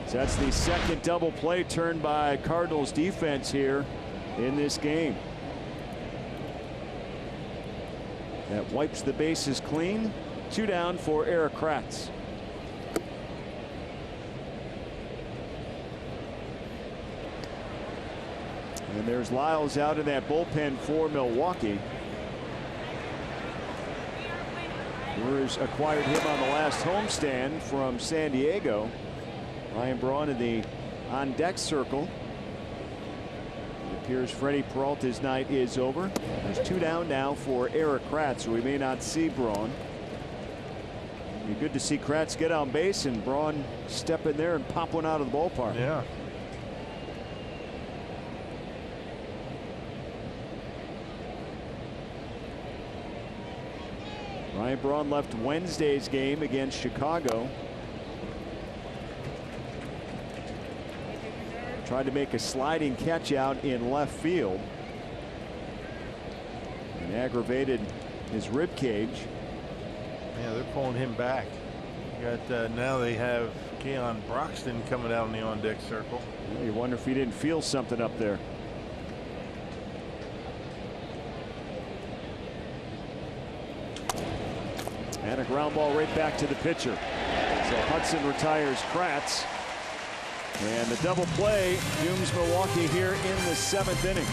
So that's the second double play turned by Cardinals defense here in this game. That wipes the bases clean. 2 down for Eric Kratz. And there's Lyles out in that bullpen for Milwaukee. Brewers acquired him on the last homestand from San Diego. Ryan Braun in the on-deck circle. It appears Freddie Peralta's night is over. There's 2 down now for Eric Kratz, so we may not see Braun. It'd be good to see Kratz get on base and Braun step in there and pop one out of the ballpark. Yeah. Ryan Braun left Wednesday's game against Chicago. Tried to make a sliding catch out in left field and aggravated his rib cage. Yeah, they're pulling him back. You got now they have Keon Broxton coming out in the on-deck circle. You wonder if he didn't feel something up there. And a ground ball right back to the pitcher. So Hudson retires Kratz. And the double play dooms Milwaukee here in the 7th inning.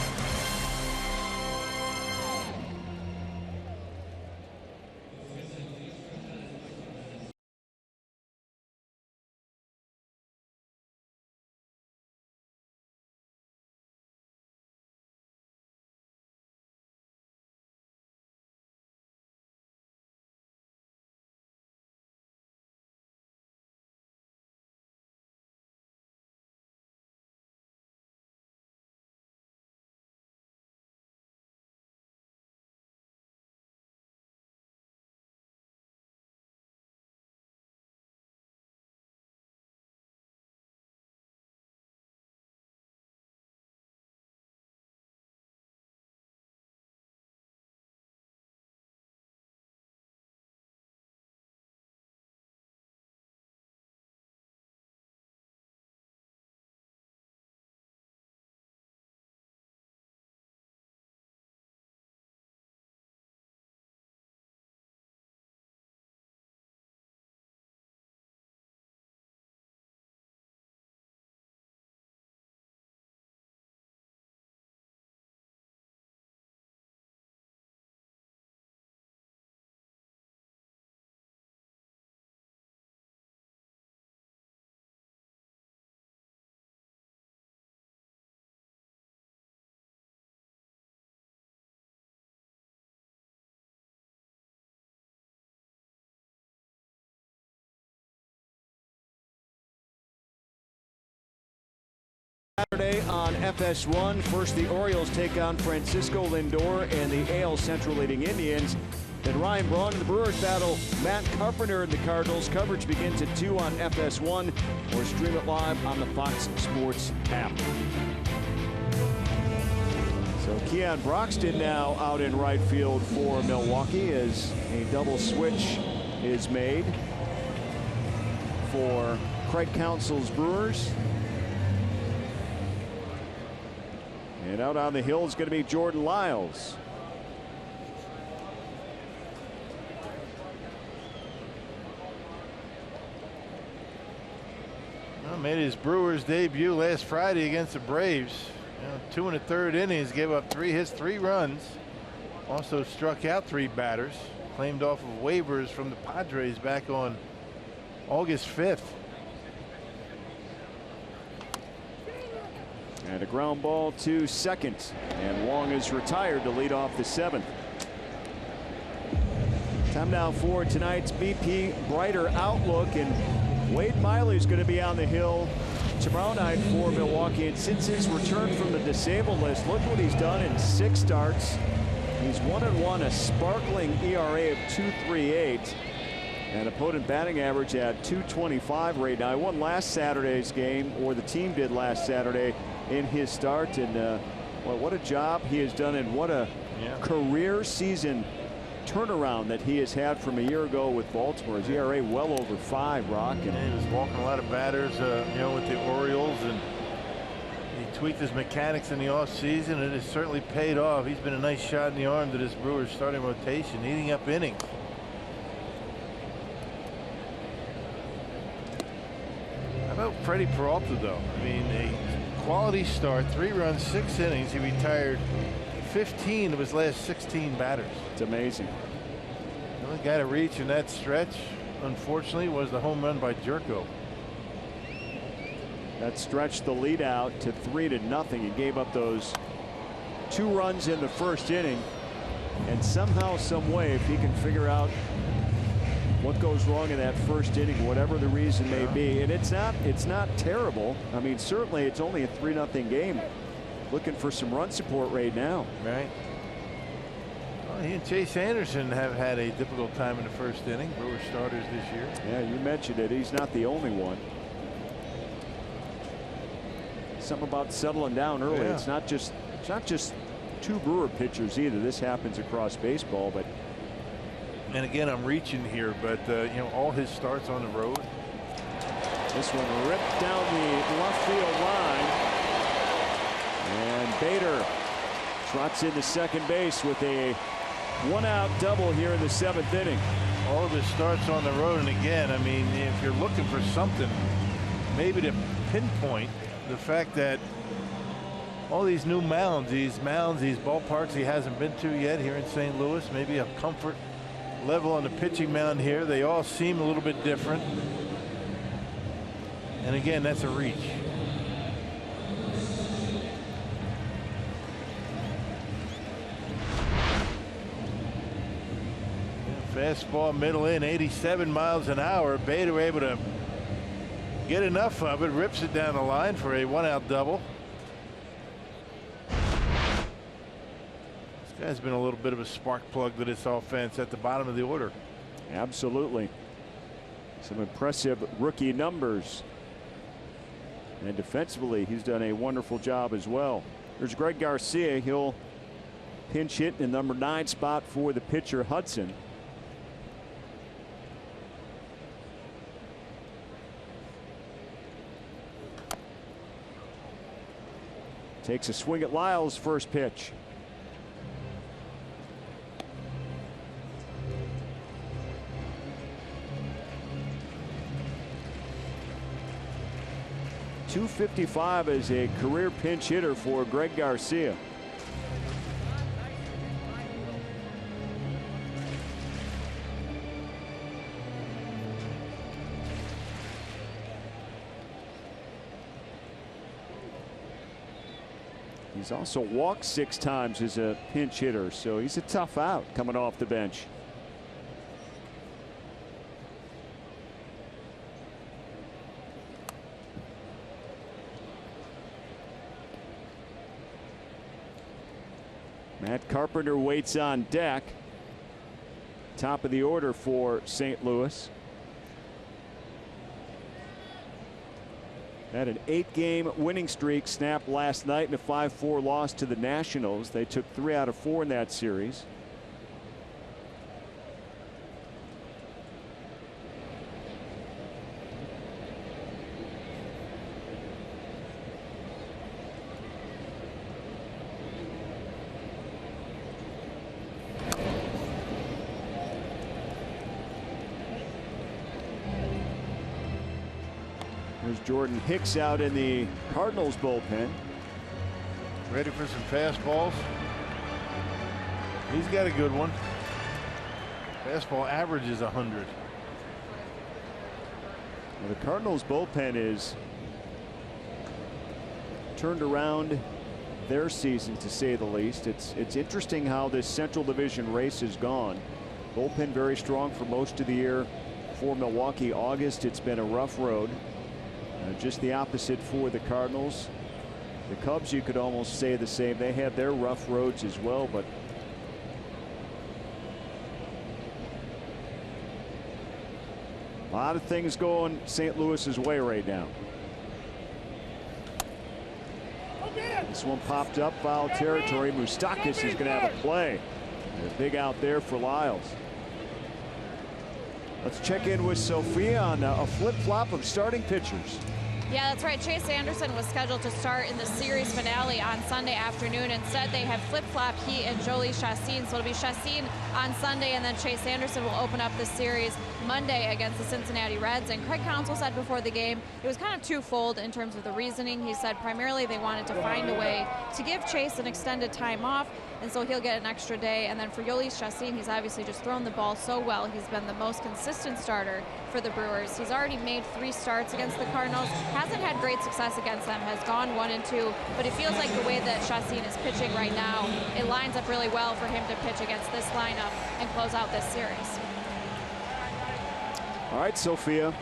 Saturday on FS1. First, the Orioles take on Francisco Lindor and the AL Central leading Indians. Then Ryan Braun and the Brewers battle Matt Carpenter and the Cardinals. Coverage begins at 2 on FS1 or stream it live on the Fox Sports app. So Keon Broxton now out in right field for Milwaukee as a double switch is made for Craig Counsell's Brewers. And out on the hill is going to be Jordan Lyles. Well, made his Brewers debut last Friday against the Braves. 2 1/3 innings, gave up 3 hits, 3 runs. Also struck out 3 batters. Claimed off of waivers from the Padres back on August 5th. And a ground ball to second. And Wong is retired to lead off the 7th. Time now for tonight's BP Brighter Outlook. And Wade Miley's going to be on the hill tomorrow night for Milwaukee. And since his return from the disabled list, look what he's done in 6 starts. He's 1-1, a sparkling ERA of 2.38. And opponent batting average at 225 right now. He won last Saturday's game, or the team did last Saturday in his start. And well, what a job he has done, and what a career season turnaround that he has had from a year ago with Baltimore. His ERA well over 5, Rock. And he was walking a lot of batters, with the Orioles, and he tweaked his mechanics in the offseason, and it has certainly paid off. He's been a nice shot in the arm to this Brewers starting rotation, eating up innings. How about Freddie Peralta, though? I mean, a quality start, 3 runs, 6 innings. He retired 15 of his last 16 batters. It's amazing. The only guy to reach in that stretch, unfortunately, was the home run by Jerko. That stretched the lead out to 3-0. He gave up those 2 runs in the first inning. And somehow, some way, if he can figure out what goes wrong in that first inning, whatever the reason may be, and it's not terrible. I mean, certainly it's only a 3-0 game. Looking for some run support right now. Right. Well, he and Chase Anderson have had a difficult time in the first inning. Brewer starters this year. Yeah, you mentioned it. He's not the only one. Something about settling down early. Yeah. It's not just 2 Brewer pitchers either. This happens across baseball, but. And again, I'm reaching here, but you know, all his starts on the road. This one ripped down the left field line. And Bader trots into second base with a 1-out double here in the 7th inning. All of his starts on the road, and again, I mean, if you're looking for something, maybe to pinpoint the fact that all these new mounds, these ballparks he hasn't been to yet here in St. Louis, maybe a comfort level on the pitching mound here. They all seem a little bit different. And again, that's a reach. Fastball middle in, 87 miles an hour. Bader able to get enough of it, rips it down the line for a 1-out double. This guy's been a little bit of a spark plug to this offense at the bottom of the order. Absolutely. Some impressive rookie numbers. And defensively, he's done a wonderful job as well. There's Greg Garcia. He'll pinch hit in the number 9 spot for the pitcher Hudson. Takes a swing at Lyles' first pitch. .255 as a career pinch hitter for Greg Garcia. He's also walked 6 times as a pinch hitter, so he's a tough out coming off the bench. Matt Carpenter waits on deck. Top of the order for St. Louis. Had an 8-game winning streak snapped last night in a 5-4 loss to the Nationals. They took 3 out of 4 in that series. There's Jordan Hicks out in the Cardinals bullpen. Ready for some fastballs. He's got a good one. Fastball average is 100. Well, the Cardinals bullpen is turned around their season, to say the least. It's interesting how this Central Division race has gone. Bullpen very strong for most of the year for Milwaukee. August, it's been a rough road. Just the opposite for the Cardinals. The Cubs, you could almost say the same. They had their rough roads as well, but a lot of things going St. Louis's way right now. This one popped up, foul territory. Moustakas is going to have a play. And a big out there for Lyles. Let's check in with Sophia on a flip-flop of starting pitchers. Yeah, that's right. Chase Anderson was scheduled to start in the series finale on Sunday afternoon. Instead, they have flip-flopped he and Jolie Chassin. So it'll be Chassin on Sunday, and then Chase Anderson will open up the series Monday against the Cincinnati Reds. And Craig Counsell said before the game it was kind of twofold in terms of the reasoning. He said primarily they wanted to find a way to give Chase an extended time off, and so he'll get an extra day. And then for Jhoulys Chassin, he's obviously just thrown the ball so well. He's been the most consistent starter for the Brewers. He's already made 3 starts against the Cardinals. Hasn't had great success against them, has gone 1-2, but it feels like the way that Chassin is pitching right now, it lines up really well for him to pitch against this lineup and close out this series. All right, Sophia,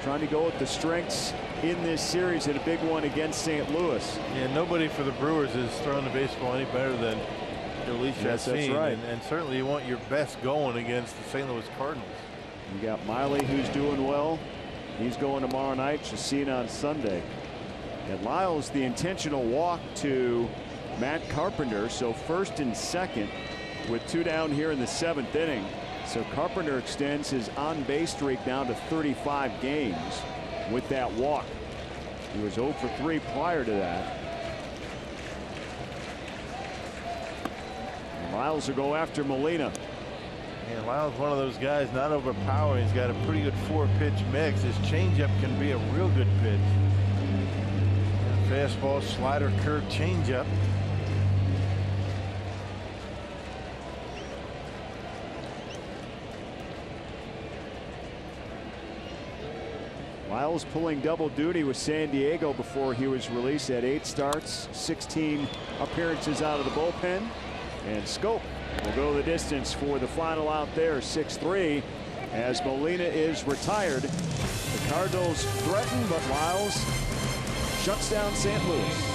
trying to go with the strengths in this series and a big one against St. Louis. Yeah, nobody for the Brewers is throwing the baseball any better than Jhoulys Chassin. Yes, that's right. And certainly you want your best going against the St. Louis Cardinals. You got Miley, who's doing well. He's going tomorrow night. Chassin on Sunday. And Lyles, the intentional walk to Matt Carpenter. So first and second with 2 down here in the 7th inning. So Carpenter extends his on-base streak down to 35 games with that walk. He was 0 for 3 prior to that. And Lyles will go after Molina. And Lyle's one of those guys, not overpowering. He's got a pretty good 4-pitch mix. His changeup can be a real good pitch. Fastball, slider, curve, changeup. Lyles pulling double duty with San Diego before he was released at 8 starts, 16 appearances out of the bullpen. And Scope will go the distance for the final out there, 6-3, as Molina is retired. The Cardinals threaten, but Lyles shuts down St. Louis.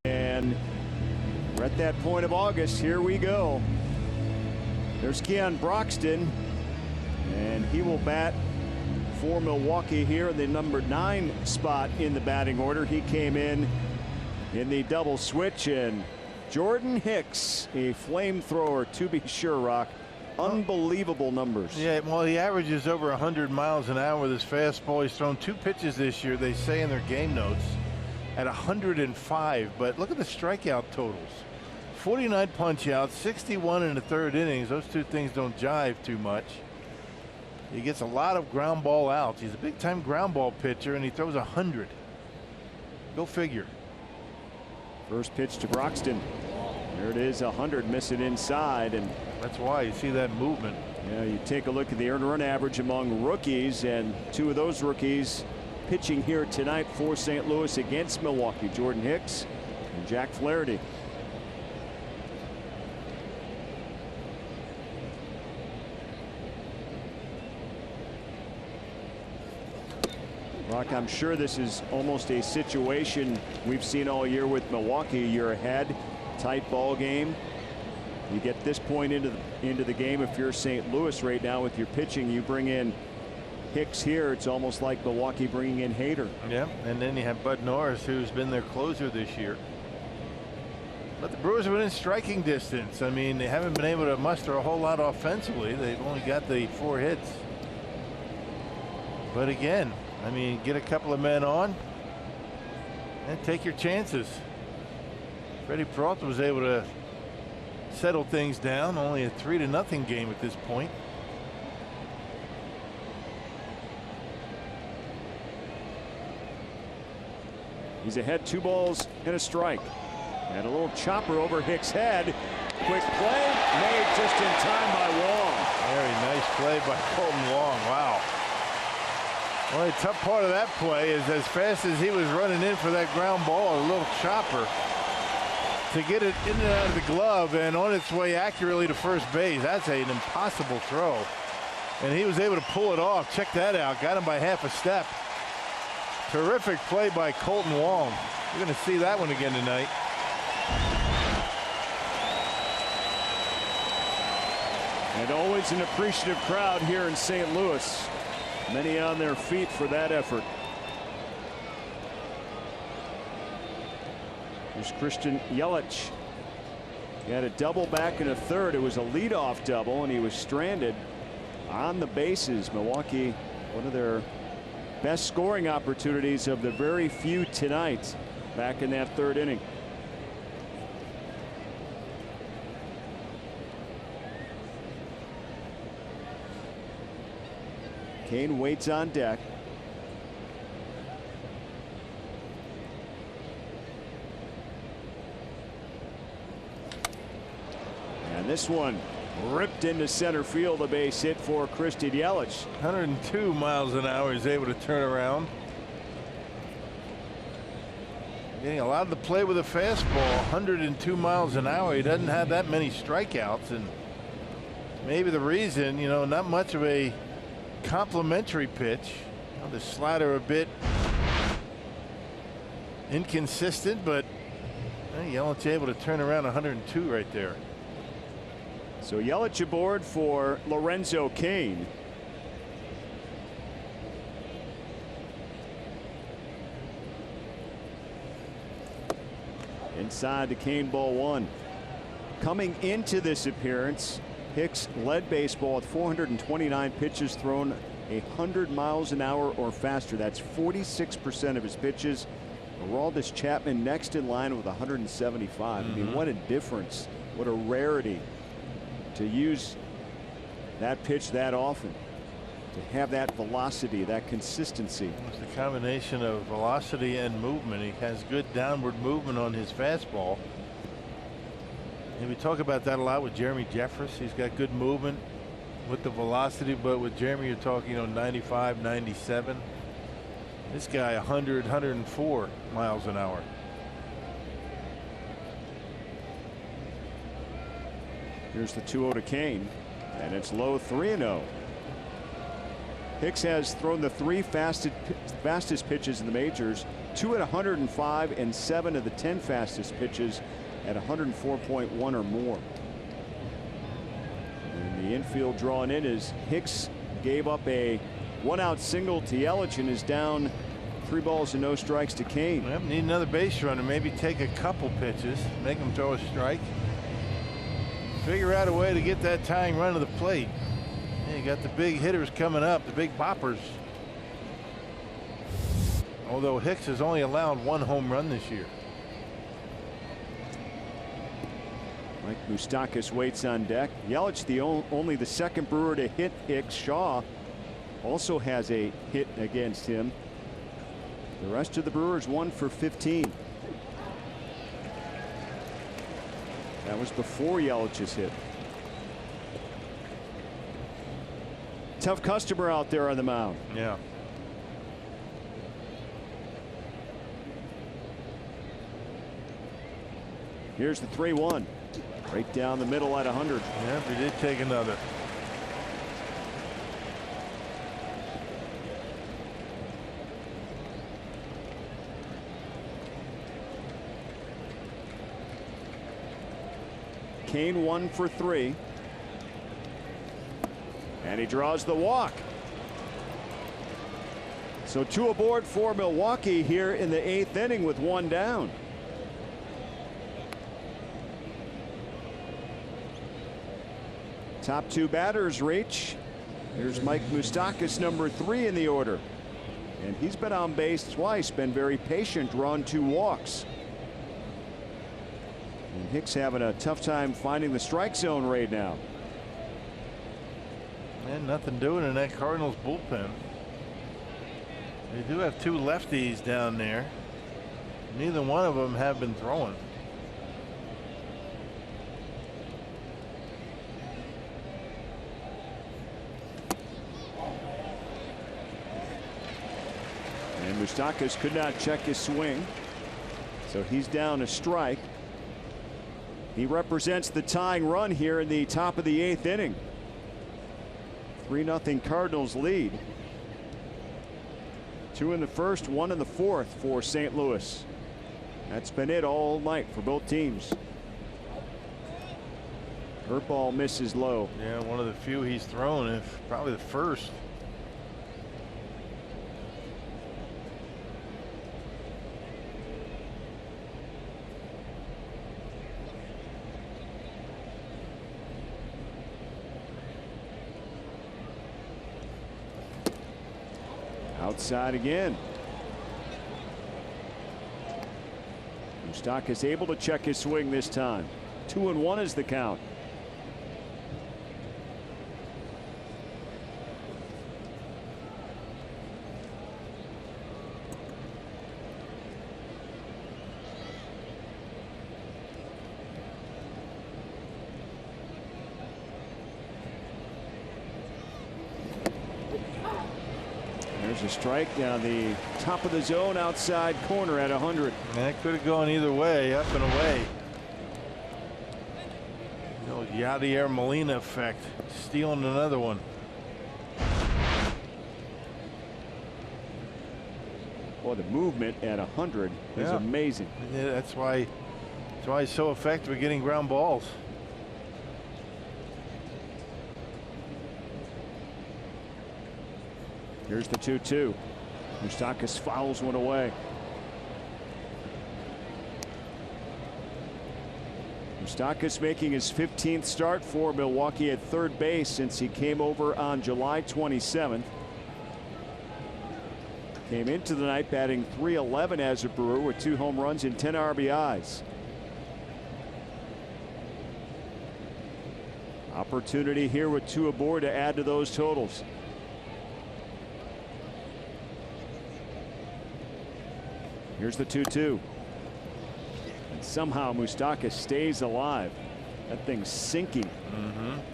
And we're at that point of August. Here we go. There's Keon Broxton, and he will bat for Milwaukee here in the number 9 spot in the batting order. He came in the double switch, and Jordan Hicks, a flamethrower to be sure, Rock. Unbelievable numbers. Yeah, well, he averages over 100 miles an hour with his fastball. He's thrown 2 pitches this year, they say in their game notes, at 105. But look at the strikeout totals. 49 punch outs, 61 in the 3rd innings. Those 2 things don't jive too much. He gets a lot of ground ball outs. He's a big time ground ball pitcher, and he throws 100. Go figure. First pitch to Broxton. There it is, 100, miss it inside, and that's why you see that movement. Yeah, you take a look at the earned run average among rookies, and 2 of those rookies pitching here tonight for St. Louis against Milwaukee. Jordan Hicks and Jack Flaherty. Rock, I'm sure this is almost a situation we've seen all year with Milwaukee. You're ahead, tight ball game. You get this point into the game. If you're St. Louis right now with your pitching, you bring in Hicks here. It's almost like Milwaukee bringing in Hader. Yeah, and then you have Bud Norris, who's been their closer this year. But the Brewers have been in striking distance. I mean, they haven't been able to muster a whole lot offensively. They've only got the 4 hits. But again, I mean, get a couple of men on and take your chances. Freddie Peralta was able to settle things down. Only a 3-0 game at this point. He's ahead, 2 balls and a strike. And a little chopper over Hicks' head. Quick play made just in time by Wong. Very nice play by Colton Wong. Wow. Well, the tough part of that play is as fast as he was running in for that ground ball, a little chopper, to get it in and out of the glove and on its way accurately to first base. That's an impossible throw. And he was able to pull it off. Check that out. Got him by half a step. Terrific play by Colton Wong. We're going to see that one again tonight. And always an appreciative crowd here in St. Louis. Many on their feet for that effort. Here's Christian Yelich. He had a double back in a third. It was a leadoff double, and he was stranded on the bases. Milwaukee, one of their best scoring opportunities of the very few tonight, back in that third inning. Kane waits on deck. And this one ripped into center field, a base hit for Christian Yelich. 102 miles an hour. He's able to turn around. Getting a lot of the play with a fastball. 102 miles an hour. He doesn't have that many strikeouts, and maybe the reason, you know, not much of a complimentary pitch. You know, the slider a bit inconsistent, but Yelich able to turn around 102 right there. So Yelich aboard for Lorenzo Cain. Inside to Cain, ball 1. Coming into this appearance, Hicks led baseball with 429 pitches thrown 100 miles an hour or faster. That's 46% of his pitches. Aroldis Chapman next in line with 175. I mean, what a difference. What a rarity to use that pitch that often. To have that velocity, that consistency. It's a combination of velocity and movement. He has good downward movement on his fastball. And we talk about that a lot with Jeremy Jeffress. He's got good movement with the velocity, but with Jeremy, you're talking, you know, 95, 97. This guy 100, 104 miles an hour. Here's the 2-0 to Cain, and it's low, 3-0. Hicks has thrown the 3 fastest pitches in the majors, 2 at 105 and 7 of the 10 fastest pitches at 104.1 or more. And the infield drawn in as Hicks gave up a 1-out single to Yelich and is down 3 balls and no strikes to Cain. Yep, need another base runner. Maybe take a couple pitches, make him throw a strike. Figure out a way to get that tying run to the plate. And you got the big hitters coming up, the big boppers. Although Hicks has only allowed 1 home run this year. Mike Moustakas waits on deck. Yelich, only the second Brewer to hit Hicks. Shaw also has a hit against him. The rest of the Brewers 1 for 15. That was before Yelich's hit. Tough customer out there on the mound. Yeah. Here's the 3-1. Right down the middle at 100. Yep, he did take another. Kane 1 for 3. And he draws the walk. So 2 aboard for Milwaukee here in the 8th inning with 1 down. Top 2 batters reach. Here's Mike Moustakas, number 3 in the order. And he's been on base twice, been very patient, drawn 2 walks. And Hicks having a tough time finding the strike zone right now. And nothing doing in that Cardinals bullpen. They do have 2 lefties down there. Neither one of them have been throwing. And Moustakas could not check his swing. So he's down a strike. He represents the tying run here in the top of the 8th inning. 3-0 Cardinals lead. 2 in the first, 1 in the 4th for St. Louis. That's been it all night for both teams. Curveball misses low. Yeah, one of the few he's thrown, if probably the first. Outside again. Moustakas able to check his swing this time. 2-1 is the count. There's a strike down the top of the zone outside corner at 100. That could have gone either way, up and away. The old Yadier Molina effect, stealing another one. Boy, the movement at 100 is amazing. Yeah, that's why he's so effective at getting ground balls. Here's the 2-2. Moustakas fouls one away. Moustakas making his 15th start for Milwaukee at third base since he came over on July 27th. Came into the night batting .311 as a Brewer with 2 home runs and 10 RBIs. Opportunity here with 2 aboard to add to those totals. Here's the 2-2. And somehow Moustakas stays alive. That thing's sinking.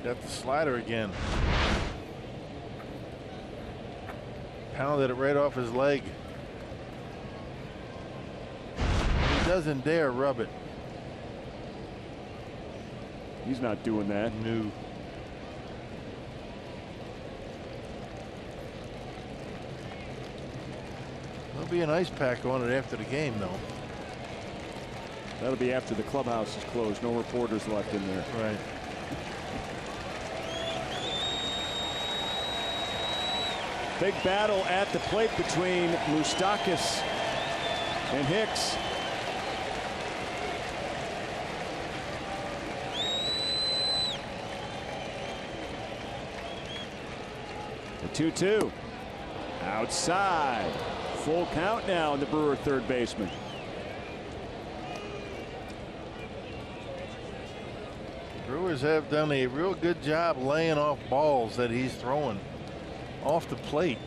Got the slider again. Pounded it right off his leg. He doesn't dare rub it. He's not doing that. No. There'll be an ice pack on it after the game, though. That'll be after the clubhouse is closed. No reporters left in there. Right. Big battle at the plate between Moustakas and Hicks. The 2-2. Outside. Full count now in the Brewer third baseman. Brewers have done a real good job laying off balls that he's throwing off the plate.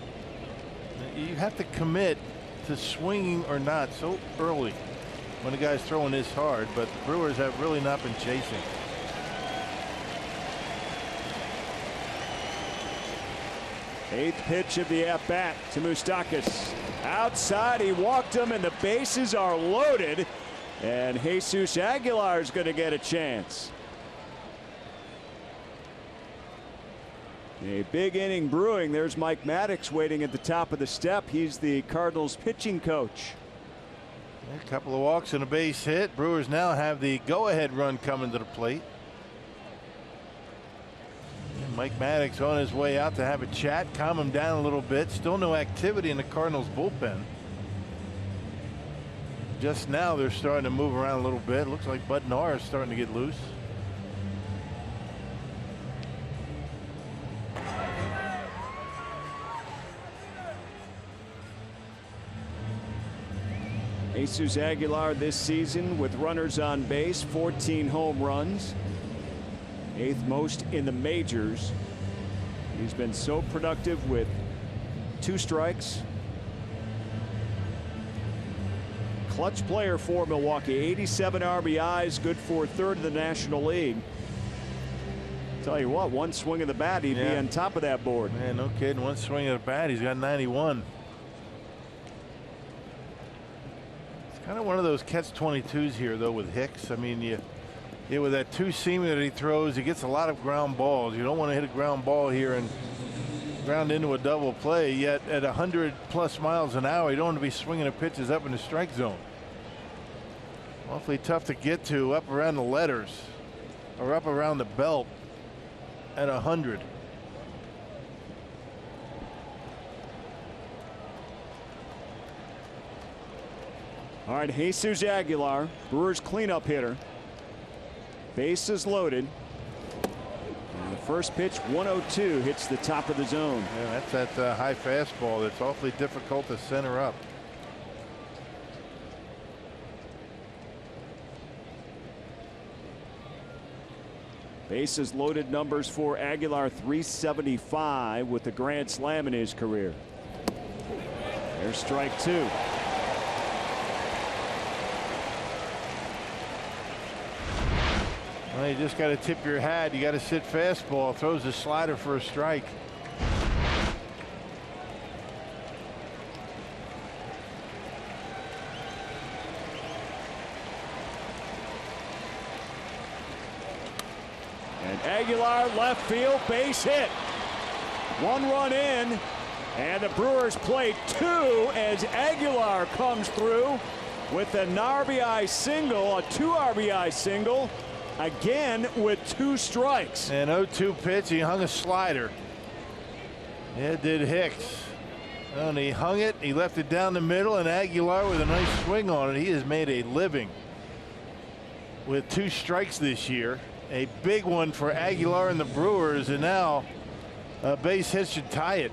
You have to commit to swinging or not so early when the guy's throwing this hard, but the Brewers have really not been chasing. Eighth pitch of the at-bat to Moustakas. Outside, he walked him, and the bases are loaded. And Jesus Aguilar is going to get a chance. A big inning brewing. There's Mike Maddox waiting at the top of the step. He's the Cardinals pitching coach. A couple of walks and a base hit. Brewers now have the go-ahead run coming to the plate. Mike Maddox on his way out to have a chat, calm him down a little bit. Still no activity in the Cardinals bullpen. Just now they're starting to move around a little bit. Looks like Bud Norr is starting to get loose. Jesus Aguilar this season with runners on base, 14 home runs, 8th most in the majors. He's been so productive with 2 strikes. Clutch player for Milwaukee, 87 RBIs, good for 3rd in the National League. Tell you what, one swing of the bat, he'd be on top of that board. Man, no kidding. One swing of the bat, he's got 91. Kind of one of those catch-22s here, though, with Hicks. I mean, with that two-seamer that he throws, he gets a lot of ground balls. You don't want to hit a ground ball here and ground into a double play. Yet at 100+ miles an hour, you don't want to be swinging the pitches up in the strike zone. Awfully tough to get to up around the letters or up around the belt at 100. All right, Jesus Aguilar, Brewers cleanup hitter. Bases loaded. And the first pitch, 102, hits the top of the zone. Yeah, that's that high fastball that's awfully difficult to center up. Bases loaded numbers for Aguilar, 375 with the grand slam in his career. There's strike 2. Well, you just got to tip your hat. You got to sit fastball. Throws a slider for a strike. And Aguilar left field, base hit. 1 run in, and the Brewers play 2 as Aguilar comes through with an RBI single, a 2 RBI single. Again with 2 strikes. And 0-2 pitch, he hung a slider. It did Hicks. And he hung it, he left it down the middle, and Aguilar with a nice swing on it. He has made a living with 2 strikes this year. A big one for Aguilar and the Brewers, and now a base hit should tie it.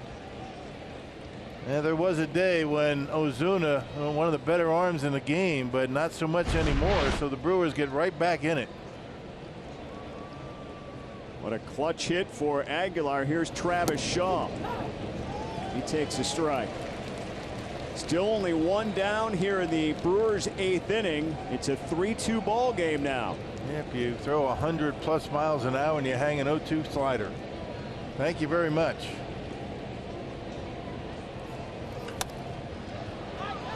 And there was a day when Ozuna, one of the better arms in the game, but not so much anymore, so the Brewers get right back in it. What a clutch hit for Aguilar. Here's Travis Shaw. He takes a strike. Still only 1 down here in the Brewers' 8th inning. It's a 3-2 ball game now. If you throw 100+ miles an hour and you hang an 0-2 slider. Thank you very much.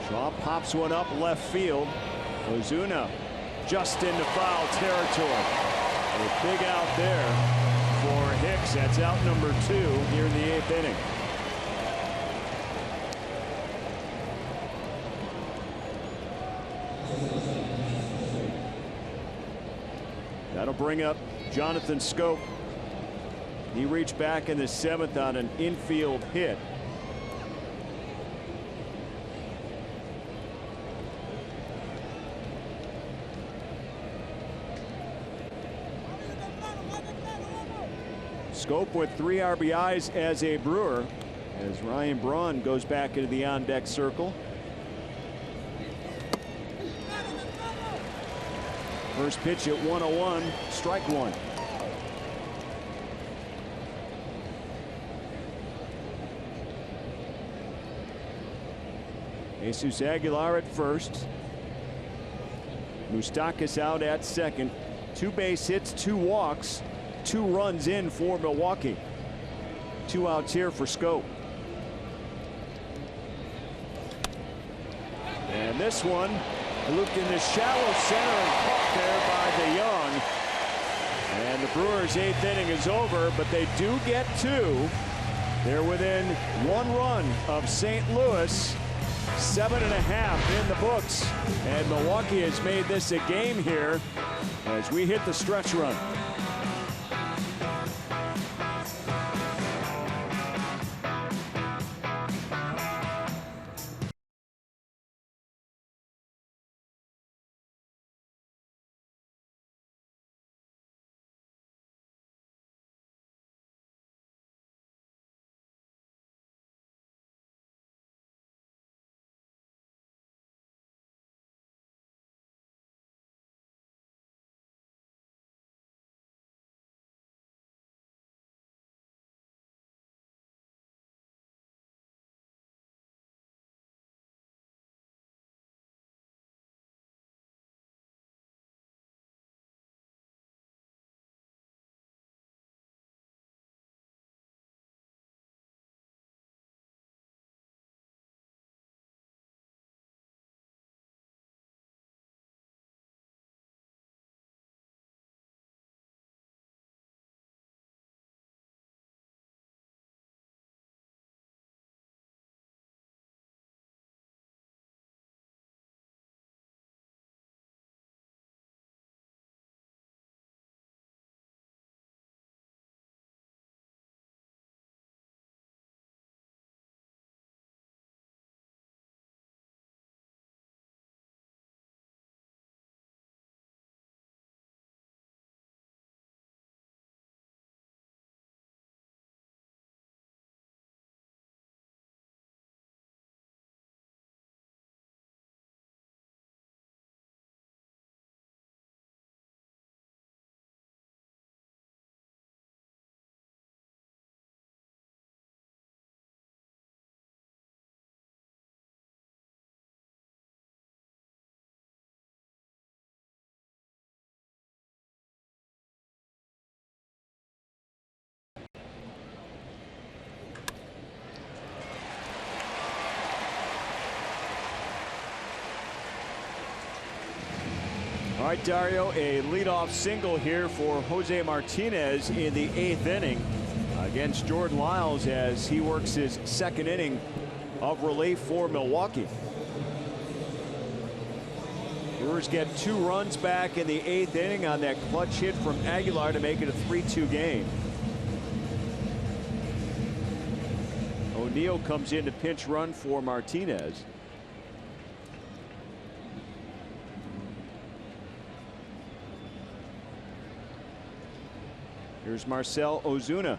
Shaw pops one up left field. Ozuna just into foul territory. A big out there for Hicks. That's out number 2 here in the 8th inning. That'll bring up Jonathan Schoop. He reached back in the 7th on an infield hit. Schoop with 3 RBIs as a Brewer as Ryan Braun goes back into the on-deck circle. First pitch at 101, strike 1. Jesus Aguilar at first. Moustakas out at second. 2 base hits, 2 walks. 2 runs in for Milwaukee. 2 outs here for Schoop. And this one looped in the shallow center and caught there by the Young. And the Brewers' 8th inning is over, but they do get 2. They're within 1 run of St. Louis. 7.5 in the books. And Milwaukee has made this a game here as we hit the stretch run. right, Dario, a leadoff single here for Jose Martinez in the 8th inning against Jordan Lyles as he works his 2nd inning of relief for Milwaukee. Brewers get 2 runs back in the 8th inning on that clutch hit from Aguilar to make it a 3-2 game. O'Neill comes in to pinch run for Martinez. Here's Marcell Ozuna.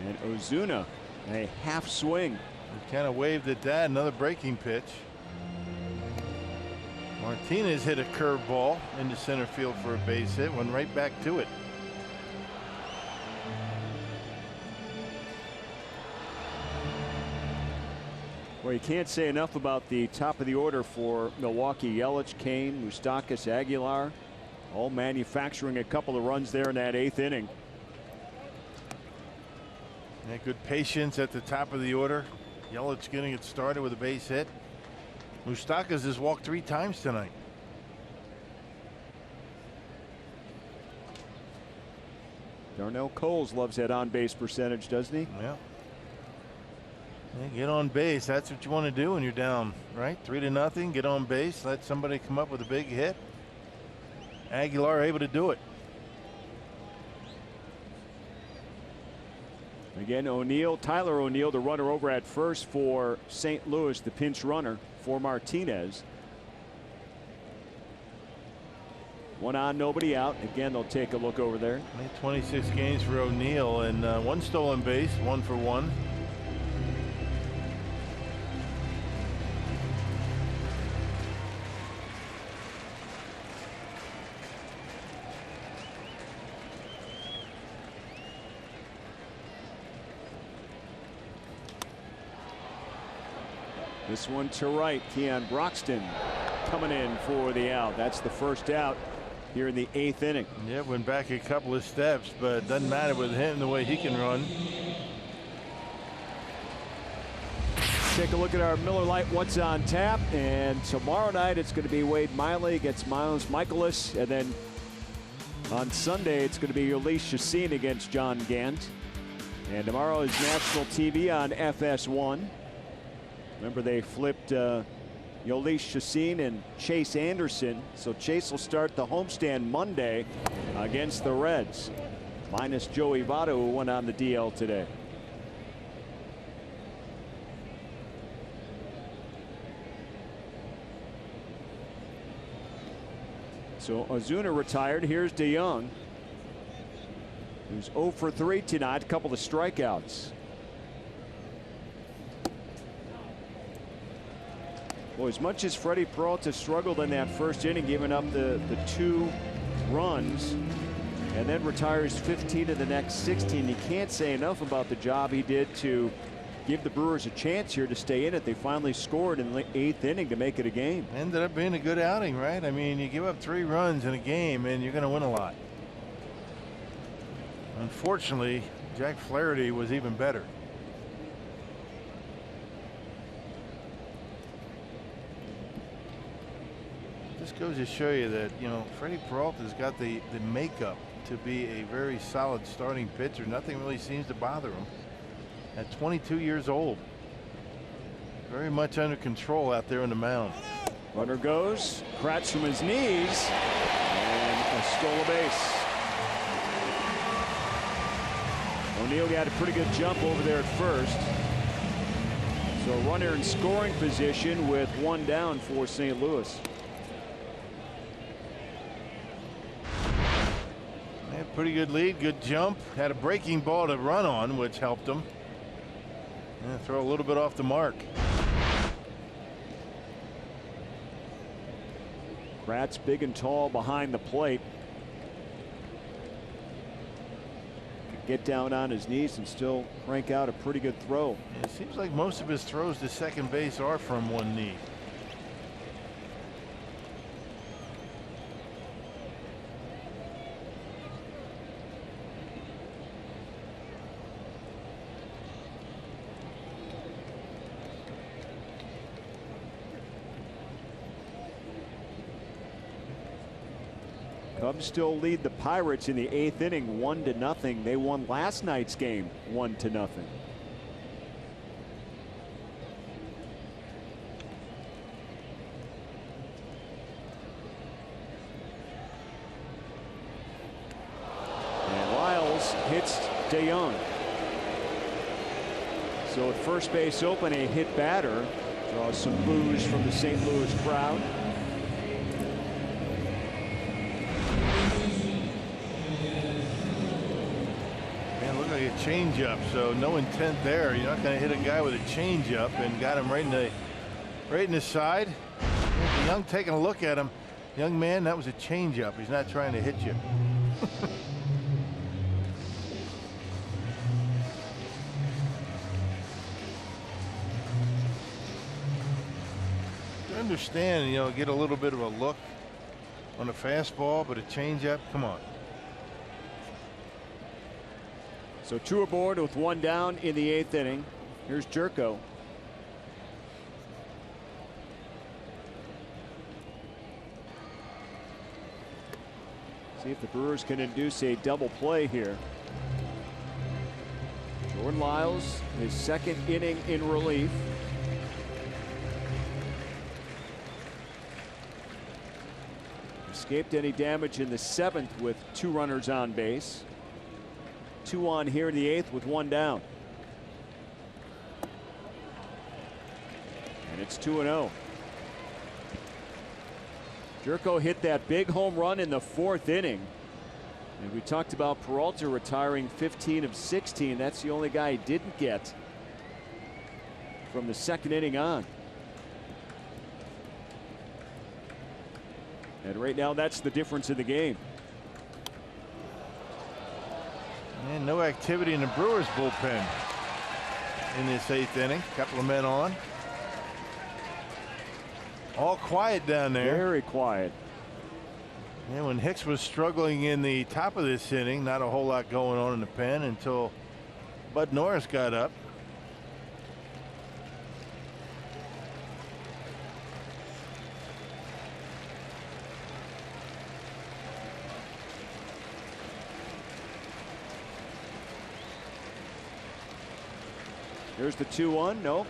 And Ozuna, a half swing. He kind of waved at that. Another breaking pitch. Martinez hit a curveball into center field for a base hit. Went right back to it. Well, you can't say enough about the top of the order for Milwaukee. Yelich, Kane, Moustakas, Aguilar, all manufacturing a couple of runs there in that 8th inning. And good patience at the top of the order. Yelich getting it started with a base hit. Moustakas has walked 3 times tonight. Darnell Coles loves that on-base percentage, doesn't he? Yeah. Get on base. That's what you want to do when you're down, right? 3-0. Get on base. Let somebody come up with a big hit. Aguilar able to do it. Again, O'Neill, Tyler O'Neill, the runner over at first for St. Louis, the pinch runner for Martinez. 1 on, nobody out. Again, they'll take a look over there. 26 games for O'Neill and 1 stolen base, 1 for 1. This one to right. Keon Broxton coming in for the out. That's the first out here in the 8th inning. Yeah, went back a couple of steps, but it doesn't matter with him the way he can run. Take a look at our Miller Lite What's on Tap, and tomorrow night it's going to be Wade Miley against Miles Michaelis, and then on Sunday it's going to be Yolis Chassin against John Gant. And tomorrow is national TV on FS1. Remember, they flipped Yolis Chassin and Chase Anderson, so Chase will start the homestand Monday against the Reds, minus Joey Votto, who went on the DL today. So Ozuna retired. Here's DeYoung, who's 0 for 3 tonight, a couple of strikeouts. Well, as much as Freddie Peralta struggled in that first inning, giving up the 2 runs, and then retires 15 of the next 16, you can't say enough about the job he did to give the Brewers a chance here to stay in it. They finally scored in the 8th inning to make it a game. Ended up being a good outing, right? I mean, you give up 3 runs in a game and you're going to win a lot. Unfortunately, Jack Flaherty was even better. This goes to show you that, you know, Freddie Peralta's got the makeup to be a very solid starting pitcher. Nothing really seems to bother him at 22 years old. Very much under control out there on the mound. Runner goes, Kratz from his knees, and stole a base. O'Neill got a pretty good jump over there at first. So a runner in scoring position with 1 down for St. Louis. Pretty good lead, good jump. Had a breaking ball to run on, which helped him. And throw a little bit off the mark. Kratz big and tall behind the plate. Could get down on his knees and still crank out a pretty good throw. It seems like most of his throws to second base are from one knee. Cubs still lead the Pirates in the 8th inning 1-0. They won last night's game 1-0. And Lyles hits DeYoung. So at first base open, a hit batter draws some boos from the St. Louis crowd. Man, looked like a changeup, so no intent there. You're not going to hit a guy with a changeup, and got him right in the side. DeYoung taking a look at him. Young man, that was a changeup. He's not trying to hit you. I understand, get a little bit of a look on a fastball, but a changeup, come on. So 2 aboard with 1 down in the 8th inning. Here's Jerko. See if the Brewers can induce a double play here. Jordan Lyles, his 2nd inning in relief. Escaped any damage in the 7th with 2 runners on base. 2 on here in the 8th with 1 down. And it's 2-0. Jerko hit that big home run in the 4th inning. And we talked about Peralta retiring 15 of 16. That's the only guy he didn't get from the 2nd inning on. And right now, that's the difference in the game. And no activity in the Brewers bullpen in this 8th inning. Couple of men on. All quiet down there. Very quiet. And when Hicks was struggling in the top of this inning, not a whole lot going on in the pen until Bud Norris got up. Here's the 2-1. Nope.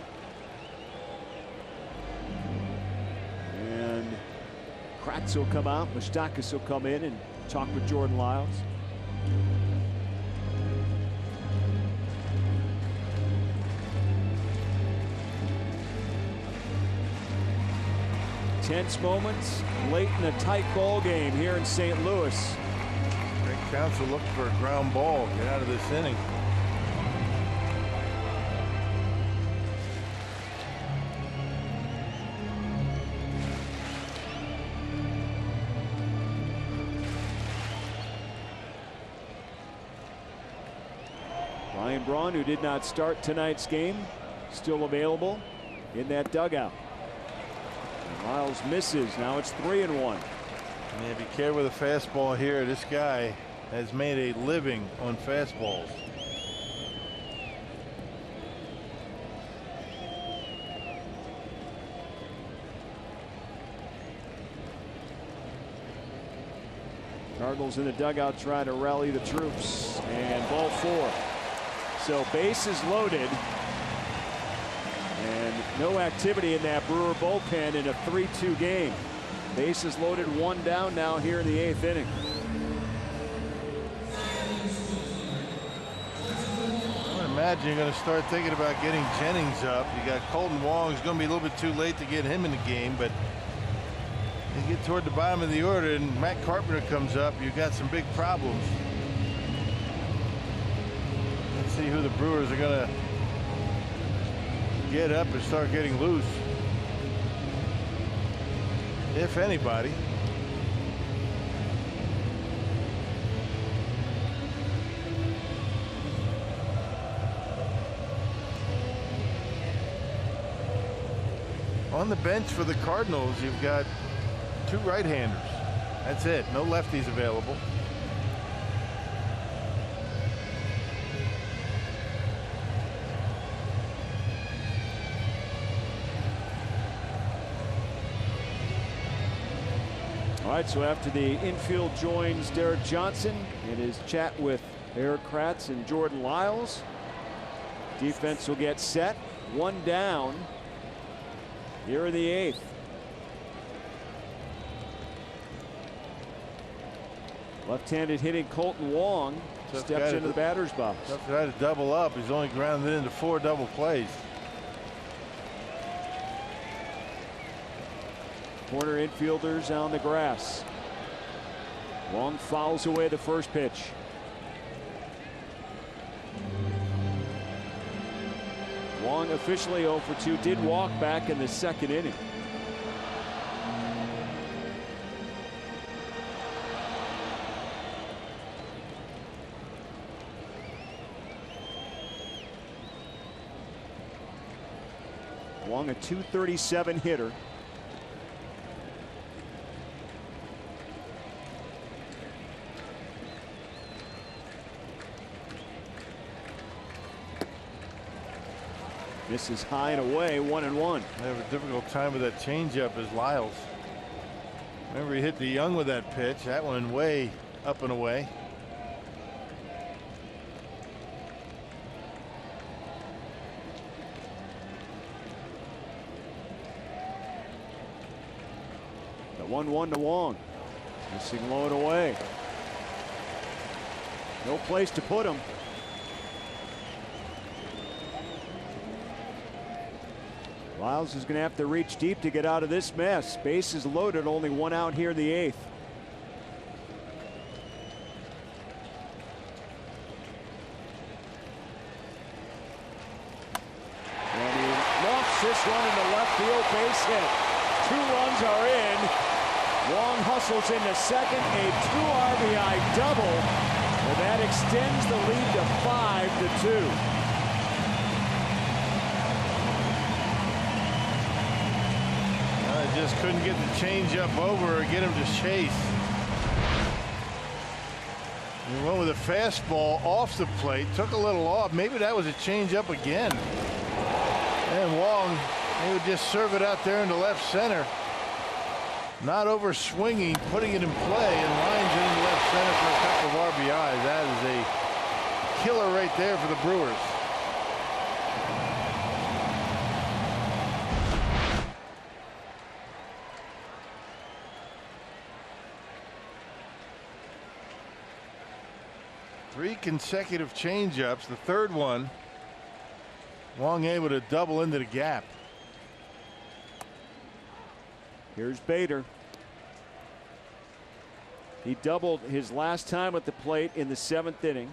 And Kratz will come out. Moustakas will come in and talk with Jordan Lyles. Tense moments late in a tight ball game here in St. Louis. Greg Counsell looking for a ground ball. Get out of this inning. Ryan Braun, who did not start tonight's game, still available in that dugout. And Lyles misses. Now it's 3-1. Yeah, be careful with the fastball here. This guy has made a living on fastballs. Cardinals in the dugout trying to rally the troops. And ball 4. So bases loaded. And no activity in that Brewer bullpen in a 3-2 game. Bases loaded, 1 down now here in the 8th inning. I would imagine you're going to start thinking about getting Jennings up. You got Colton Wong. It's going to be a little bit too late to get him in the game, but you get toward the bottom of the order and Matt Carpenter comes up, you've got some big problems. Let's see who the Brewers are going to get up and start getting loose. If anybody. On the bench for the Cardinals, you've got 2 right-handers. That's it. No lefties available. All right, so after the infield joins Derek Johnson in his chat with Eric Kratz and Jordan Lyles. Defense will get set. One down here in the 8th. Left-handed hitting Colton Wong steps into the batter's box. Tough guy to double up. He's only grounded into 4 double plays. Corner infielders on the grass. Wong fouls away the first pitch. Wong officially 0 for 2. Did walk back in the 2nd inning. Wong, a .237 hitter. This is high and away, 1-1. They have a difficult time with that changeup as Lyles. Remember, he hit the Young with that pitch. That one way up and away. The 1-1 to Wong. Missing low and away. No place to put him. Lyles is going to have to reach deep to get out of this mess. Base is loaded, only 1 out here in the 8th. And he lofts this one in the left field, base hit. 2 runs are in. Wong hustles into second, a 2 RBI double, and that extends the lead to 5-2. Just couldn't get the changeup over or get him to chase. He went with a fastball off the plate, took a little off. Maybe that was a changeup again. And Wong, he would just serve it out there into left center. Not over swinging, putting it in play, and lines it into left center for a couple of RBIs. That is a killer right there for the Brewers. Three consecutive changeups. The third one, Wong able to double into the gap. Here's Bader. He doubled his last time at the plate in the 7th inning.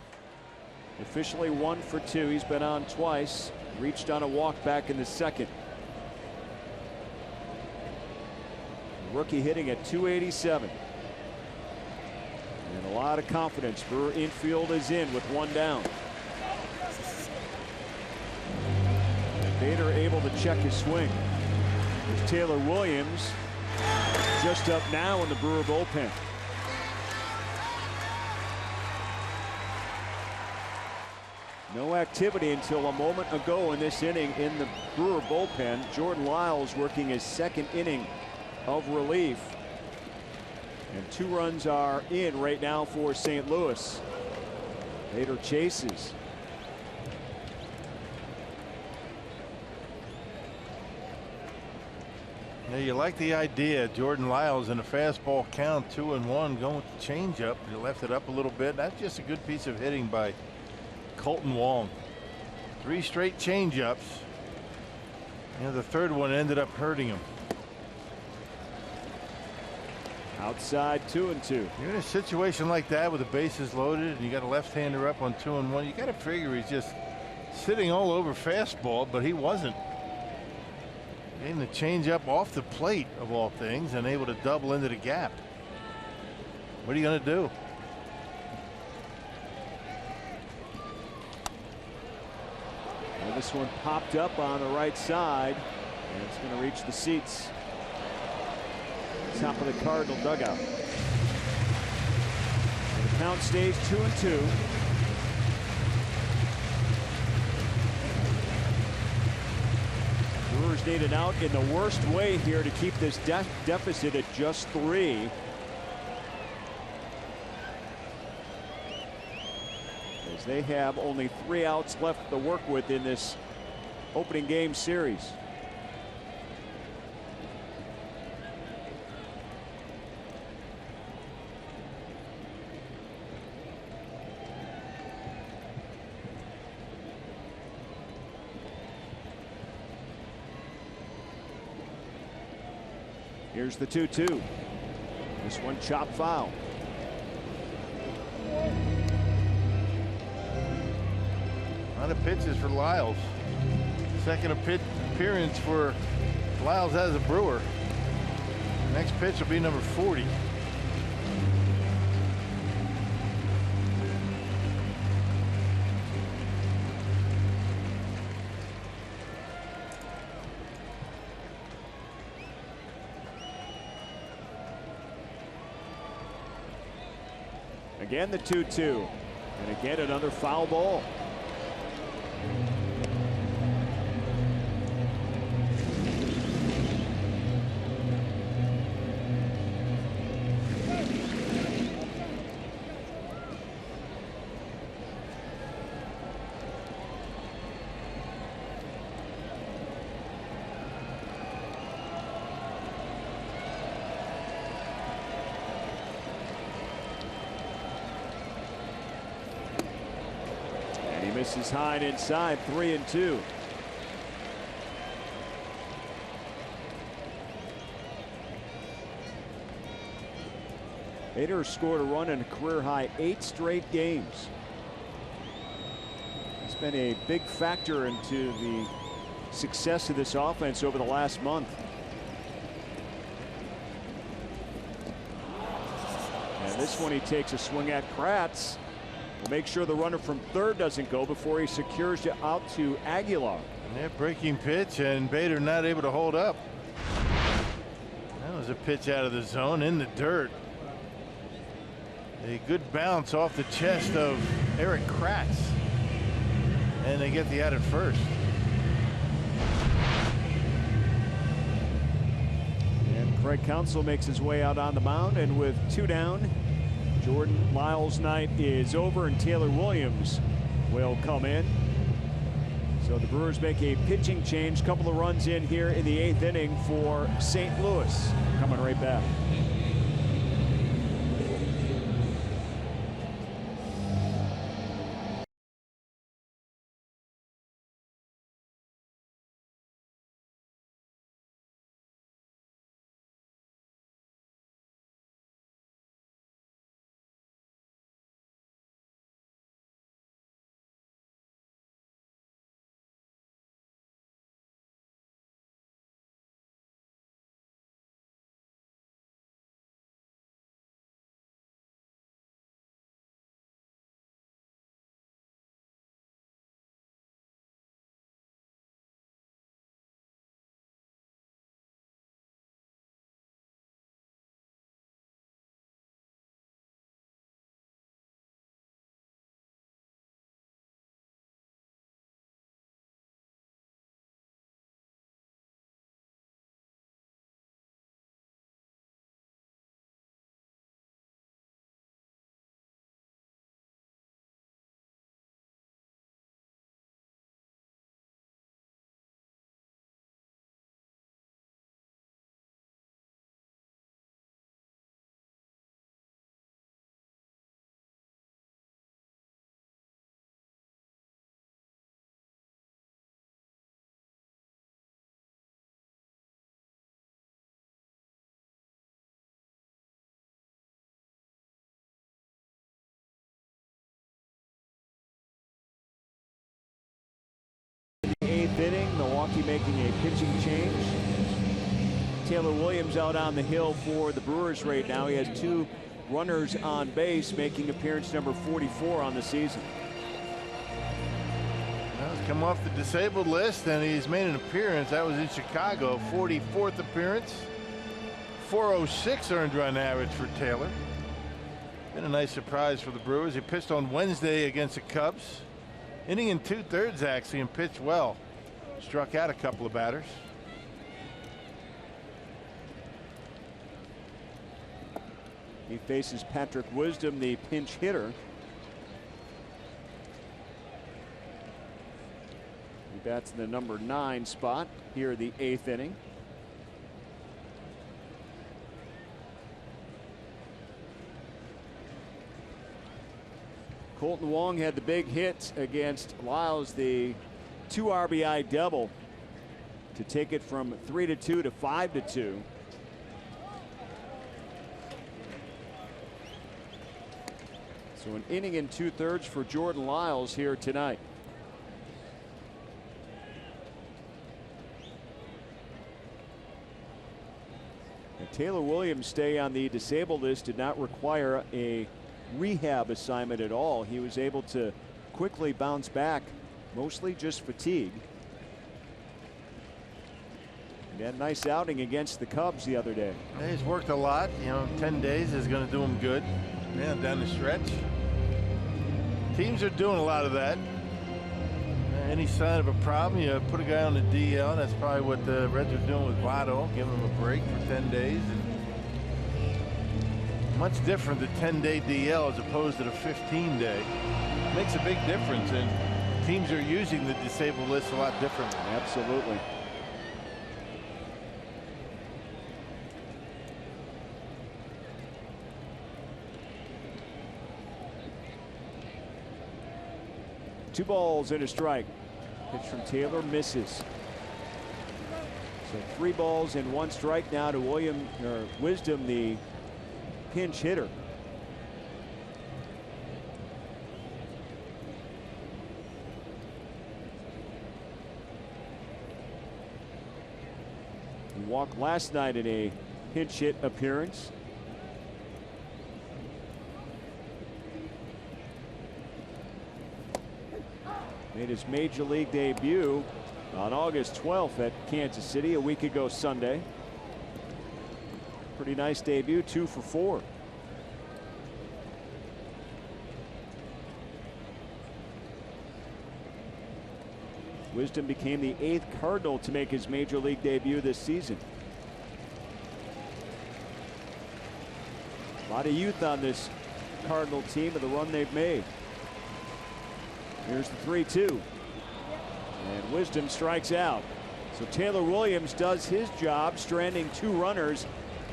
Officially 1 for 2. He's been on twice. Reached on a walk back in the 2nd. The rookie hitting at .287. And a lot of confidence. Brewer infield is in with 1 down. And Bader able to check his swing. There's Taylor Williams just up now in the Brewer bullpen. No activity until a moment ago in this inning in the Brewer bullpen. Jordan Lyles working his 2nd inning of relief. And 2 runs are in right now for St. Louis. Bader chases. Yeah, you like the idea. Jordan Lyles in a fastball count, 2-1, going with the changeup. He left it up a little bit. That's just a good piece of hitting by Colton Wong. 3 straight changeups. And the third one ended up hurting him. Outside 2-2. You're in a situation like that with the bases loaded and you got a left-hander up on 2-1. You got to figure he's just sitting all over fastball, but he wasn't. Getting the changeup off the plate of all things and able to double into the gap. What are you going to do? Well, this one popped up on the right side, and it's going to reach the seats. Top of the Cardinal dugout. The count stays 2-2. Brewers need an out in the worst way here to keep this deficit at just 3. they have only 3 outs left to work with in this opening game series. Here's the 2-2. This one chopped foul. A lot of pitches for Lyles. Second appearance for Lyles as a Brewer. Next pitch will be number 40. Again the 2-2. And again another foul ball. Misses high and inside, 3-2. Bader scored a run in a career high 8 straight games. He's been a big factor into the success of this offense over the last month. And this one he takes a swing at Kratz. We'll make sure the runner from third doesn't go before he secures it out to Aguilar. And that breaking pitch, and Bader not able to hold up. That was a pitch out of the zone in the dirt. A good bounce off the chest of Eric Kratz. And they get the out at first. And Craig Counsell makes his way out on the mound, and with 2 down, Jordan Lyles' night is over, and Taylor Williams will come in. So the Brewers make a pitching change. Couple of runs in here in the 8th inning for St. Louis. Coming right back. Inning, Milwaukee making a pitching change. Taylor Williams out on the hill for the Brewers right now. He has 2 runners on base, making appearance number 44 on the season. Well, he's come off the disabled list, and he's made an appearance. That was in Chicago, 44th appearance. 406 earned run average for Taylor. Been a nice surprise for the Brewers. He pitched on Wednesday against the Cubs. Inning in 2/3 actually, and pitched well. Struck out a couple of batters. He faces Patrick Wisdom, the pinch hitter. bats in the number 9 spot here in the 8th inning. Colton Wong had the big hit against Lyles, the 2 RBI double to take it from 3-2 to 5-2. So an inning and 2/3 for Jordan Lyles here tonight. And Taylor Williams stay on the disabled list did not require a rehab assignment at all. He was able to quickly bounce back, mostly just fatigue. He had a nice outing against the Cubs the other day. Yeah, he's worked a lot. 10 days is going to do him good. Yeah, down the stretch. Teams are doing a lot of that. Any sign of a problem, you put a guy on the DL. That's probably what the Reds are doing with Votto, giving him a break for 10 days. And much different, the 10-day DL as opposed to the 15-day. Makes a big difference, and teams are using the disabled list a lot differently. Absolutely. Two balls and a strike. Pitch from Taylor misses. So 3 balls and 1 strike now to Wisdom, the pinch hitter. He walked last night in a pinch hit appearance. Made his major league debut on August 12th at Kansas City a week ago Sunday. Pretty nice debut, 2 for 4. Wisdom became the 8th Cardinal to make his major league debut this season. A lot of youth on this Cardinal team and the run they've made. Here's the 3-2. And Wisdom strikes out. So Taylor Williams does his job, stranding 2 runners.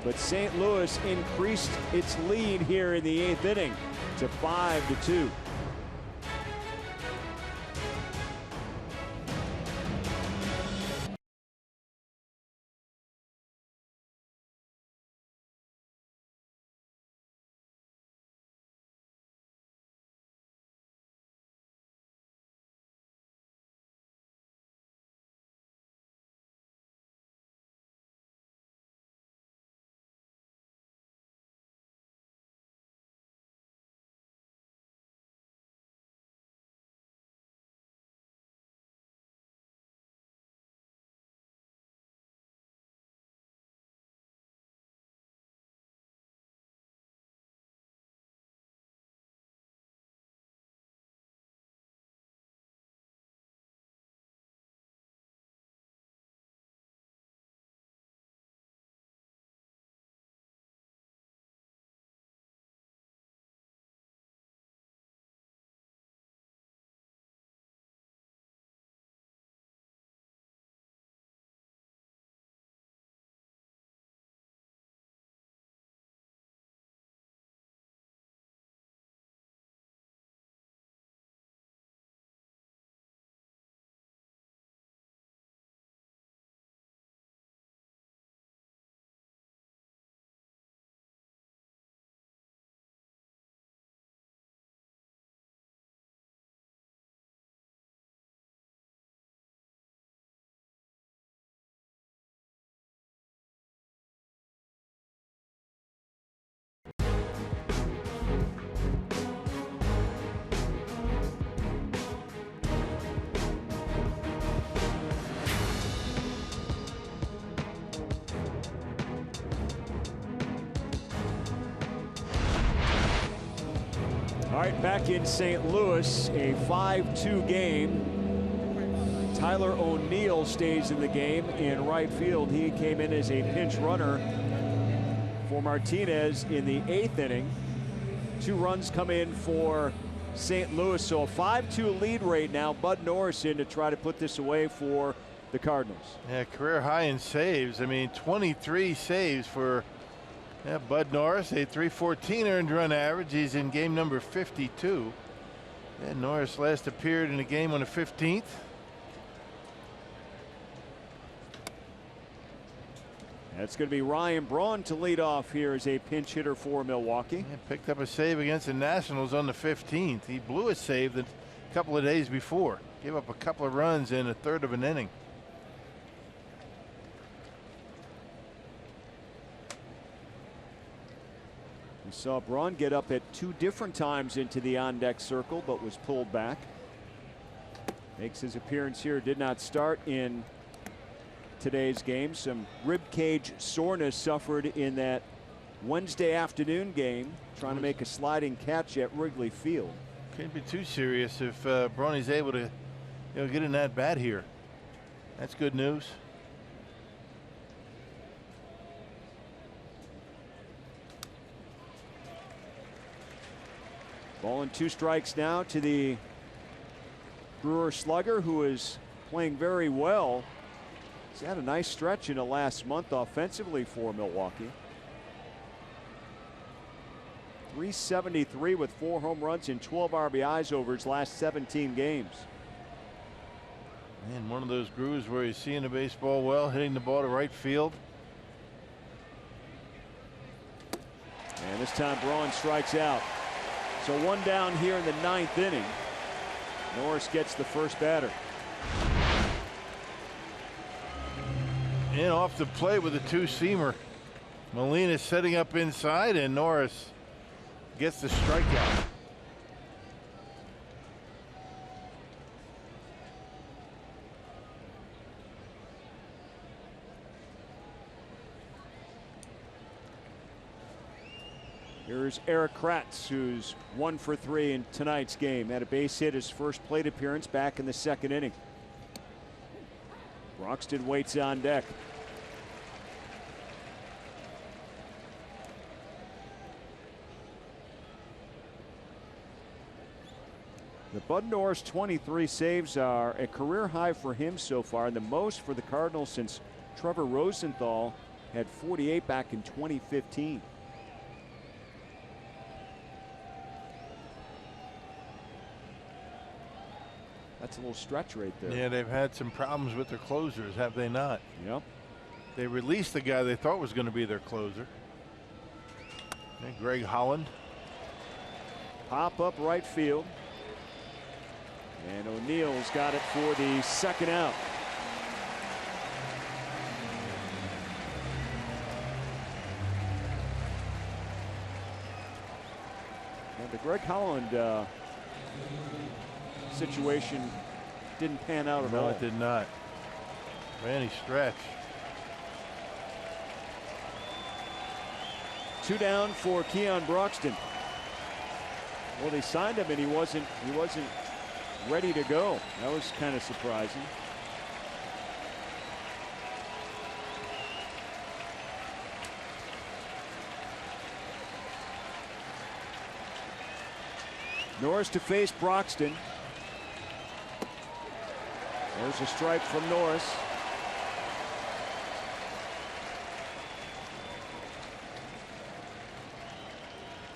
But St. Louis increased its lead here in the 8th inning to 5-2. All right, back in St. Louis, a 5-2 game. Tyler O'Neill stays in the game in right field. He came in as a pinch runner for Martinez in the 8th inning. 2 runs come in for St. Louis. So a 5-2 lead right now. Bud Norris in to try to put this away for the Cardinals. Yeah, career high in saves. I mean, 23 saves for Bud Norris, a .314 earned run average. He's in game number 52. And Norris last appeared in a game on the 15th. That's going to be Ryan Braun to lead off here as a pinch hitter for Milwaukee. Picked up a save against the Nationals on the 15th. He blew a save a couple of days before. Gave up a couple of runs in a third of an inning. We saw Braun get up at 2 different times into the on-deck circle, but was pulled back. Makes his appearance here. Did not start in today's game. Some rib cage soreness suffered in that Wednesday afternoon game, trying to make a sliding catch at Wrigley Field. Can't be too serious if Bronny's able to get in that bat here. That's good news. Ball and 2 strikes now to the Brewer slugger, who is playing very well. He's had a nice stretch in the last month offensively for Milwaukee. .373 with 4 home runs and 12 RBIs over his last 17 games. And one of those grooves where he's seeing the baseball well, hitting the ball to right field. And this time Braun strikes out. So 1 down here in the 9th inning. Norris gets the first batter. And off the plate with a 2-seamer. Molina setting up inside, and Norris gets the strikeout. Here's Eric Kratz, who's 1 for 3 in tonight's game. Had a base hit his first plate appearance back in the 2nd inning. Broxton waits on deck. The Bud Norris 23 saves are a career high for him so far, and the most for the Cardinals since Trevor Rosenthal had 48 back in 2015. That's a little stretch right there. Yeah, they've had some problems with their closers, have they not? Yep. They released the guy they thought was going to be their closer. And Greg Holland. Pop up right field. And O'Neill's got it for the 2nd out. And the Greg Holland situation didn't pan out at all. No, it did not. By any stretch. 2 down for Keon Broxton. Well, they signed him and he wasn't ready to go. That was kind of surprising. Norris to face Broxton. There's a strike from Norris.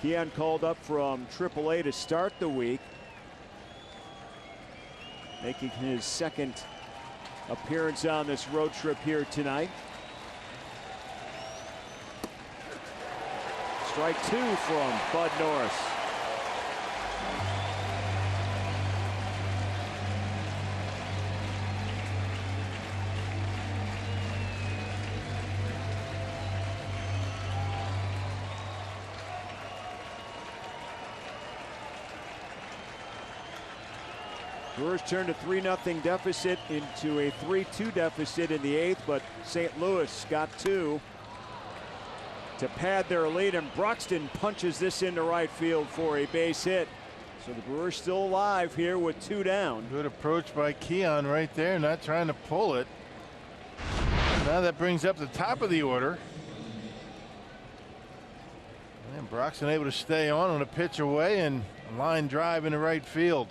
Keon called up from AAA to start the week, making his 2nd appearance on this road trip here tonight. Strike 2 from Bud Norris. Brewers turned a 3-0 deficit into a 3-2 deficit in the 8th, but St. Louis got 2 to pad their lead, and Broxton punches this into right field for a base hit. So the Brewers still alive here with 2 down. Good approach by Keon right there, not trying to pull it. Now that brings up the top of the order. And Broxton able to stay on a pitch away, and Line drive into right field.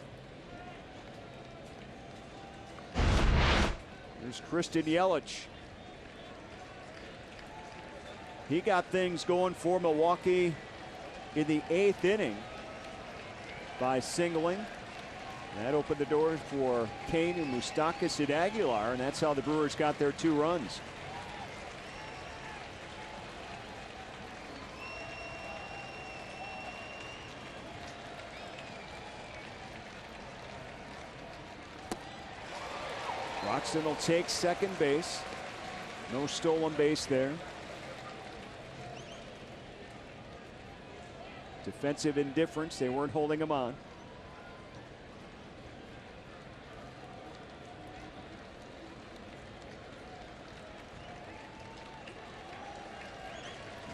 There's Christian Yelich. He got things going for Milwaukee in the 8th inning by singling. That opened the doors for Kane and Moustakas and Aguilar, and that's how the Brewers got their 2 runs. Roxton will take second base. No stolen base there. Defensive indifference. They weren't holding him on.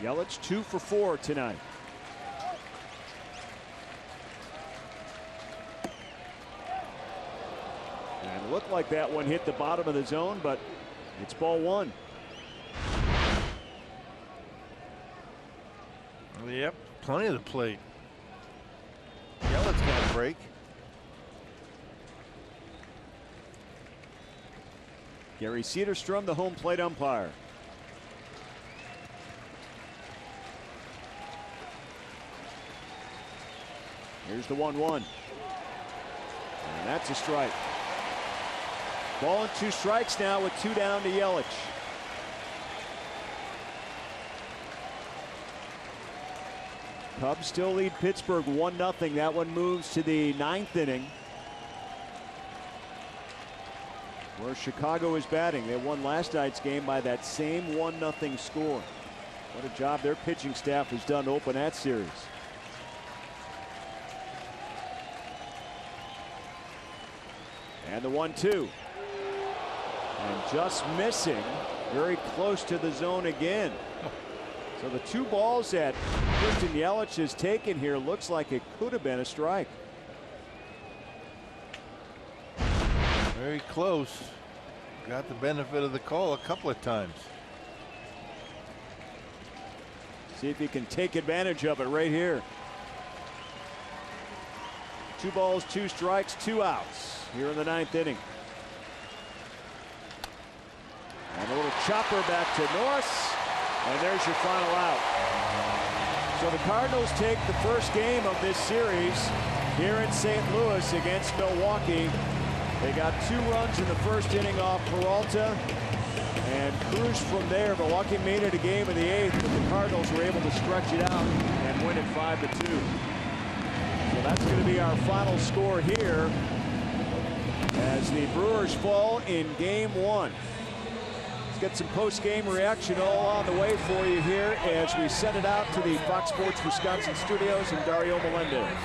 Yelich 2 for 4 tonight. And it looked like that one hit the bottom of the zone, but it's ball 1. Yep, plenty of the plate. Yelich got a break. Gary Cedarstrom, the home plate umpire. Here's the 1-1. And that's a strike. Ball and 2 strikes now with 2 down to Yelich. Cubs still lead Pittsburgh 1-0. That one moves to the 9th inning, where Chicago is batting. They won last night's game by that same 1-0 score. What a job their pitching staff has done to open that series. And the 1-2. And just missing, very close to the zone again. So the 2 balls that Christian Yelich has taken here looks like it could have been a strike. Very close. Got the benefit of the call a couple of times. See if he can take advantage of it right here. 2 balls, 2 strikes, 2 outs here in the 9th inning. And a little chopper back to Norris. And there's your final out. So the Cardinals take the first game of this series here in St. Louis against Milwaukee. They got 2 runs in the first inning off Peralta and cruised from there. Milwaukee made it a game in the 8th, but the Cardinals were able to stretch it out and win it 5-2. So that's going to be our final score here as the Brewers fall in game 1. Let's get some post-game reaction all on the way for you here as we send it out to the Fox Sports Wisconsin studios and Dario Melendez.